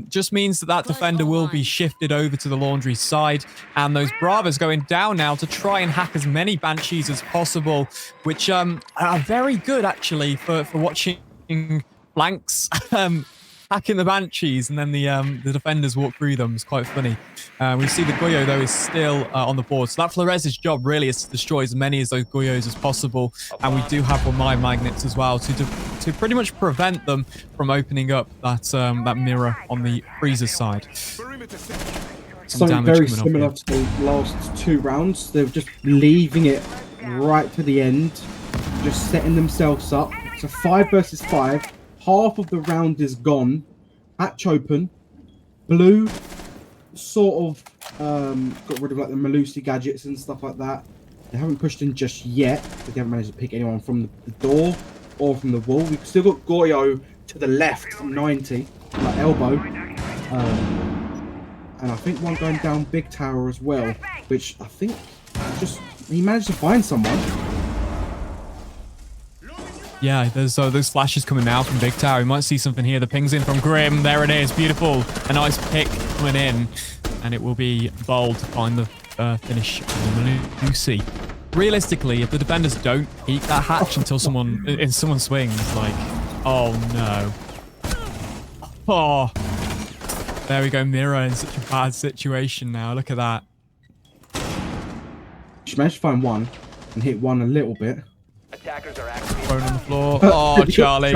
Just means that defender will be shifted over to the laundry side. And those Bravos going down now to try and hack as many Banshees as possible, which are very good, actually, for watching flanks. Hacking the Banshees, and then the defenders walk through them. It's quite funny. We see the Goyo, though, is still on the board. So that Flores' job really is to destroy as many of those Goyos as possible. And we do have Mine Magnets as well to pretty much prevent them from opening up that mirror on the freezer side. Something very similar to the last 2 rounds. They're just leaving it right to the end, just setting themselves up. It's a 5 versus 5. Half of the round is gone. Hatch open. Blue sort of got rid of like the Malusi gadgets and stuff like that. They haven't pushed in just yet, because they haven't managed to pick anyone from the door or from the wall. We've still got Goyo to the left from 90, like elbow. And I think one going down Big Tower as well, which I think just he managed to find someone. Yeah, there's those flashes coming now from Big Tower. We might see something here. The ping's in from Grim. There it is. Beautiful. A nice pick coming in. And it will be bold to find the finish of the Malusi. Realistically, if the defenders don't peek that hatch until someone swings, like, oh no. Oh. There we go. Mirror in such a bad situation now. Look at that. She managed to find one and hit one a little bit. Attackers are active. Thrown on the floor. Oh, Charlie.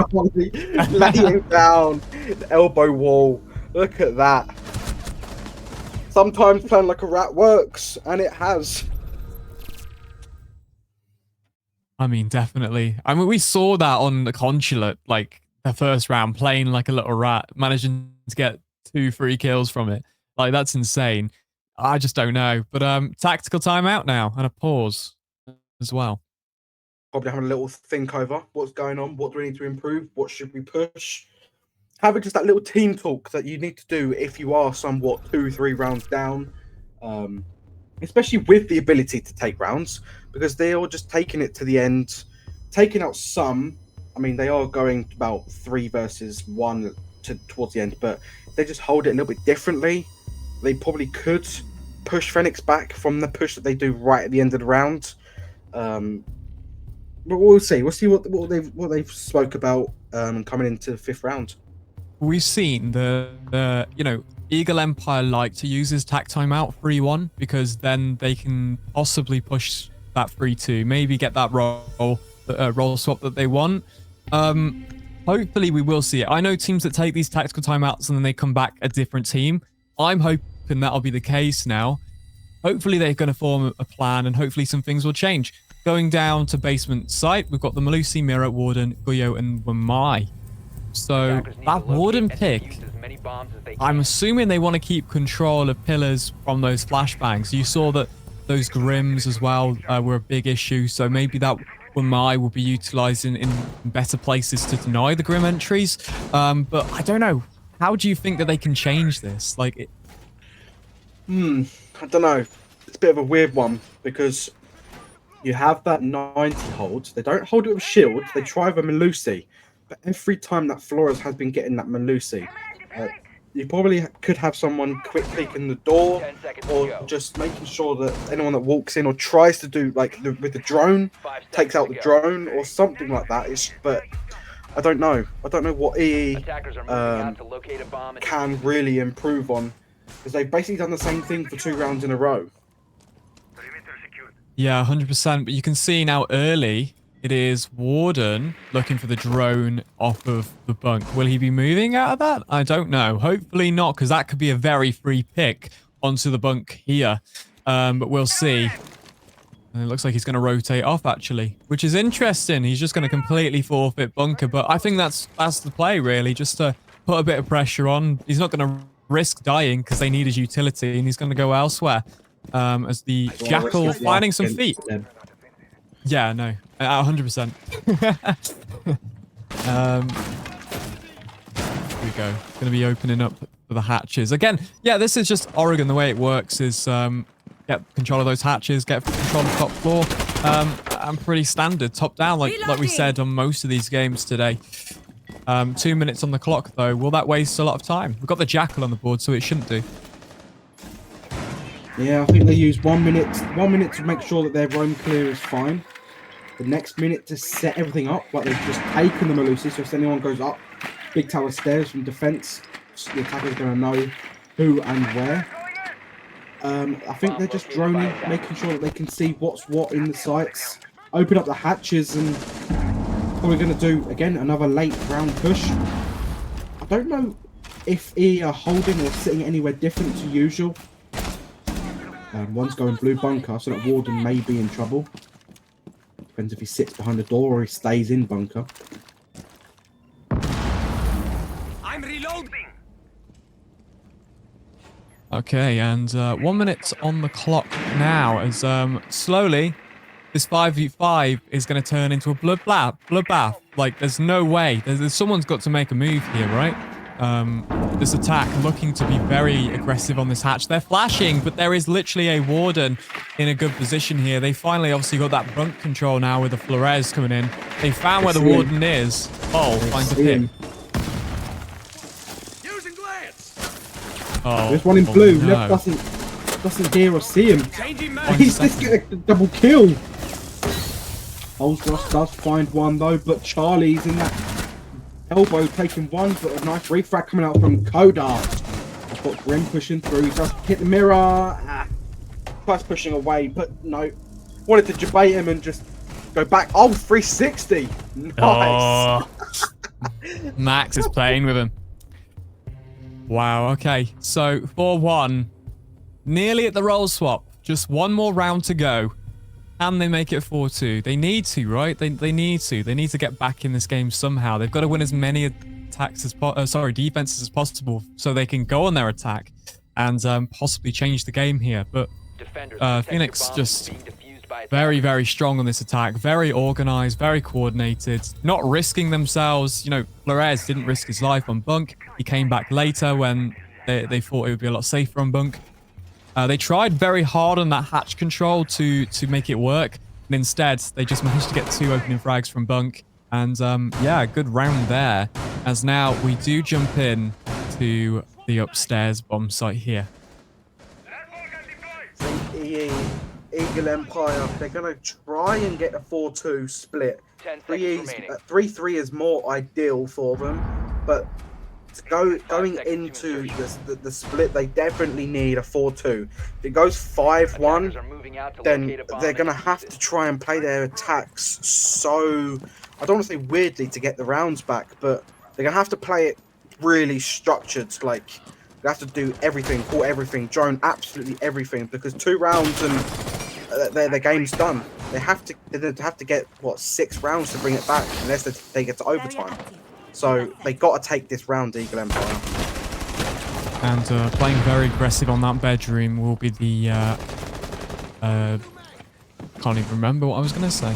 Laying down the elbow wall. Look at that. Sometimes playing like a rat works, and it has. I mean, definitely. I mean, we saw that on the Consulate. Like, the first round playing like a little rat, managing to get 2 free kills from it. Like, that's insane. I just don't know. But tactical timeout now and a pause as well. Probably having a little think over what's going on, what do we need to improve, what should we push. Having just that little team talk that you need to do if you are somewhat 2-3 rounds down, especially with the ability to take rounds, because they are just taking it to the end, taking out some. I mean, they are going about 3 versus 1 towards the end, but if they just hold it a little bit differently, they probably could push Phoenix back from the push that they do right at the end of the round. But we'll see. We'll see what they've spoke about coming into the 5th round. We've seen the Eagle Empire like to use his tac timeout 3-1 because then they can possibly push that 3-2, maybe get that roll swap that they want. Hopefully we will see it. I know teams that take these tactical timeouts and then they come back a different team. I'm hoping that'll be the case now. Hopefully they're going to form a plan and hopefully some things will change. Going down to basement site, we've got the Melusi, Mirror, Warden, Guyo, and Wamai. So that Warden pick, I'm assuming they want to keep control of pillars from those flashbangs. You saw that those Grims as well were a big issue, so maybe that Wamai will be utilized in better places to deny the Grim entries. But I don't know. How do you think that they can change this? Like, I don't know. It's a bit of a weird one because you have that 90 hold. They don't hold it with shield. They try with a Melusi. But every time that Flores has been getting that Melusi, you probably could have someone quick peeking the door or just making sure that anyone that walks in or tries to do like with the drone takes out the drone or something like that. But I don't know. I don't know what EE can really improve on because they've basically done the same thing for 2 rounds in a row. Yeah, 100%. But you can see now early, it is Warden looking for the drone off of the bunk. Will he be moving out of that? I don't know. Hopefully not, because that could be a very free pick onto the bunk here. But we'll see. And it looks like he's going to rotate off, actually, which is interesting. He's just going to completely forfeit bunker. But I think that's the play, really, just to put a bit of pressure on. He's not going to risk dying because they need his utility, and he's going to go elsewhere. As the Jackal finding some feet. Yeah, no, 100%. Here we go. Going to be opening up for the hatches again. Yeah, this is just Oregon. The way it works is get control of those hatches, get control of the top floor. And pretty standard, top down, like we said on most of these games today. 2 minutes on the clock though. Will that waste a lot of time? We've got the Jackal on the board, so it shouldn't do. Yeah, I think they use 1 minute to make sure that their roam clear is fine. The next minute to set everything up, like they've just taken the Melusi, so if anyone goes up big tower stairs from defense, the attacker's going to know who and where. I think they're just droning, making sure that they can see what's what in the sites, open up the hatches, and probably going to do, again, another late round push. I don't know if E are holding or sitting anywhere different to usual. One's going blue bunker, so that Warden may be in trouble. Depends if he sits behind the door or he stays in bunker. I'm reloading. Okay, and 1 minute on the clock now as slowly this 5v5 is going to turn into a bloodbath. Like, there's no way. Someone's got to make a move here, right? This attack looking to be very aggressive on this hatch. They're flashing, but there is literally a Warden in a good position here. They finally obviously got that bunk control now with the Flores coming in. They found where the Warden is. Oh, finds a pick. Oh, there's one in blue. No. Doesn't hear or see him. He's just getting a double kill. Holsross does find one though, but Charlie's in that elbow taking one, but a nice refrag coming out from Kodar. He's got Grim pushing through. He does hit the mirror. Tries pushing away, but no. Wanted to debate him and just go back. Oh, 360. Nice. Oh. Max is playing with him. Wow, okay. So 4-1. Nearly at the roll swap. Just one more round to go. Can they make it 4-2? They need to, right? They need to. They need to get back in this game somehow. They've got to win as many attacks as defenses as possible so they can go on their attack and possibly change the game here. But Phoenix just very, very strong on this attack. Very organized, very coordinated, not risking themselves. You know, Flores didn't risk his life on Bunk. He came back later when they thought it would be a lot safer on Bunk. They tried very hard on that hatch control to make it work, and instead they just managed to get 2 opening frags from Bunk. And yeah, good round there. As now we do jump in to the upstairs bomb site here. Eagle Empire, they're gonna try and get a 4-2 split. 3-3 is more ideal for them, but going into the split, they definitely need a 4-2. If it goes 5-1, then they're going to have to try and play their attacks so, I don't want to say weirdly to get the rounds back, but they're going to have to play it really structured. Like, they have to do everything, call everything, drone absolutely everything, because 2 rounds and their game's done. They have to get, what, 6 rounds to bring it back, unless they get to overtime. So they got to take this round, Eagle Empire. And playing very aggressive on that bedroom will be the... can't even remember what I was going to say.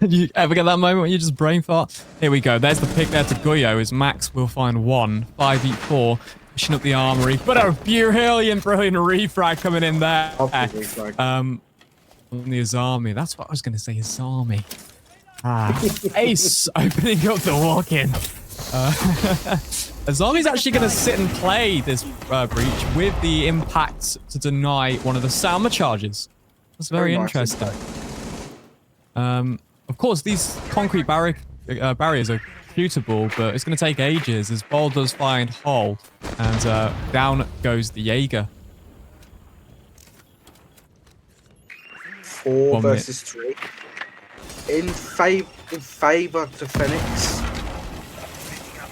You ever get that moment when you just brain fart? Here we go. There's the pick there to Goyo as Max will find 1. 5v4. Pushing up the armory. But a brilliant refrag coming in there. On the Azami. That's what I was going to say, Azami. Ace opening up the walk-in. Azami's actually going to sit and play this breach with the impact to deny one of the Salma charges. That's very interesting. Of course, these concrete barriers are shootable, but it's going to take ages as Ball does find Hull, and down goes the Jaeger. 4 versus 3. In favor to Phoenix.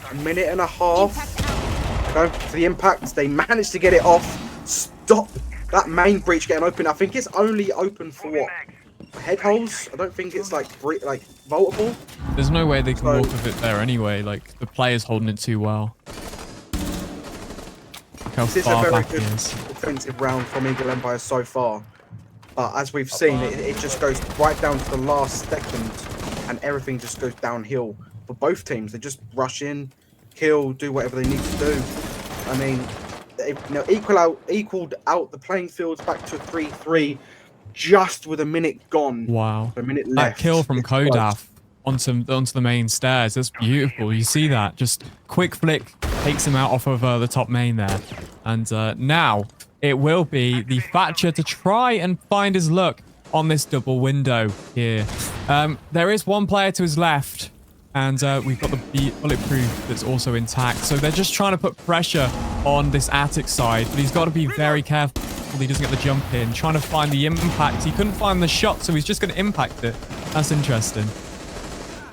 1.5 minutes. Going for the impact. They managed to get it off. Stop that main breach getting open. I think it's only open for what? Head holes? I don't think it's like vaultable. There's no way they can walk with it there anyway. Like, the player's holding it too well. Look how this is a very good defensive round from Eagle Empire so far. But as we've seen, it just goes right down to the last second, and everything just goes downhill for both teams. They just rush in, kill, do whatever they need to do. I mean, they've equaled out the playing fields back to 3-3 just with a minute gone. Wow. A minute left. That kill from Kodaf onto the main stairs. That's beautiful. You see that? Just quick flick takes him out off of the top main there. And now it will be the Thatcher to try and find his luck on this double window here. There is one player to his left, and we've got the bulletproof that's also intact. So they're just trying to put pressure on this attic side, but he's got to be very careful he doesn't get the jump in. Trying to find the impact. He couldn't find the shot, so he's just going to impact it. That's interesting.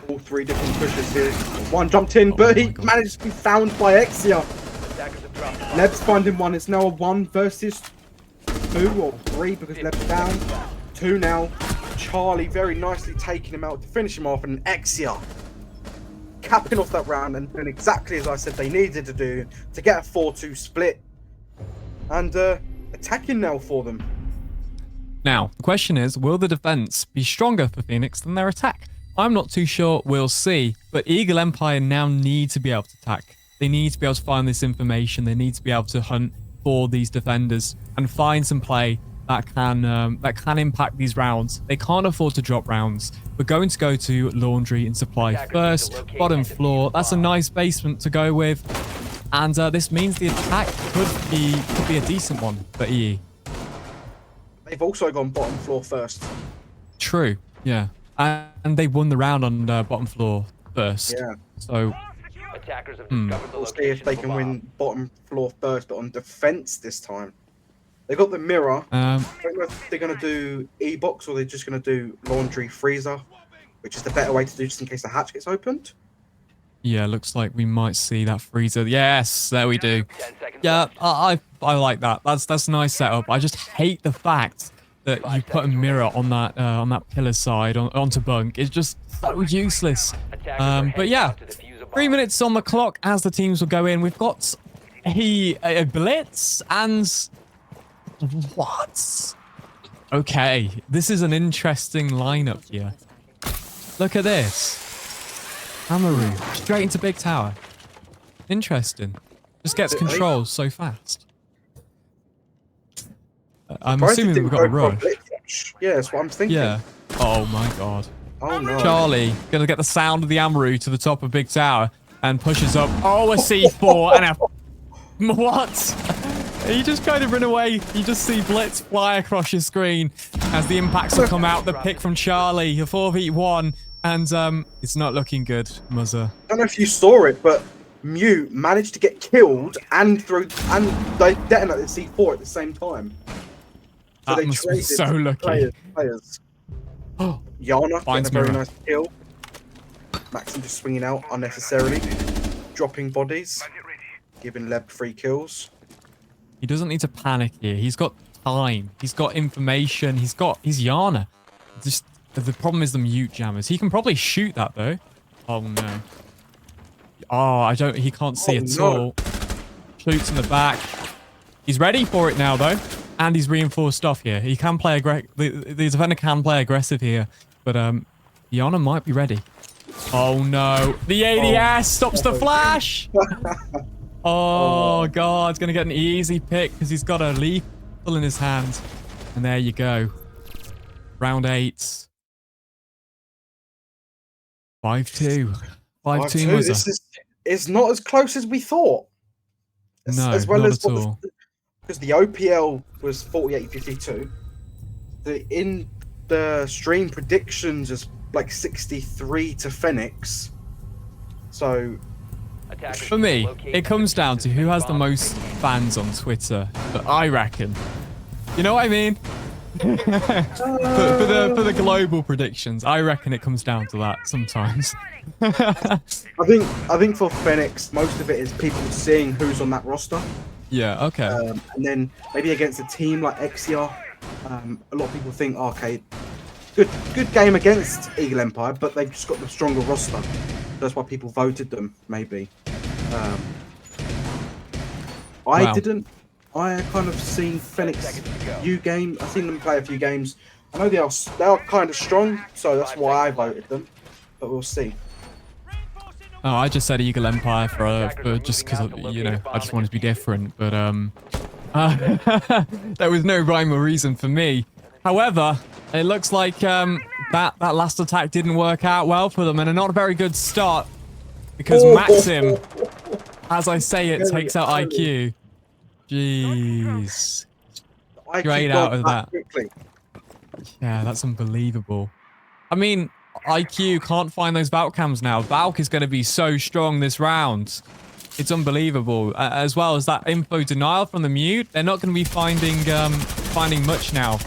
All 3 different pushes here. One jumped in, but he managed to be found by Exia. Leb's finding 1. It's now a 1 versus 2 or 3 because Leb's down. 2 now. Charlie very nicely taking him out to finish him off, and Exia capping off that round and doing exactly as I said they needed to do to get a 4-2 split. And attacking now for them. Now, the question is, will the defense be stronger for Phoenix than their attack? I'm not too sure. We'll see. But Eagle Empire now need to be able to attack. They need to be able to find this information. They need to be able to hunt for these defenders and find some play that can impact these rounds. They can't afford to drop rounds. We're going to go to laundry and supply first. Bottom floor. That's a nice basement to go with. And this means the attack could be a decent one for EE. They've also gone bottom floor first. True, yeah. And they won the round on bottom floor first. Yeah. So, we'll see if they can win bottom floor first, but on defense this time. They got the mirror. I don't know if they're going to do E-box or they're just going to do laundry freezer, which is the better way to do just in case the hatch gets opened. Yeah, looks like we might see that freezer. Yes, there we do. Yeah, I like that. That's a nice setup. I just hate the fact that you put a mirror on that pillar side onto bunk is just so useless. But yeah, 3 minutes on the clock as the teams will go in. We've got a blitz and what? Okay, this is an interesting lineup here. Look at this. Amaru straight into big tower. Interesting. Just gets controls so fast. I'm assuming we've got a rush. Yeah, that's what I'm thinking. Yeah. Oh my god. Oh no. Charlie gonna get the sound of the Amaru to the top of big tower and pushes up. Oh, a C4 and a what? You just kind of run away. You just see Blitz fly across your screen as the impacts will come out. The pick from Charlie, a 4v1, and it's not looking good, Muzza. I don't know if you saw it, but Mute managed to get killed and they detonated the C4 at the same time. So That they must be traded so lucky. Players. Yana Finds getting a very mirror. nice kill. Maxim just swinging out unnecessarily, dropping bodies, giving Leb 3 kills. He doesn't need to panic here. He's got time. He's got information. He's Yana. Just the problem is the mute jammers. He can probably shoot that though. Oh no. Oh, he can't see at all. Shoots in the back. He's ready for it now though. And he's reinforced stuff here. He can play the defender can play aggressive here, but Yana might be ready. Oh no. The ADS stops the flash. Oh god, he's gonna get an easy pick because he's got a lethal in his hand. And there you go. Round 8. 5-2. 5-2 Muzza. It's not as close as we thought. No, as well not as at all. Because the OPL was 48-52. In the stream predictions is like 63 to Phoenix. So For me, it comes down to who has the most fans on Twitter. But I reckon. You know what I mean? for the global predictions, I reckon it comes down to that sometimes. I think for Phoenix, most of it is people seeing who's on that roster. Yeah, okay. And then maybe against a team like Exia, a lot of people think, oh, okay, good game against Eagle Empire, but they've just got the stronger roster. That's why people voted them, maybe. I didn't. I kind of seen Phoenix U game. I've seen them play a few games. I know they are kind of strong, so that's why I voted them. But we'll see. Oh, I just said Eagle Empire for just because I just wanted to be different. But there was no rhyme or reason for me. However, it looks like that last attack didn't work out well for them, and a not very good start because Maxim, as I say it, takes out IQ. Jeez. Straight out of that. Quickly. Yeah, that's unbelievable. I mean, IQ can't find those Valk cams now. Valk is going to be so strong this round. It's unbelievable. As well as that info denial from the mute, they're not going to be finding much now.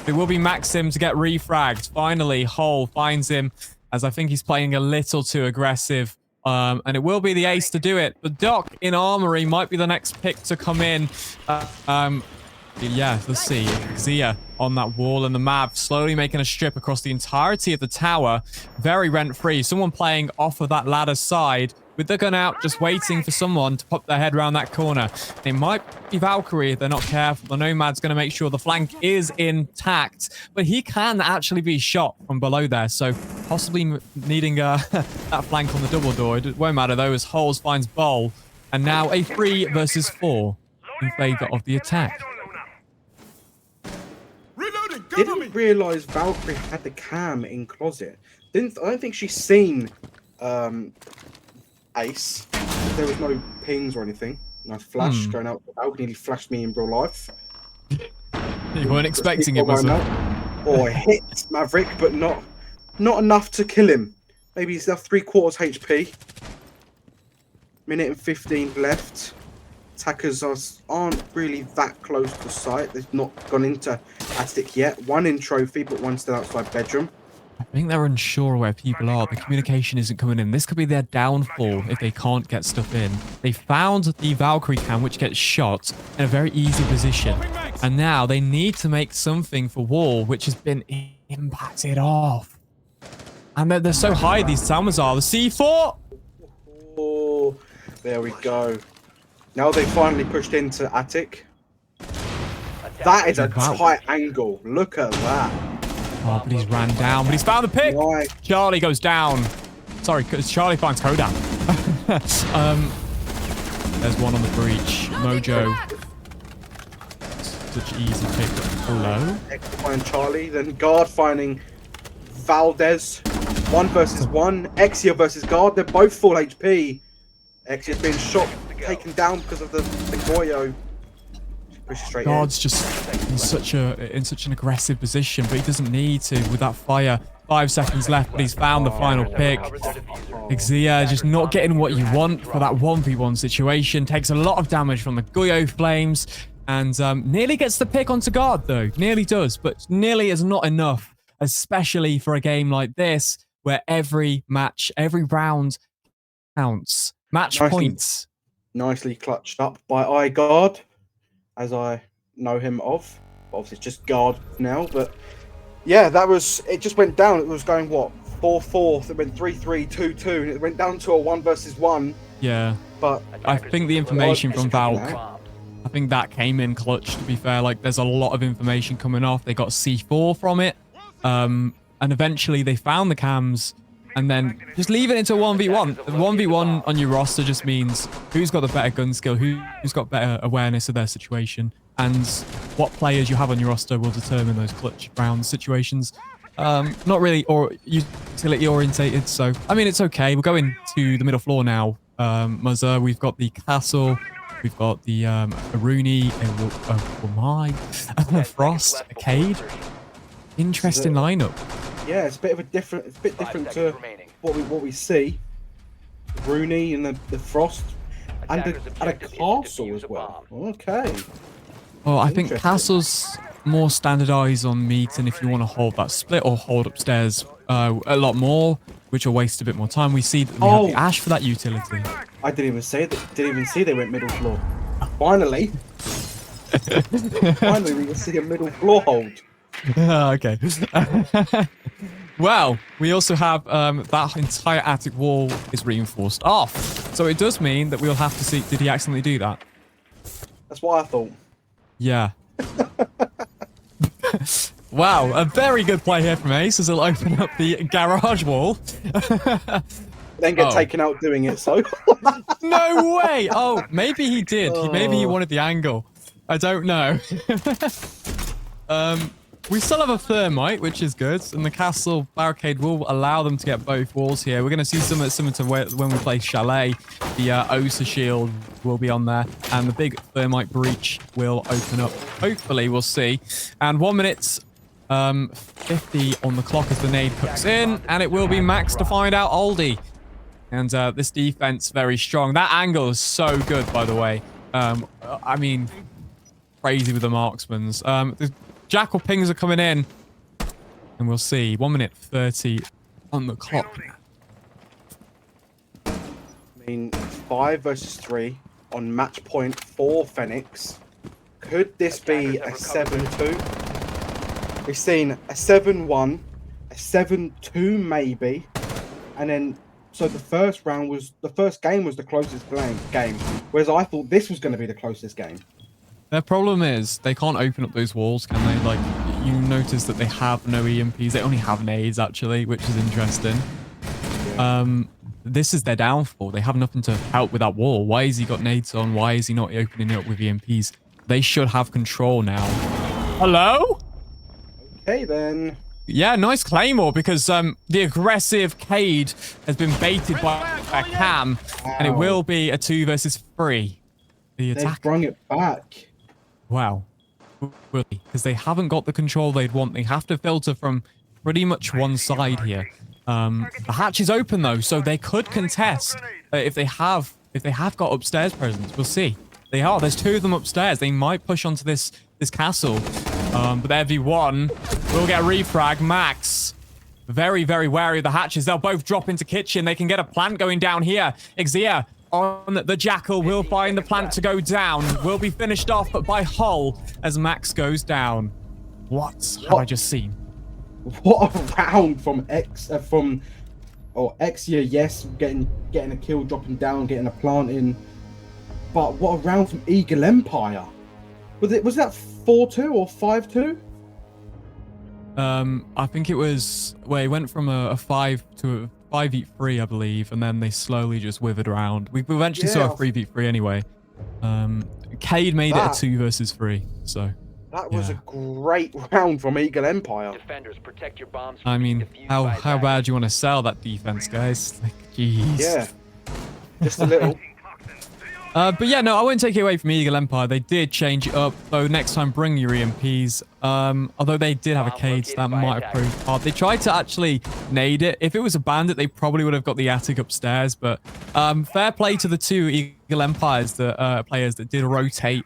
It will be Maxim to get refragged. Finally, Hole finds him, as I think he's playing a little too aggressive. And it will be the ace to do it. The Doc in Armory might be the next pick to come in. Yeah, let's see. Zia on that wall and the map slowly making a strip across the entirety of the tower. Very rent-free. Someone playing off of that ladder side with the gun out, just waiting for someone to pop their head around that corner. It might be Valkyrie if they're not careful. The Nomad's going to make sure the flank is intact, but he can actually be shot from below there, so possibly needing that flank on the double door. It won't matter though, as Holes finds Bowl, and now a 3 versus 4 in favor of the attack. Didn't realise Valkyrie had the cam in closet. I don't think she's seen Ace. There was no pings or anything. Nice flash going out. Valkyrie nearly flashed me in real life. You weren't expecting it, was it? Or hit Maverick, but not enough to kill him. Maybe he's now 3/4 HP. Minute and 15 left. Attackers aren't really that close to site. They've not gone into Attic yet. One in trophy, but one still outside bedroom. I think they're unsure where people are. The communication isn't coming in. This could be their downfall if they can't get stuff in. They found the Valkyrie cam, which gets shot in a very easy position. And now they need to make something for wall, which has been impacted off. And they're so high, these Salmas are. The C4! Oh, there we go. Now they finally pushed into attic. That is a tight angle. Look at that. Oh, but he's ran down. But he's found the pick. Right. Charlie goes down. Sorry, because Charlie finds Hodan. There's one on the breach. Mojo. Such easy pick. Hello? X to find Charlie. Then guard finding Valdez. 1 versus 1. Exia versus guard. They're both full HP. Exia's being shot, taken down because of the Goyo. Push straight Guard's just in such an aggressive position, but he doesn't need to with that fire. 5 seconds left, but he's found the final pick. Exia just not getting what you want for that 1v1 situation. Takes a lot of damage from the Goyo flames, and nearly gets the pick onto guard though. Nearly does, but nearly is not enough, especially for a game like this where every match, every round counts. Match points. Nicely clutched up by iGuard, as I know him of. Obviously, it's just guard now, but yeah, it just went down. It was going, what, 4-4, it went 3-3, 2-2, and it went down to a 1 versus 1. Yeah. But I think the information from Valk, I think that came in clutch, to be fair. Like, there's a lot of information coming off. They got C4 from it, and eventually they found the cams, and then just leave it into a 1v1. The 1v1 on your roster just means who's got the better gun skill, who's got better awareness of their situation, and what players you have on your roster will determine those clutch round situations. Not really or utility orientated, so I mean it's okay. We'll go into the middle floor now. Muzzer, we've got the castle, we've got the Aruni, Frost, Arcade. Interesting lineup. Yeah, it's a bit different to what we see. Rooney and the Frost and a castle as well. Okay. Well, I think castle's more standardized on meat, and if you want to hold that split or hold upstairs a lot more, which will waste a bit more time. We see that we have the Ash for that utility. I didn't even see they went middle floor. Finally. Finally, we can see a middle floor hold. Okay. Well, we also have that entire attic wall is reinforced off. So it does mean that we'll have to see, did he accidentally do that? That's what I thought. Yeah. Wow, a very good play here from Ace as he'll open up the garage wall. Then get taken out doing it, so. No way! Oh, maybe he did. Maybe he wanted the angle. I don't know. We still have a thermite, which is good, and the castle barricade will allow them to get both walls here. We're going to see something similar to when we play Chalet. The OSA shield will be on there, and the big thermite breach will open up. Hopefully, we'll see. And 1 minute 50 on the clock as the nade cooks in, and it will be Max to find out Aldi. And this defense very strong. That angle is so good, by the way. I mean, crazy with the marksmans. The Jackal pings are coming in, and we'll see. 1 minute 30 on the clock. I mean, 5 versus 3 on match point for Phoenix. Could this be a 7-2? We've seen a 7-1, a 7-2 maybe, and then so the first game was the closest game, whereas I thought this was going to be the closest game. Their problem is they can't open up those walls, can they? Like, you notice that they have no EMPs. They only have nades, actually, which is interesting. Yeah. This is their downfall. They have nothing to help with that wall. Why has he got nades on? Why is he not opening it up with EMPs? They should have control now. Hello? Okay, then. Yeah, nice claymore, because the aggressive Cade has been baited by a cam, and it will be a 2 versus 3. The attack. They've brung it back. Wow. Because they haven't got the control they'd want. They have to filter from pretty much one side here. The hatch is open though, so they could contest if they have got upstairs presence. We'll see. They are. There's 2 of them upstairs. They might push onto this castle. But their V1 will get refrag. Max, very, very wary of the hatches. They'll both drop into kitchen. They can get a plant going down here. Exia on the Jackal will find the plant to go down. Will be finished off by Hull as Max goes down. What have I just seen? What a round from Exia, yes, getting a kill, dropping down, getting a plant in. But what a round from Eagle Empire. Was that 4-2 or 5-2? I think it was where he went from a 5 to a 5v3, I believe, and then they slowly just withered around. We eventually saw a 3v3 anyway. Cade made it a 2 versus 3, so that was a great round from Eagle Empire. Defenders, protect your bombs. I mean, how bad do you want to sell that defense, guys? Like, jeez. Yeah, just a little. But yeah, no, I won't take it away from Eagle Empire. They did change it up, though. Next time, bring your EMPs. Although they did have a cage, that might have proved hard. They tried to actually nade it. If it was a bandit, they probably would have got the attic upstairs. But fair play to the 2 Eagle Empires, the players that did rotate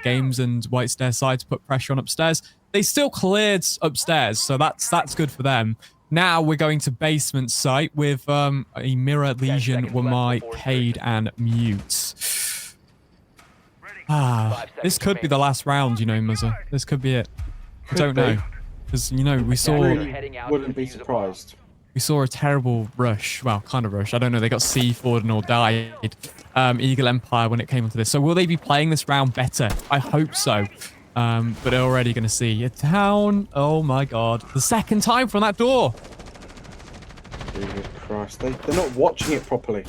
games and White Stair side to put pressure on upstairs. They still cleared upstairs, so that's good for them. Now we're going to basement site with a Mirror Legion, Wamai, Cade, and Mute. This could be the last round, you know, Muzza. This could be it. I don't know. Because, you know, we saw... Wouldn't be surprised. We saw a terrible rush. Well, kind of rush. I don't know. They got C4'd and all died. Eagle Empire when it came onto this. So will they be playing this round better? I hope so. But they're already going to see a town. Oh, my God. The second time from that door. Jesus Christ. They're not watching it properly.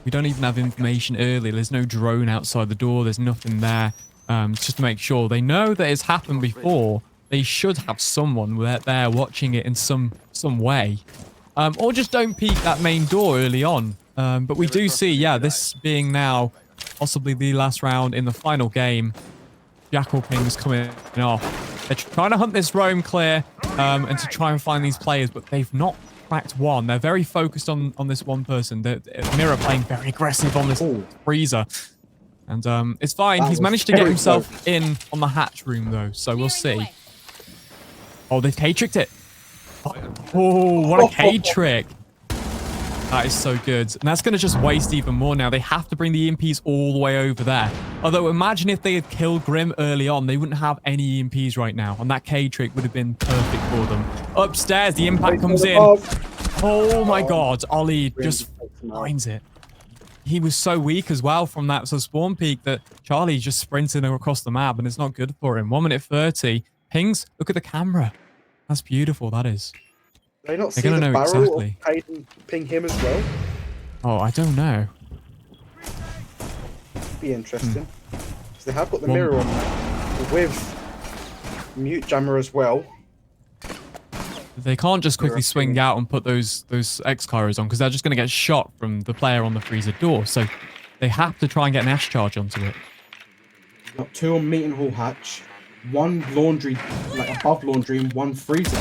We don't even have information early. There's no drone outside the door. There's nothing there. Just to make sure they know that it's happened before. They should have someone there watching it in some way. Or just don't peek that main door early on. But we do see, yeah, this being now possibly the last round in the final game. Jackal King's coming off. They're trying to hunt this roam clear and to try and find these players, but they've not cracked one. They're very focused on this one person. Mirror playing very aggressive on this freezer. And it's fine. He's managed to get himself in on the hatch room, though, so we'll see. Oh, they've K-tricked it. Oh, what a K-trick. That is so good. And that's going to just waste even more now. They have to bring the EMPs all the way over there. Although, imagine if they had killed Grim early on. They wouldn't have any EMPs right now. And that K-trick would have been perfect for them. Upstairs, the impact comes in. Oh, my God. Ollie just finds it. He was so weak as well from that spawn peak that Charlie just sprinted across the map. And it's not good for him. 1 minute 30. Pings, look at the camera. That's beautiful, that is. They not see They're the gonna know barrel exactly. of Hayden ping him as well? Oh, I don't know. Be interesting. Because they have got the mirror on with mute jammer as well. They can't just quickly swing out and put those X-Kyros on because they're just going to get shot from the player on the freezer door. So they have to try and get an Ash charge onto it. Got 2 on meeting hall hatch, 1 laundry, like above laundry, and 1 freezer.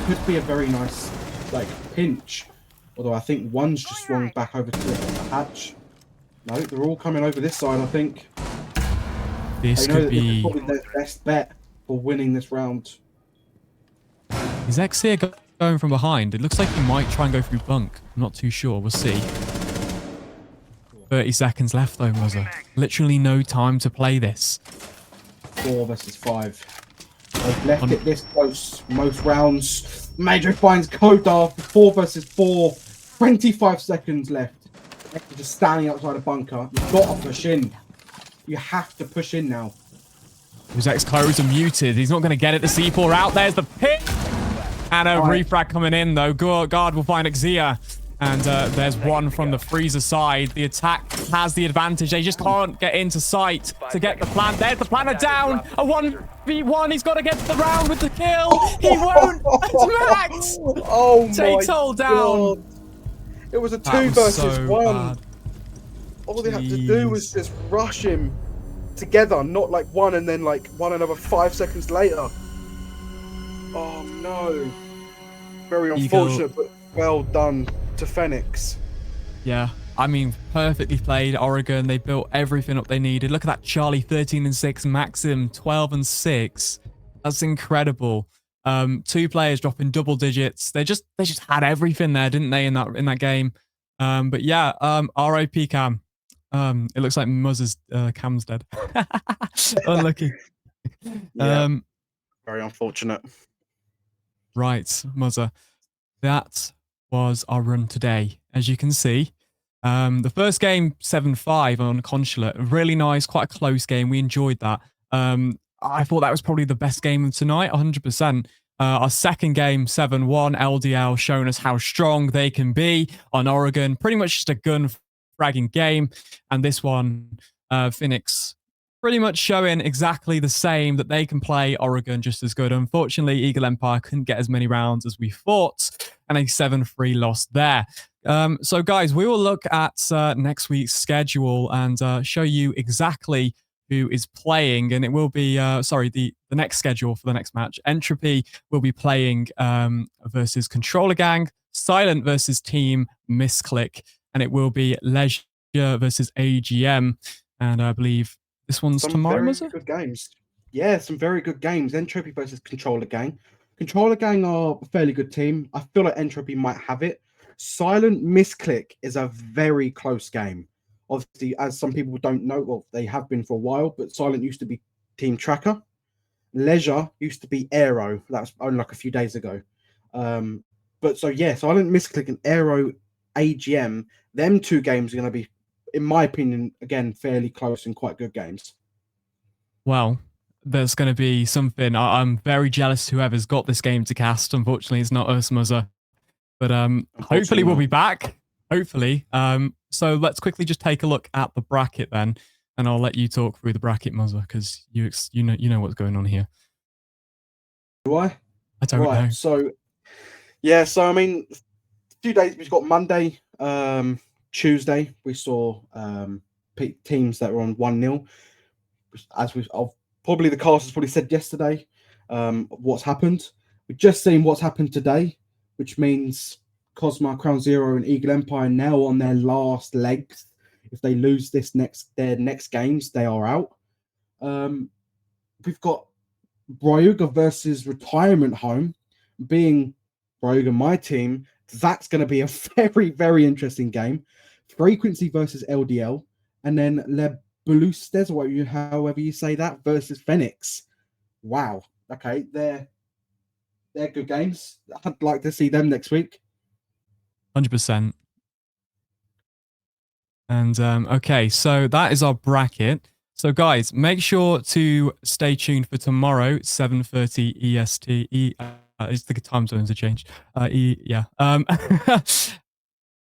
Could be a very nice, like, pinch. Although I think 1's just swung back over to the hatch. No, they're all coming over this side, I think. This could be... This is probably their best bet for winning this round. Is X here going from behind? It looks like he might try and go through bunk. I'm not too sure. We'll see. 30 seconds left, though, Muzza. Literally no time to play this. 4 versus 5. They've left it this close most rounds. Major finds Kodar for 4 versus 4. 25 seconds left. They're just standing outside a bunker. You've got to push in. You have to push in now. His X-Kyros are muted. He's not going to get it. The C4 out. There's the pick. And a refrag coming in, though. Guard will find Xia. And there's 1 from the freezer side. The attack has the advantage. They just can't get into sight to get the plant. There's the planter down. A 1v1. He's got to get to the round with the kill. He won't. It's Max. Oh, Takes all down. God. It was a 2 versus so 1. bad. All they had to do was just rush him together, not like 1 and then like 1 another 5 seconds later. Oh no. Very unfortunate, but well done to Phoenix. Yeah, I mean, perfectly played. Oregon, they built everything up they needed. Look at that Charlie, 13-6, Maxim, 12-6. That's incredible. 2 players dropping double digits. They just had everything there, didn't they, in that game? But yeah, RIP Cam. It looks like Muzz's Cam's dead. Unlucky. Yeah, very unfortunate. Right, Muzzer. That was our run today. As you can see, the first game 7-5 on Consulate, really nice, quite a close game. We enjoyed that. I thought that was probably the best game of tonight, 100%. Our second game 7-1, LDL showing us how strong they can be on Oregon. Pretty much just a gun fragging game. And this one, Phoenix pretty much showing exactly the same, that they can play Oregon just as good. Unfortunately, Eagle Empire couldn't get as many rounds as we thought, and a 7-3 loss there. So guys, we will look at next week's schedule and show you exactly who is playing, and it will be, the next schedule for the next match. Entropy will be playing versus Controller Gang, Silent versus Team Misclick, and it will be Leisure versus AGM, and I believe this one's Some tomorrow, very was it? good games. Yeah, some very good games. Entropy versus Controller Gang. Controller Gang are a fairly good team. I feel like Entropy might have it. Silent Misclick is a very close game. Obviously, as some people don't know, well, they have been for a while, but Silent used to be Team Tracker. Leisure used to be Aero. That was only like a few days ago. But so, yeah, Silent Misclick and Aero AGM, them two games are going to be, in my opinion, again, fairly close and quite good games. Well, there's going to be something. I'm very jealous whoever's got this game to cast. Unfortunately, it's not us, Muzzer. But hopefully we'll be back. Hopefully. So let's quickly just take a look at the bracket then, and I'll let you talk through the bracket, Muzzer, because you know what's going on here. Do I? I don't know. So, yeah. So I mean, a few days we've got Monday, Tuesday. We saw teams that were on 1-0. As we've probably the casters probably said yesterday, what's happened. We've just seen what's happened today, which means Cosma, Crown Zero, and Eagle Empire now on their last legs. If they lose their next games, they are out. We've got Bryoga versus Retirement Home. Being Bryoga my team, that's going to be a very, very interesting game. Frequency versus LDL, and then Le Belustes, or however you say that, versus Phoenix. Wow. Okay, they're good games. I'd like to see them next week. 100%. And okay, so that is our bracket. So guys, make sure to stay tuned for tomorrow, 7:30 EST. It's the time zones are changed. Yeah.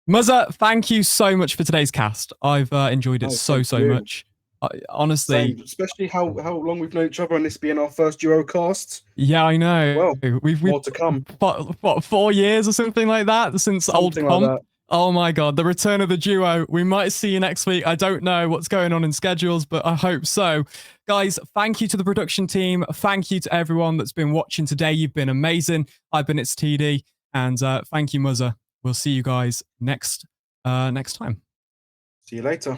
Muzza, thank you so much for today's cast. I've enjoyed it so much. Honestly, same. Especially how long we've known each other, and this being our first duo cast. Yeah, I know. Well, we've more to come. What 4 years or something like that since Something old comp. like that. Oh my god, the return of the duo. We might see you next week. I don't know what's going on in schedules, but I hope so. Guys, thank you to the production team. Thank you to everyone that's been watching today. You've been amazing. I've been It's TD, and thank you, Muzza. We'll see you guys next time. See you later.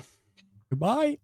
Goodbye.